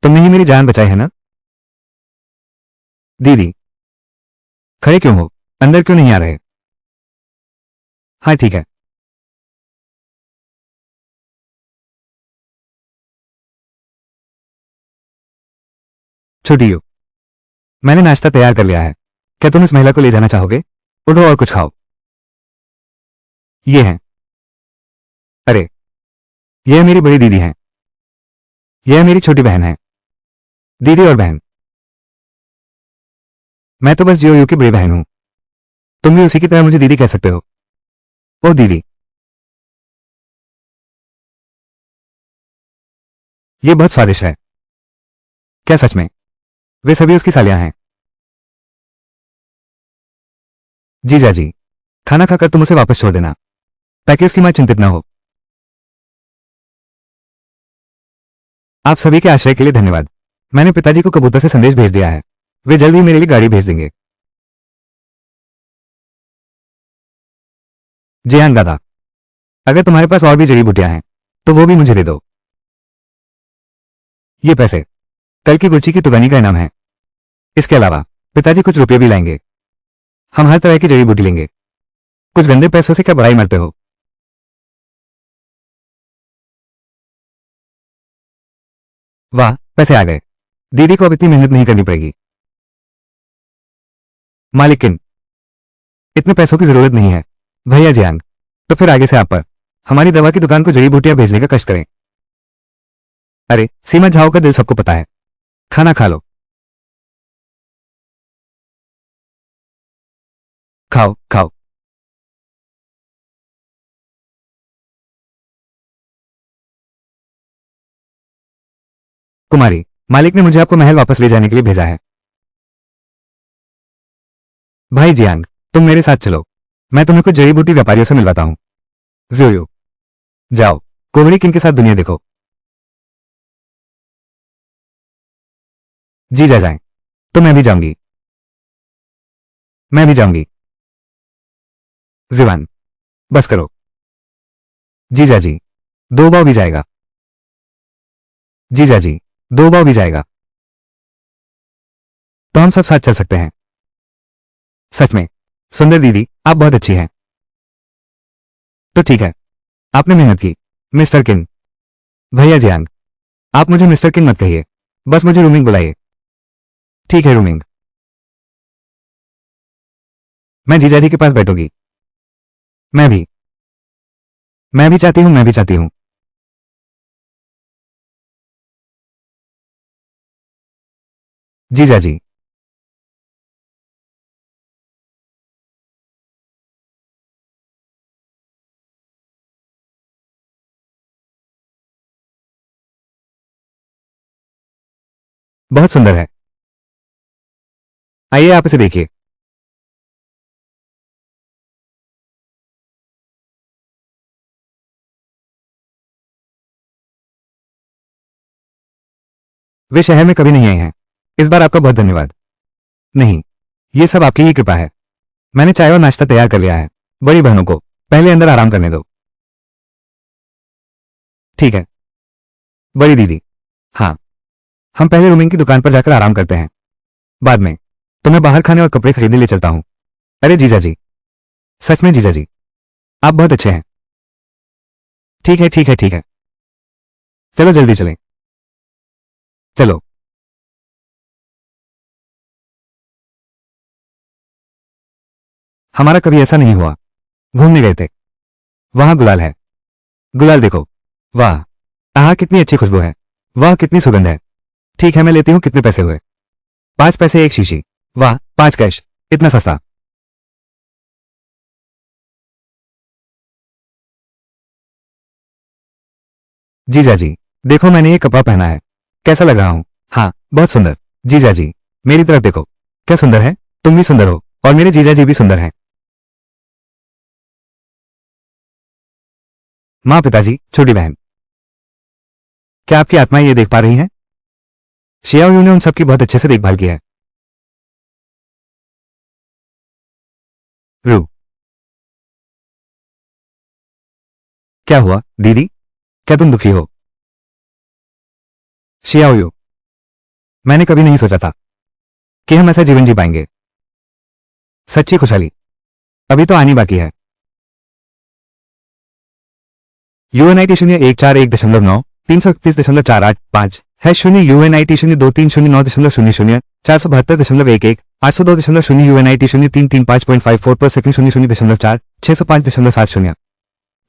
S1: तुमने ही मेरी जान बचाई है ना? दीदी, खड़े क्यों हो? अंदर क्यों नहीं आ रहे? हाँ ठीक है। छोटी यू, मैंने नाश्ता तैयार कर लिया है। क्या तुम इस महिला को ले जाना चाहोगे? उठो और कुछ खाओ। ये हैं। अरे, यह मेरी बड़ी दीदी हैं। यह मेरी छोटी बहन है। दीदी और बहन, मैं तो बस जियो यू की बड़ी बहन हूं। तुम भी उसी की तरह मुझे दीदी कह सकते हो। ओ दीदी, ये बहुत स्वादिष्ट है। क्या सच में? वे सभी उसकी सालियां हैं। जीजा जी, खाना खाकर तुम उसे वापस छोड़ देना ताकि उसकी मां चिंतित न हो। आप सभी के आश्रय के लिए धन्यवाद। मैंने पिताजी को कबूतर से संदेश भेज दिया है। वे जल्द ही मेरे लिए गाड़ी भेज देंगे। जी हाँ दादा, अगर तुम्हारे पास और भी जड़ी बूटियां हैं तो वो भी मुझे दे दो। ये पैसे कल की गुर्ची की तुगानी का इनाम है। इसके अलावा पिताजी कुछ रुपये भी लाएंगे। हम हर तरह की जड़ी बूटी लेंगे। कुछ गंदे पैसों से क्या बड़ाई मरते हो? वाह, पैसे आ गए। दीदी को अब इतनी मेहनत नहीं करनी पड़ेगी। मालिकिन, इतने पैसों की जरूरत नहीं है। भैया जियांग, तो फिर आगे से आप पर हमारी दवा की दुकान को जड़ी बूटियां भेजने का कष्ट करें। अरे, सीमा झाओ का दिल सबको पता है। खाना खा लो। खाओ खाओ। कुमारी, मालिक ने मुझे आपको महल वापस ले जाने के लिए भेजा है। भाई जियांग, तुम मेरे साथ चलो। मैं तुम्हें कुछ जड़ी बूटी व्यापारियों से मिलवाता हूँ। जोयो, जाओ, कोवड़ी किंग के साथ दुनिया देखो। जी जा जाएं, तो मैं भी जाऊंगी। मैं भी जाऊंगी। जिवान, बस करो। जीजा जी, दो बाव भी जाएगा। जीजा जी, दो बाव भी जाएगा। तो हम सब साथ चल सकते हैं। सच में, सुंदर दीदी, आप बहुत अच्छी हैं। तो ठीक है, आपने मेहनत की। मिस्टर किन, भैया जियांग, आप मुझे मिस्टर किन मत कहिए, बस मुझे रूमिंग बुलाइए। ठीक है रूमिंग। मैं जीजा जी के पास बैठूंगी। मैं भी। मैं भी चाहती हूं, मैं भी चाहती हूं। जीजा जी, बहुत सुंदर है। आइए आप इसे देखिए। वे शहर में कभी नहीं आए हैं। इस बार आपका बहुत धन्यवाद। नहीं, ये सब आपकी ही कृपा है। मैंने चाय और नाश्ता तैयार कर लिया है। बड़ी बहनों को पहले अंदर आराम करने दो। ठीक है बड़ी दीदी। हाँ, हम पहले रूमिंग की दुकान पर जाकर आराम करते हैं। बाद में तुम्हें बाहर खाने और कपड़े खरीदने ले चलता हूं। अरे जीजा जी, सच में जीजा जी, आप बहुत अच्छे हैं। ठीक है ठीक है ठीक है। चलो जल्दी चलें। चलो। हमारा कभी ऐसा नहीं हुआ। घूमने गए थे, वहां गुलाल है। गुलाल देखो। वाह, आहा कितनी अच्छी खुशबू है। वाह कितनी सुगंध है। ठीक है मैं लेती हूँ, कितने पैसे हुए? 5 पैसे एक शीशी। वाह 5 कैश, इतना सस्ता। जीजा जी देखो, मैंने ये कपड़ा पहना है, कैसा लग रहा हूँ? हाँ बहुत सुंदर। जीजा जी मेरी तरफ देखो, क्या सुंदर है। तुम भी सुंदर हो और मेरे जीजा जी भी सुंदर हैं। माँ, पिताजी, छोटी बहन, क्या आपकी आत्माएं ये देख पा रही हैं? शियाओ ने उन सबकी बहुत अच्छे से देखभाल की है। रू, क्या हुआ दीदी, क्या तुम दुखी हो? शियाओ, मैंने कभी नहीं सोचा था कि हम ऐसा जीवन जी पाएंगे। सच्ची खुशहाली अभी तो आनी बाकी है। यूएनआईटी 0141.9 331.485 है 0 यूएनआईटी 02309.00 472.11 802.0 यूएनआईटी 0335.54 पर सेकंड 00.4 605.70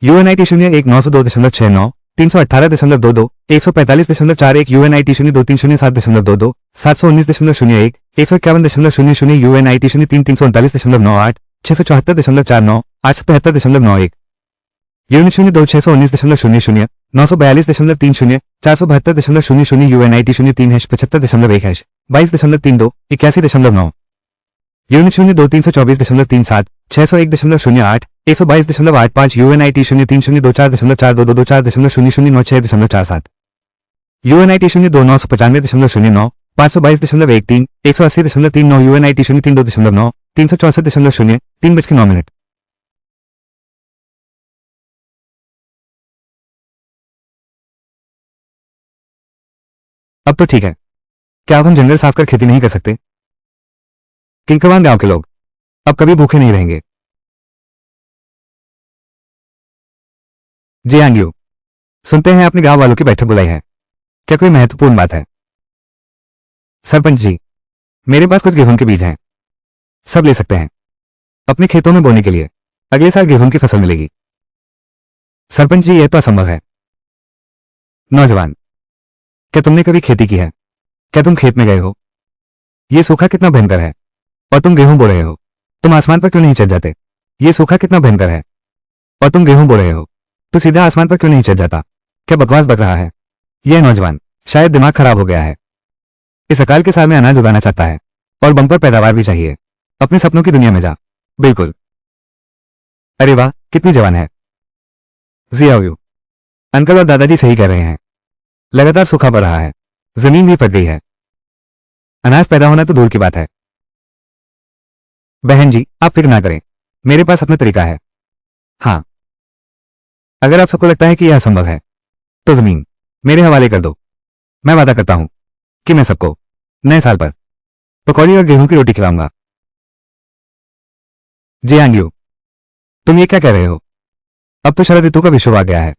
S1: यूएनआईटी 01902.69 318.22 145.41 यूएनआईटी 02307.22 719.01 151.00 यूएनआईटी 03339.98 674.49 875.91 यूनिट 02 619.00 942.30 472.00 यूएनआईटी 03 #75.1 22.32 81.9 यूनिट 02 324.37 601.08 122.85 यूएनआईटी 03 24.4.4224.0096.47 यूएनआईटी 02 995.09 522.13 180.39 यूएनआईटी 032.9 364.0 3:09 अब तो ठीक है। क्या अब हम जंगल साफ कर खेती नहीं कर सकते? किंकरवान गांव के लोग अब कभी भूखे नहीं रहेंगे। जियांग, सुनते हैं अपने गांव वालों की बैठक बुलाई है, क्या कोई महत्वपूर्ण बात है? सरपंच जी, मेरे पास कुछ गेहूं के बीज हैं, सब ले सकते हैं अपने खेतों में बोने के लिए। अगले साल गेहूं की फसल मिलेगी। सरपंच जी, यह तो असंभव है। नौजवान, क्या तुमने कभी खेती की है? क्या तुम खेत में गए हो? यह सूखा कितना भयंकर है, और तुम गेहूं बो रहे हो। तुम आसमान पर क्यों नहीं चढ़ जाते? यह सूखा कितना भयंकर है, और तुम गेहूं बो रहे हो, तो सीधा आसमान पर क्यों नहीं चढ़ जाता? क्या बकवास बक रहा है यह नौजवान, शायद दिमाग खराब हो गया है। इस अकाल के साल में अनाज उगाना चाहता है और बम्पर पैदावार भी चाहिए। अपने सपनों की दुनिया में जा। बिल्कुल। अरे वाह कितनी जवान है। जियाओ, अंकल और दादाजी सही कह रहे हैं, लगातार सूखा पड़ रहा है, जमीन भी फट गई है, अनाज पैदा होना तो दूर की बात है। बहन जी आप फिक्र ना करें, मेरे पास अपना तरीका है। हाँ, अगर आप सबको लगता है कि यह असंभव है तो जमीन मेरे हवाले कर दो। मैं वादा करता हूं कि मैं सबको नए साल पर पकौड़ी और गेहूं की रोटी खिलाऊंगा। जियांग, तुम ये क्या कह रहे हो? अब तो शरद ऋतु का विषुव आ गया है,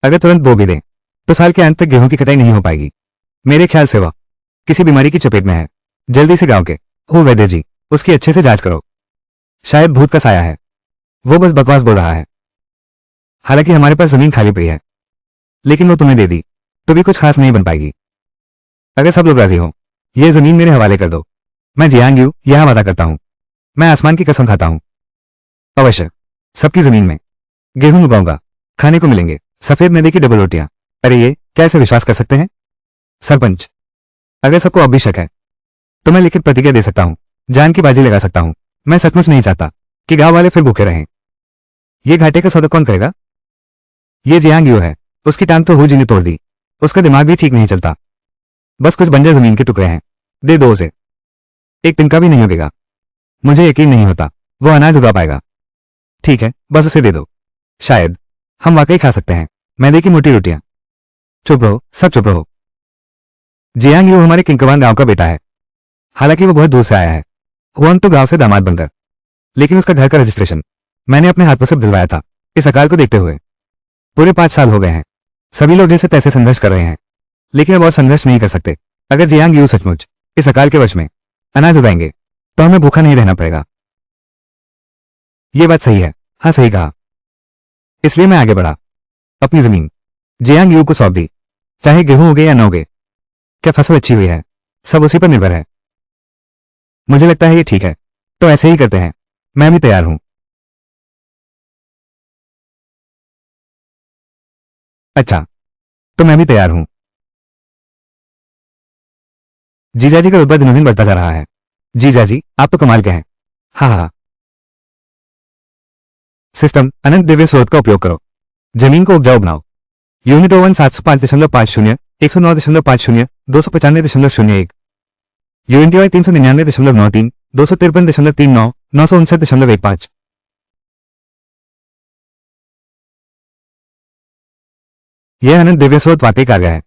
S1: अगर तुरंत बो भी दें तो साल के अंत तक गेहूं की कटाई नहीं हो पाएगी। मेरे ख्याल से वह किसी बीमारी की चपेट में है। जल्दी से गांव के हो वैद्य जी, उसकी अच्छे से जांच करो। शायद भूत का साया है, वो बस बकवास बोल रहा है। हालांकि हमारे पास जमीन खाली पड़ी है, लेकिन वो तुम्हें दे दी तो भी कुछ खास नहीं बन पाएगी। अगर सब लोग राजी हो, यह जमीन मेरे हवाले कर दो। मैं जियांग यह वादा करता हूं, मैं आसमान की कसम खाता हूं, अवश्य सबकी जमीन में गेहूं उगाऊंगा, खाने को मिलेंगे सफेद मैदे की डबल रोटियां। अरे ये क्या ऐसे विश्वास कर सकते हैं? सरपंच, अगर सबको अब भी शक है तो मैं लिखित प्रतिज्ञा दे सकता हूं, जान की बाजी लगा सकता हूं। मैं सचमुच नहीं चाहता कि गांव वाले फिर भूखे रहें। ये घाटे का सौदा कौन करेगा? ये जियांग है, उसकी टांग तो हुजी ने तोड़ दी, उसका दिमाग भी ठीक नहीं चलता। बस कुछ बंजर जमीन के टुकड़े हैं, दे दो उसे, एक तिनका भी नहीं उगेगा। मुझे यकीन नहीं होता वो अनाज उगा पाएगा। ठीक है बस उसे दे दो, शायद हम वाकई खा सकते हैं मैदे की मोटी रोटियां। चुप रहो, सब चुप रहो। जियांग हमारे किंकवान गांव का बेटा है, हालांकि वो बहुत दूर से आया है। हुआंग तो गांव से दामाद बनकर, लेकिन उसका घर का रजिस्ट्रेशन मैंने अपने हाथों से दिलवाया था। इस अकाल को देखते हुए पूरे 5 साल हो गए हैं, सभी लोग जैसे तैसे संघर्ष कर रहे हैं, लेकिन अब और संघर्ष नहीं कर सकते। अगर जियांग यू सचमुच इस अकाल के वश में अनाज उगाएंगे तो हमें भूखा नहीं रहना पड़ेगा। यह बात सही है। हाँ, सही कहा। इसलिए मैं आगे बढ़ा, अपनी जमीन जियांग यू को सौंप दी। चाहे गेहूं उगे या न उगे, क्या फसल अच्छी हुई है, सब उसी पर निर्भर है। मुझे लगता है ये ठीक है, तो ऐसे ही करते हैं। मैं भी तैयार हूं। अच्छा, तो मैं भी तैयार हूं। जीजाजी का रुतबा दिनों दिन बढ़ता जा रहा है। जीजाजी, आप तो कमाल के हैं। हाँ हाँ। सिस्टम अनंत दिव्य स्रोत का उपयोग करो, जमीन को उपजाऊ बनाओ। Unit oven 705.50, 109.50, 295.01, यूएनटीवाई 399.93, 253.39, 959.15। यह अनंत दिव्य स्रोत वाकई कारगर है।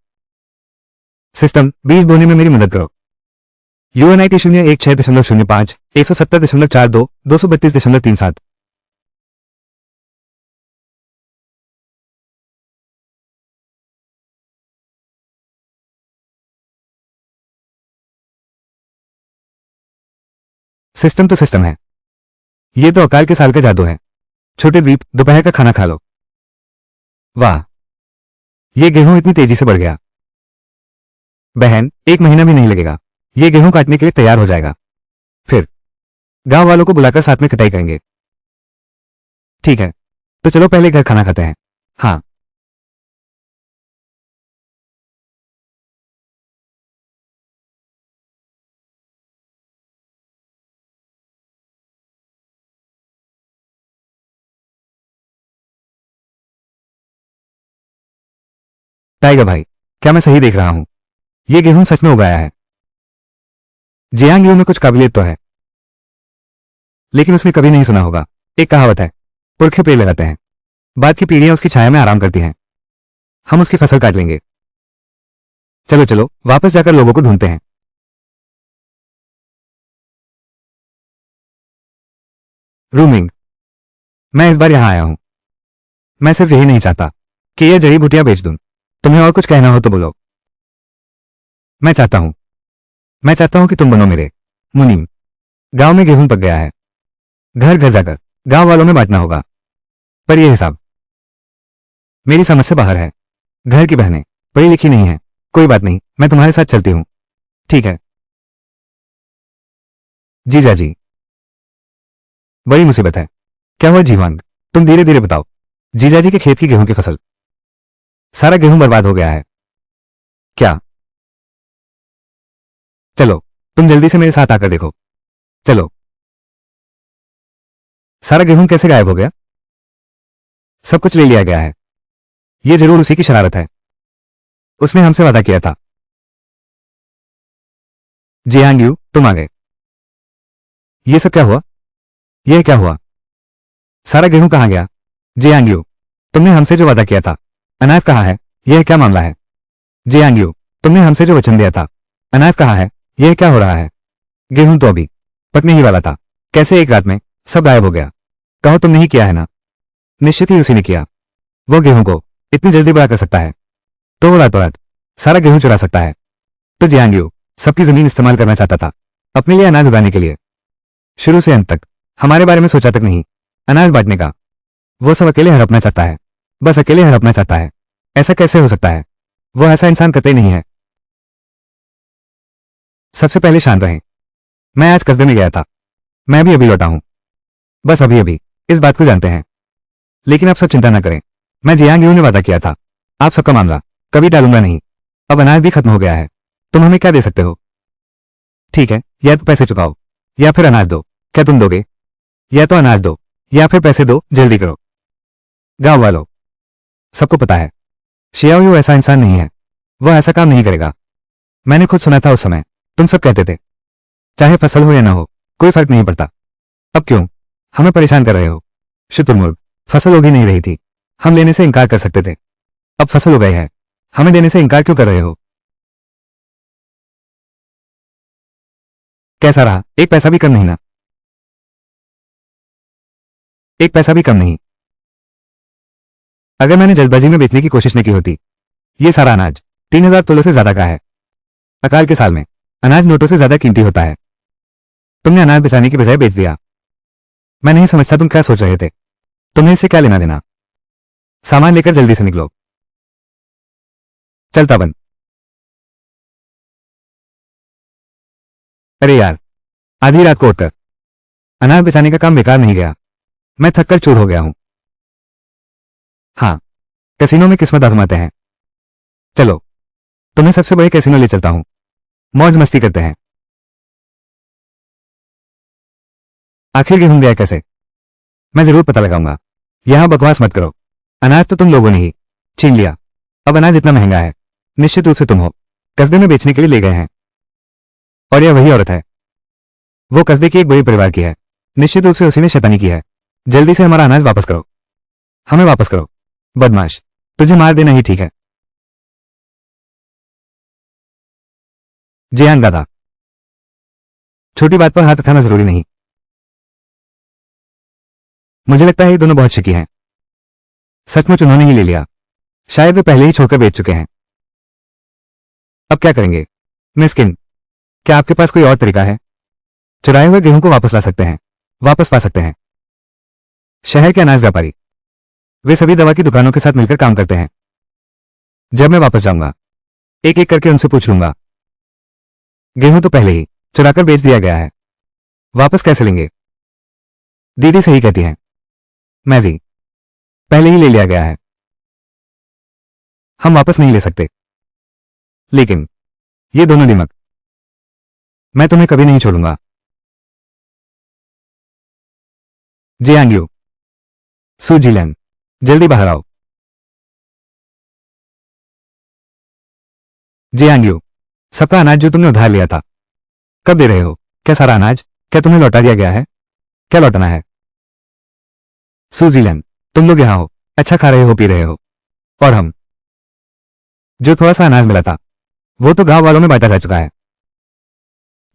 S1: सिस्टम बीज बोने में मेरी मदद करो। यूएनआईटी 016.05, 170.42, 232.37। सिस्टम तो सिस्टम है। ये तो अकाल के साल का जादू है। छोटे द्वीप, दोपहर का खाना खा लो। वाह, ये गेहूं इतनी तेजी से बढ़ गया। बहन, 1 महीना भी नहीं लगेगा, ये गेहूं काटने के लिए तैयार हो जाएगा। फिर गांव वालों को बुलाकर साथ में कटाई करेंगे। ठीक है, तो चलो पहले घर खाना खाते हैं। हाँ। टाइगर भाई, क्या मैं सही देख रहा हूं? ये गेहूं सच में उगाया है। जियांग यू में कुछ काबिलियत तो है, लेकिन उसने कभी नहीं सुना होगा। एक कहावत है, पुरखे पेड़ लगाते हैं, बाद की पीढ़ियां उसकी छाया में आराम करती हैं। हम उसकी फसल काट लेंगे। चलो चलो वापस जाकर लोगों को ढूंढते हैं। रूमिंग, मैं इस बार यहां आया हूं। मैं सिर्फ यही नहीं चाहता कि ये जड़ी बूटियां बेच दूं। तुम्हें और कुछ कहना हो तो बोलो। मैं चाहता हूं मैं चाहता हूं कि तुम बनो मेरे मुनीम। गांव में गेहूं पक गया है, घर घर जाकर गांव वालों में बांटना होगा। पर यह हिसाब मेरी समझ से बाहर है। घर की बहनें पढ़ी लिखी नहीं है। कोई बात नहीं, मैं तुम्हारे साथ चलती हूं। ठीक है जीजा जी। बड़ी मुसीबत है। क्या हुआ जीवांग? तुम धीरे धीरे बताओ। जीजाजी के खेत की गेहूं की फसल, सारा गेहूं बर्बाद हो गया है। क्या? चलो, तुम जल्दी से मेरे साथ आकर देखो। चलो। सारा गेहूं कैसे गायब हो गया? सब कुछ ले लिया गया है। यह जरूर उसी की शरारत है। उसने हमसे वादा किया था। जियांग यू, तुम आ गए। ये सब क्या हुआ? यह क्या हुआ? सारा गेहूं कहां गया? जियांग यू, तुमने हमसे जो वादा किया था, अनाज कहां है? यह क्या मामला है? जियांग यू, तुमने हमसे जो वचन दिया था, अनाज कहां है? यह क्या हो रहा है? गेहूं तो अभी पकने ही वाला था, कैसे एक रात में सब गायब हो गया? कहो तुमने ही किया है ना? निश्चित ही उसी ने किया। वो गेहूं को इतनी जल्दी बड़ा कर सकता है, तो वो रातों रात सारा गेहूं चुरा सकता है। तो जियांग यू सबकी जमीन इस्तेमाल करना चाहता था अपने लिए अनाज उगाने के लिए। शुरू से अंत तक हमारे बारे में सोचा तक नहीं। अनाज बांटने का वो सब अकेले हड़पना चाहता है, बस अकेले हड़पना चाहता है। ऐसा कैसे हो सकता है? वो ऐसा इंसान कतई नहीं है। सबसे पहले शांत रहें। मैं आज कस्बे में गया था, मैं भी अभी लौटा हूं। बस अभी अभी इस बात को जानते हैं। लेकिन आप सब चिंता न करें, मैं जियांग यू ने वादा किया था, आप सबका मामला कभी टालूंगा नहीं। अब अनाज भी खत्म हो गया है, तुम हमें क्या दे सकते हो? ठीक है, या तो पैसे चुकाओ या फिर अनाज दो। क्या तुम दोगे? या तो अनाज दो या फिर पैसे दो, जल्दी करो। गांव वालों, सबको पता है शियाओ यू ऐसा इंसान नहीं है, वह ऐसा काम नहीं करेगा। मैंने खुद सुना था उस समय, तुम सब कहते थे चाहे फसल हो या ना हो कोई फर्क नहीं पड़ता। अब क्यों हमें परेशान कर रहे हो? शुतुरमुर्ग, फसल उगी नहीं रही थी, हम लेने से इनकार कर सकते थे। अब फसल उगाई है, हमें देने से इनकार क्यों कर रहे हो? कैसा रहा? एक पैसा भी कम नहीं ना? एक पैसा भी कम नहीं। अगर मैंने जल्दबाजी में बेचने की कोशिश नहीं की होती ये सारा अनाज 3,000 तोलों से ज्यादा का है। अकाल के साल में अनाज नोटों से ज्यादा कीमती होता है। तुमने अनाज बचाने की बजाय बेच दिया। मैं नहीं समझता तुम क्या सोच रहे थे। तुम्हें इससे क्या लेना देना। सामान लेकर जल्दी से निकलो। चलता बंद। अरे यार, आधी रात को उठकर अनाज बचाने का काम बेकार नहीं गया। मैं थक कर चूर हो गया हूं। हाँ, कैसीनो में किस्मत आजमाते हैं। चलो, तुम्हें सबसे बड़े कैसीनो ले चलता हूं। मौज मस्ती करते हैं। आखिर गेहूं गया कैसे? मैं जरूर पता लगाऊंगा। यहां बकवास मत करो। अनाज तो तुम लोगों ने ही छीन लिया। अब अनाज इतना महंगा है, निश्चित रूप से तुम हो कस्बे में बेचने के लिए ले गए हैं। और यह वही औरत है। वो कस्बे की एक बड़ी परिवार की है। निश्चित रूप से उसी ने शैतानी की है। जल्दी से हमारा अनाज वापस करो। हमें वापस करो। बदमाश, तुझे मार देना ही ठीक है। जियान गाधा, छोटी बात पर हाथ उठाना जरूरी नहीं। मुझे लगता है ये दोनों बहुत शकी हैं। सचमुच उन्होंने ही ले लिया। शायद वे पहले ही छोड़कर बेच चुके हैं। अब क्या करेंगे? मिस्किन, क्या आपके पास कोई और तरीका है? चुराए हुए गेहूं को वापस ला सकते हैं, वापस पा सकते हैं। शहर के अनाज व्यापारी, वे सभी दवा की दुकानों के साथ मिलकर काम करते हैं। जब मैं वापस जाऊंगा एक एक करके उनसे पूछ लूंगा। गेहूं तो पहले ही चुराकर बेच दिया गया है, वापस कैसे लेंगे? दीदी सही कहती हैं। मैजी, पहले ही ले लिया गया है। हम वापस नहीं ले सकते। लेकिन ये दोनों दिमाग, मैं तुम्हें कभी नहीं छोड़ूंगा। जियांग, सू जीलैन, जल्दी बाहर आओ। जियांग, सबका अनाज जो तुमने उधार लिया था, कब दे रहे हो? क्या सारा अनाज? क्या तुम्हें लौटा दिया गया है? क्या लौटाना है? सूजीलैंड, तुम लोग यहां हो, अच्छा खा रहे हो, पी रहे हो। और हम, जो थोड़ा सा अनाज मिला था वो तो गांव वालों में बांटा जा चुका है।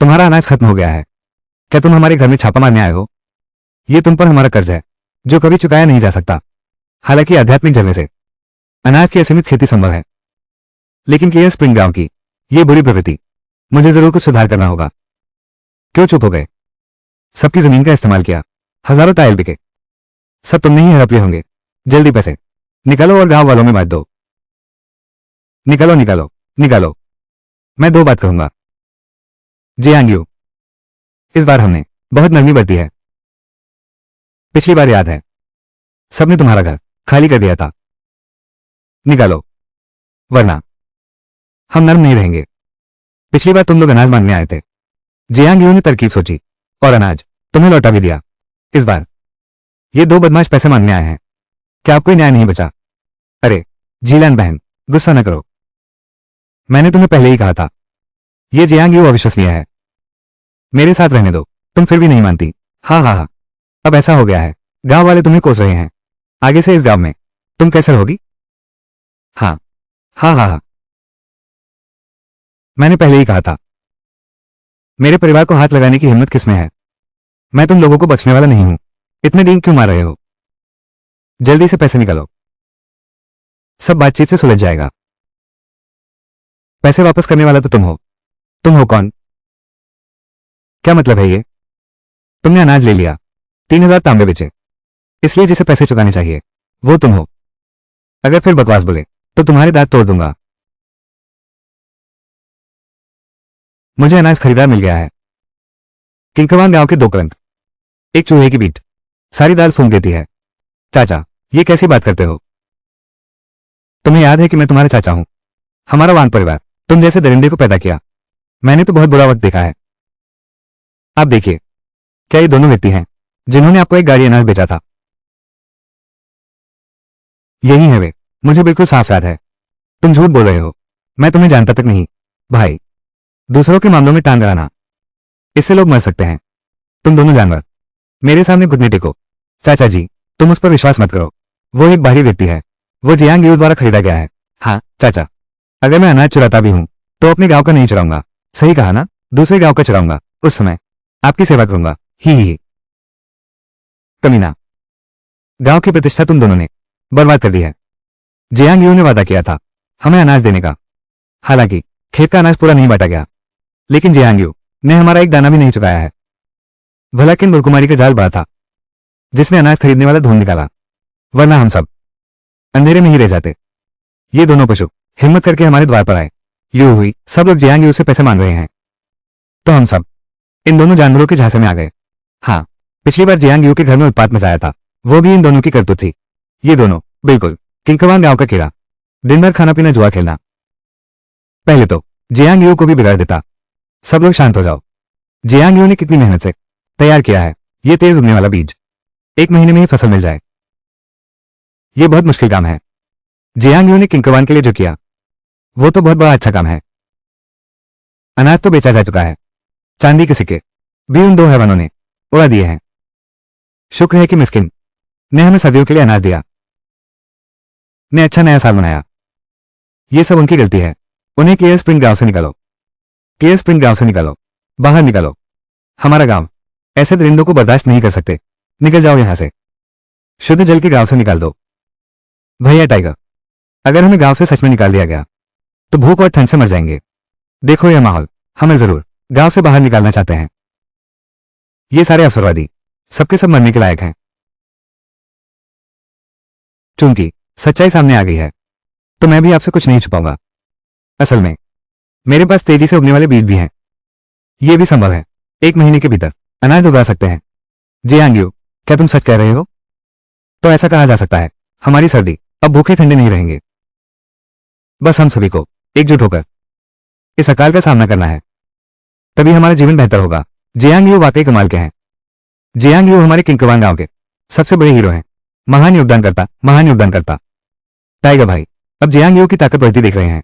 S1: तुम्हारा अनाज खत्म हो गया है। क्या तुम हमारे घर में छापा मारने आए हो? यह तुम पर हमारा कर्ज है जो कभी चुकाया नहीं जा सकता। हालांकि आध्यात्मिक जलने से अनाज की असीमित खेती संभव है, लेकिन केयर स्प्रिंग गांव की यह बुरी प्रवृत्ति, मुझे जरूर कुछ सुधार करना होगा। क्यों चुप हो गए? सबकी जमीन का इस्तेमाल किया, हजारों टायल बिके, सब तुमने ही हड़प लिए होंगे। जल्दी पैसे निकालो और गांव वालों में बांट दो। निकालो निकालो निकालो। मैं दो बात कहूंगा। जियांग, इस बार हमने बहुत नरमी बरती है। पिछली बार याद है, सबने तुम्हारा घर खाली कर दिया था। निकालो, वरना हम नर्म नहीं रहेंगे। पिछली बार तुम लोग अनाज मांगने आए थे। जियांग ने तरकीब सोची और अनाज तुम्हें लौटा भी दिया। इस बार ये दो बदमाश पैसे मांगने आए हैं। क्या अब कोई न्याय नहीं बचा? अरे जीलान बहन, गुस्सा न करो। मैंने तुम्हें पहले ही कहा था, ये जियांग अविश्वसनीय है। मेरे साथ रहने दो। तुम फिर भी नहीं मानती। हाँ हाँ हाँ, अब ऐसा हो गया है, गांव वाले तुम्हें कोस रहे हैं। आगे से इस गांव में तुम कैसे रहोगी? हाँ हाँ हाँ हाँ, मैंने पहले ही कहा था। मेरे परिवार को हाथ लगाने की हिम्मत किसमें है? मैं तुम लोगों को बख्शने वाला नहीं हूं। इतने डींग क्यों मार रहे हो? जल्दी से पैसे निकालो, सब बातचीत से सुलझ जाएगा। पैसे वापस करने वाला तो तुम हो। तुम हो कौन? क्या मतलब है ये? तुमने अनाज ले लिया, 3,000 तांबे बेचे, इसलिए जिसे पैसे चुकाने चाहिए वो तुम हो। अगर फिर बकवास बोले तो तुम्हारे दांत तोड़ दूंगा। मुझे अनाज खरीदार मिल गया है। किंकवान गांव के 2 करंट, एक चूहे की बीट, सारी दाल फूंक देती है। चाचा, ये कैसी बात करते हो? तुम्हें याद है कि मैं तुम्हारा चाचा हूं? हमारा वान परिवार तुम जैसे दरिंदे को पैदा किया। मैंने तो बहुत बुरा वक्त देखा है। आप देखिए, क्या ये दोनों व्यक्ति हैं जिन्होंने आपको एक गाड़ी अनाज बेचा था? यही है वे, मुझे बिल्कुल साफ याद है। तुम झूठ बोल रहे हो, मैं तुम्हें जानता तक नहीं। भाई, दूसरों के मामलों में टांग अड़ाना, इससे लोग मर सकते हैं। तुम दोनों जानवर मेरे सामने घुटने टेको। चाचा जी, तुम उस पर विश्वास मत करो। वो एक बाहरी व्यक्ति है। वो जियांग द्वारा खरीदा गया है। हाँ चाचा, अगर मैं अनाज चुराता भी हूं तो अपने गांव का नहीं चुराऊंगा। सही कहा ना? दूसरे गांव का चुराऊंगा। उस समय आपकी सेवा करूंगा। ही। कमीना, गांव की प्रतिष्ठा तुम दोनों ने बर्बाद कर दी है। जियांग ने वादा किया था हमें अनाज देने का। हालांकि खेत का अनाज पूरा नहीं बांटा गया, लेकिन जियांग ने हमारा एक दाना भी नहीं चुकाया है। भला किन बुरकुमारी का जाल बड़ा था जिसने अनाज खरीदने वाला ढूंढ निकाला, वरना हम सब अंधेरे में ही रह जाते। ये दोनों पशु हिम्मत करके हमारे द्वार पर आए। यूं हुई सब लोग जियांग से पैसे मांग रहे हैं, तो हम सब इन दोनों जानवरों के झांसे में आ गए। हाँ, पिछली बार जियांग के घर में उत्पात मचाया था, वो भी इन दोनों की करतूत थी। ये दोनों बिल्कुल किंकवान गांव का कीड़ा, दिन भर खाना पीना जुआ खेलना। पहले तो जियांग को भी बिगाड़ देता। सब लोग शांत हो जाओ। जियांग ने कितनी मेहनत से तैयार किया है ये तेज उगने वाला बीज, 1 महीने में ही फसल मिल जाए, ये बहुत मुश्किल काम है। जियांग ने किंकवान के लिए जो किया वो तो बहुत बड़ा अच्छा काम है। अनाज तो बेचा जा चुका है, चांदी के सिक्के भी उन 2 हैवानों ने उड़ा दिए हैं। शुक्र है कि मिस्किन ने हमें सदियों के लिए अनाज दिया, ने अच्छा नया साल मनाया। ये सब उनकी गलती है। उन्हें क्लियर स्प्रिंग गांव से निकालो, क्लियर स्प्रिंग गांव से निकालो, बाहर निकालो। हमारा गांव ऐसे दरिंदों को बर्दाश्त नहीं कर सकते। निकल जाओ यहां से, शुद्ध जल के गांव से निकाल दो। भैया टाइगर, अगर हमें गांव से सच में निकाल दिया गया तो भूख और ठंड से मर जाएंगे। देखो यह माहौल, हमें जरूर गांव से बाहर निकालना चाहते हैं। ये सारे अवसरवादी सबके सब मरने के लायक हैं। चूंकि सच्चाई सामने आ गई है तो मैं भी आपसे कुछ नहीं छुपाऊंगा। असल में मेरे पास तेजी से उगने वाले बीज भी हैं। यह भी संभव है 1 महीने के भीतर अनाज उगा सकते हैं। जियांग, क्या तुम सच कह रहे हो? तो ऐसा कहा जा सकता है हमारी सर्दी अब भूखे ठंडे नहीं रहेंगे। बस हम सभी को एकजुट होकर इस अकाल का सामना करना है, तभी हमारा जीवन बेहतर होगा। जियांग वाकई कमाल के हैं। जियांग हमारे किंकवान गांव के सबसे बड़े हीरो हैं। महान योगदानकर्ता, महान योगदानकर्ता। टाइगर भाई, अब जियांग की ताकत बढ़ती देख रहे हैं।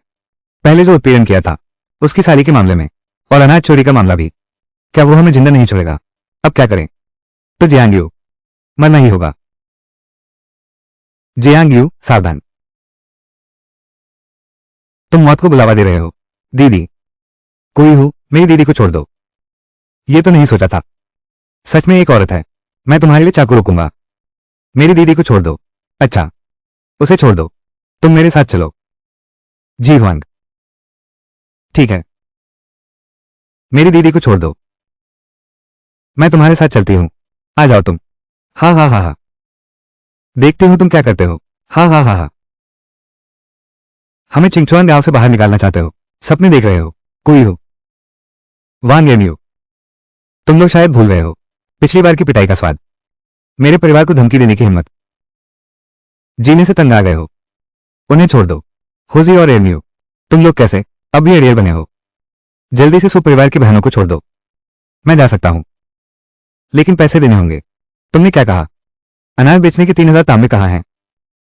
S1: पहले जो उत्पीड़न किया था उसकी साली के मामले में, और अनाज चोरी का मामला भी, क्या वो हमें जिंदा नहीं छोड़ेगा? अब क्या करें? तो जियांग मरना ही होगा। जियांग, सावधान, तुम मौत को बुलावा दे रहे हो। दीदी, कोई हो, मेरी दीदी को छोड़ दो। ये तो नहीं सोचा था। सच में एक औरत है। मैं तुम्हारे लिए चाकू रोकूंगा। मेरी दीदी को छोड़ दो। अच्छा, उसे छोड़ दो। तुम मेरे साथ चलो। जी हुआंग, ठीक है, मेरी दीदी को छोड़ दो। मैं तुम्हारे साथ चलती हूं। आ जाओ तुम। हा हा हा हा, देखती हूं तुम क्या करते हो। हा हा हा हा, हमें चिंगचुआन गांव से बाहर निकालना चाहते हो, सपने देख रहे हो। कोई हो वांग एन्यू, तुम लोग शायद भूल गए हो पिछली बार की पिटाई का स्वाद। मेरे परिवार को धमकी देने की हिम्मत, जीने से तंग आ गए हो। उन्हें छोड़ दो। होजी और एन्यू, तुम लोग कैसे अब भी अड़ियल बने हो? जल्दी से सुपरिवार की बहनों को छोड़ दो। मैं जा सकता हूं, लेकिन पैसे देने होंगे। तुमने क्या कहा? अनाज बेचने के 3000 तांबे कहाँ हैं?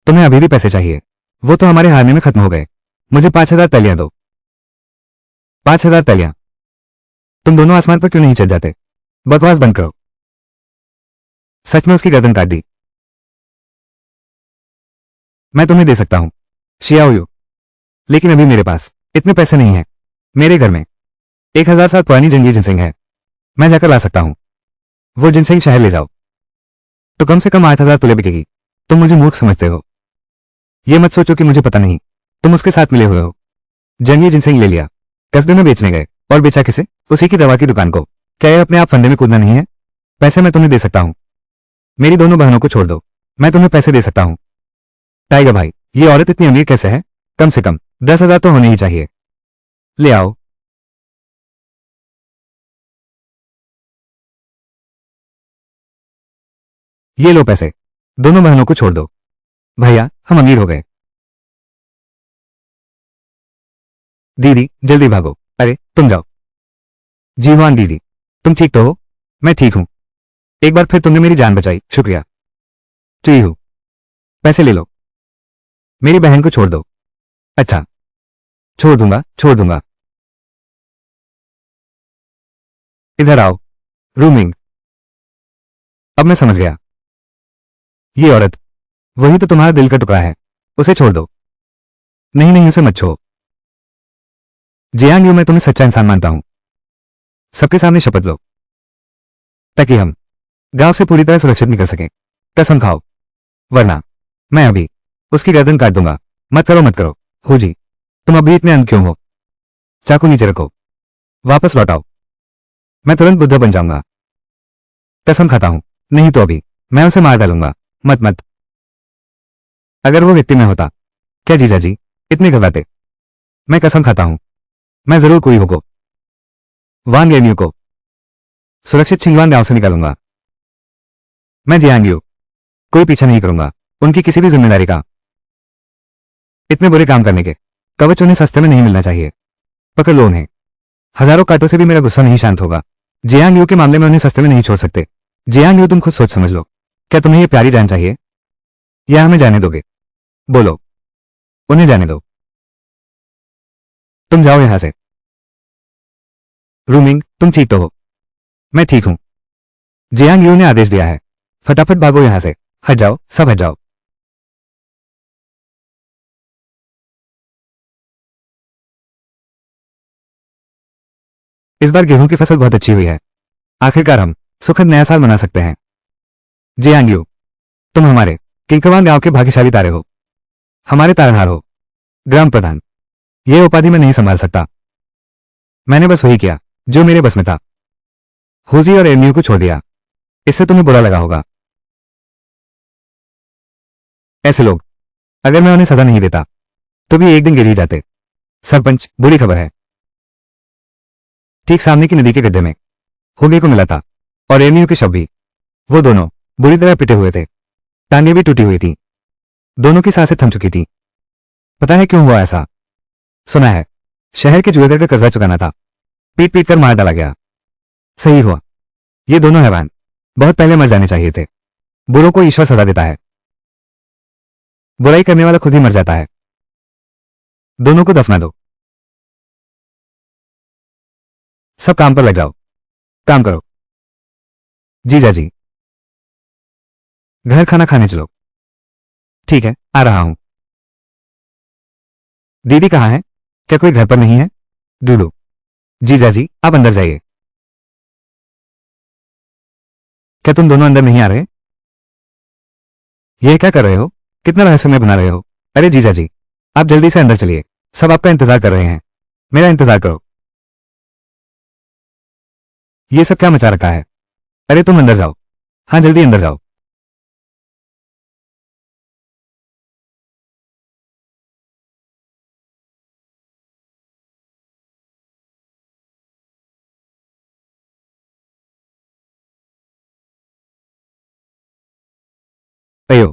S1: तुम्हें अभी भी पैसे चाहिए? वो तो हमारे हारने में खत्म हो गए। मुझे 5000 तलियां दो। 5000 तलियां? तुम दोनों आसमान पर क्यों नहीं चढ़ जाते? बकवास बंद करो। सच में उसकी गर्दन काट दी। मैं तुम्हें दे सकता हूं शियाओ, लेकिन अभी मेरे पास इतने पैसे नहीं हैं। मेरे घर में 1000 साल पुरानी जंगली जिनसेंग है, मैं जाकर ला सकता हूं। वो जिनसेंग शहर ले जाओ तो कम से कम 8000 तुले बिकेगी। तुम मुझे मूर्ख समझते हो। ये मत सोचो कि मुझे पता नहीं, तुम उसके साथ मिले हुए हो। जंगली जिनसेंग ले लिया, कस्बे में बेचने गए, और बेचा किसे? उसी की दवा की दुकान को। क्या ये अपने आप फंदे में कूदना नहीं है? पैसे मैं तुम्हें दे सकता हूं। मेरी दोनों बहनों को छोड़ दो, मैं तुम्हें पैसे दे सकता हूं। टाइगर भाई, ये औरत इतनी अमीर कैसे है? कम से कम 10,000 तो होने ही चाहिए। ले आओ। ये लो पैसे, दोनों बहनों को छोड़ दो। भैया, हम अमीर हो गए। दीदी, जल्दी भागो। अरे, तुम जाओ। जीवान दीदी, तुम ठीक तो हो? मैं ठीक हूं। एक बार फिर तुमने मेरी जान बचाई, शुक्रिया। जी हूं। पैसे ले लो। मेरी बहन को छोड़ दो। अच्छा, छोड़ दूंगा, छोड़ दूंगा। इधर आओ। रूमिंग, अब मैं समझ गया। ये औरत वही तो तुम्हारा दिल का टुकड़ा है। उसे छोड़ दो। नहीं नहीं, उसे मत छोड़ो। जियांग, मैं तुम्हें सच्चा इंसान मानता हूं। सबके सामने शपथ लो, ताकि हम गांव से पूरी तरह सुरक्षित निकल सकें। कसम खाओ, वरना मैं अभी उसकी गर्दन काट दूंगा। मत करो, मत करो। हो जी। तुम अभी इतने अंध क्यों हो? चाकू नीचे रखो, वापस लौटाओ। मैं तुरंत बुद्धा बन जाऊंगा। कसम खाता हूं, नहीं तो अभी मैं उसे मार डालूंगा। मत मत। अगर वो व्यक्ति मैं होता। क्या जीजाजी इतने घबराते? मैं कसम खाता हूं, मैं जरूर कोई होगो वान गेन्यू को सुरक्षित छिंगवान गांव से निकालूंगा। मैं जियांग्यू कोई पीछा नहीं करूंगा उनकी किसी भी जिम्मेदारी का। इतने बुरे काम करने के कवच उन्हें सस्ते में नहीं मिलना चाहिए। पकड़ लो उन्हें। हजारों कांटों से भी मेरा गुस्सा नहीं शांत होगा। जियांग्यू के मामले में उन्हें सस्ते में नहीं छोड़ सकते। जियांग्यू तुम खुद सोच समझ लो। क्या तुम्हें ये प्यारी जान चाहिए या हमें जाने दोगे? बोलो। उन्हें जाने दो। तुम जाओ यहां से। रूमिंग तुम ठीक तो हो? मैं ठीक हूं। जियांग्यू ने आदेश दिया है। फटाफट भागो यहां से। हट जाओ, सब हट जाओ। इस बार गेहूं की फसल बहुत अच्छी हुई है। आखिरकार हम सुखद नया साल मना सकते हैं। जियांग्यू तुम हमारे किंकवान गांव के भाग्यशाली तारे हो। हमारे तारनहार हो। ग्राम प्रधान ये उपाधि मैं नहीं संभाल सकता। मैंने बस वही किया जो मेरे बस में था। होजी और एमियू को छोड़ दिया। इससे तुम्हें बुरा लगा होगा। ऐसे लोग अगर मैं उन्हें सजा नहीं देता तो भी एक दिन गिर ही जाते। सरपंच बुरी खबर है। ठीक सामने की नदी के गड्ढे में होगे को मिला था और एमियू के शव भी। वो दोनों बुरी तरह पिटे हुए थे। टांगे भी टूटी हुई थी। दोनों की सांसें थम चुकी थी। पता है क्यों हुआ ऐसा? सुना है शहर के जुएगर का कर्जा चुकाना था। पीट पीट कर मार डाला गया। सही हुआ। ये दोनों हैवान बहुत पहले मर जाने चाहिए थे। बुरों को ईश्वर सजा देता है। बुराई करने वाला खुद ही मर जाता है। दोनों को दफना दो। सब काम पर लग जाओ। काम करो। जीजा जी घर खाना खाने चलो। ठीक है आ रहा हूं। दीदी कहाँ है? क्या कोई घर पर नहीं है? डूडू जीजा जी आप अंदर जाइए। क्या तुम दोनों अंदर नहीं आ रहे? यह क्या कर रहे हो? कितना रहस्यमय बना रहे हो? अरे जीजा जी आप जल्दी से अंदर चलिए। सब आपका इंतजार कर रहे हैं। मेरा इंतजार करो। ये सब क्या मचा रखा है? अरे तुम अंदर जाओ। हाँ जल्दी अंदर जाओ। अयो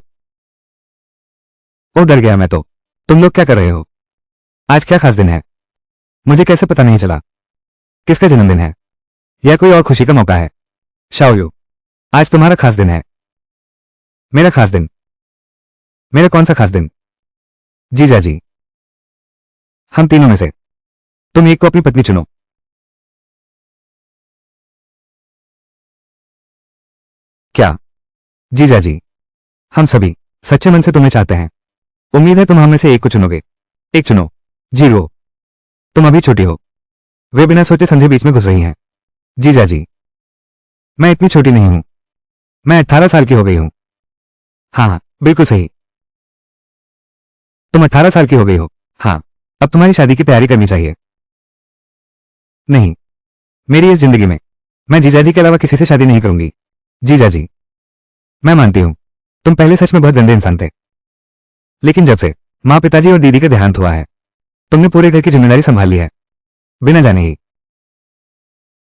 S1: ओ डर गया मैं तो। तुम लोग क्या कर रहे हो? आज क्या खास दिन है? मुझे कैसे पता नहीं चला? किसका जन्मदिन है या कोई और खुशी का मौका है? शाओयू आज तुम्हारा खास दिन है। मेरा खास दिन? मेरा कौन सा खास दिन? जीजा जी हम तीनों में से तुम एक को अपनी पत्नी चुनो। क्या? जीजा जी हम सभी सच्चे मन से तुम्हें चाहते हैं। उम्मीद है तुम हम में से एक को चुनोगे। एक चुनो। जीरो तुम अभी छोटी हो। वे बिना सोचे समझे बीच में घुस रही हैं। जीजा जी मैं इतनी छोटी नहीं हूं। मैं 18 साल की हो गई हूं। हाँ हाँ बिल्कुल सही। तुम 18 साल की हो गई हो। हाँ अब तुम्हारी शादी की तैयारी करनी चाहिए। नहीं मेरी इस जिंदगी में मैं जीजा जी के अलावा किसी से शादी नहीं करूंगी। जीजा जी मैं मानती हूं तुम पहले सच में बहुत गंदे इंसान थे। लेकिन जब से माँ पिताजी और दीदी का देहांत हुआ है तुमने पूरे घर की जिम्मेदारी संभाल ली है बिना जाने ही।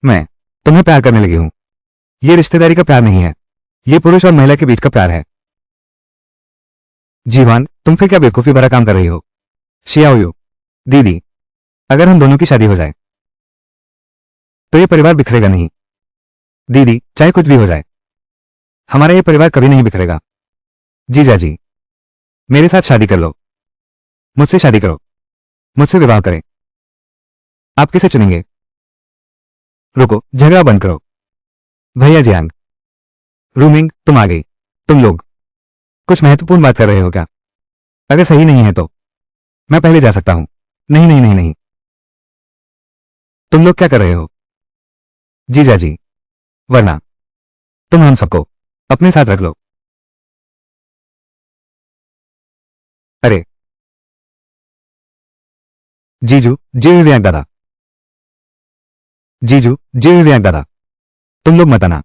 S1: मैं तुम्हें प्यार करने लगी हूं। ये रिश्तेदारी का प्यार नहीं है। ये पुरुष और महिला के बीच का प्यार है। जीवान तुम फिर क्या बेवकूफी भरा काम कर रही हो? शियाओयू दीदी अगर हम दोनों की शादी हो जाए तो ये परिवार बिखरेगा नहीं। दीदी चाहे कुछ भी हो जाए हमारा ये परिवार कभी नहीं बिखरेगा। जीजा जी मेरे साथ शादी कर लो। मुझसे शादी करो। मुझसे विवाह करें। आप किसे चुनेंगे? रुको झगड़ा बंद करो। भैया जियांग रूमिंग तुम आ गई। तुम लोग कुछ महत्वपूर्ण बात कर रहे हो क्या? अगर सही नहीं है तो मैं पहले जा सकता हूं। नहीं नहीं नहीं नहीं। तुम लोग क्या कर रहे हो? जीजा जी वरना तुम हम सबको अपने साथ रख लो। अरे जीजू जी विवेक दादा, जीजू जी विवेक दादा, तुम लोग मत आना।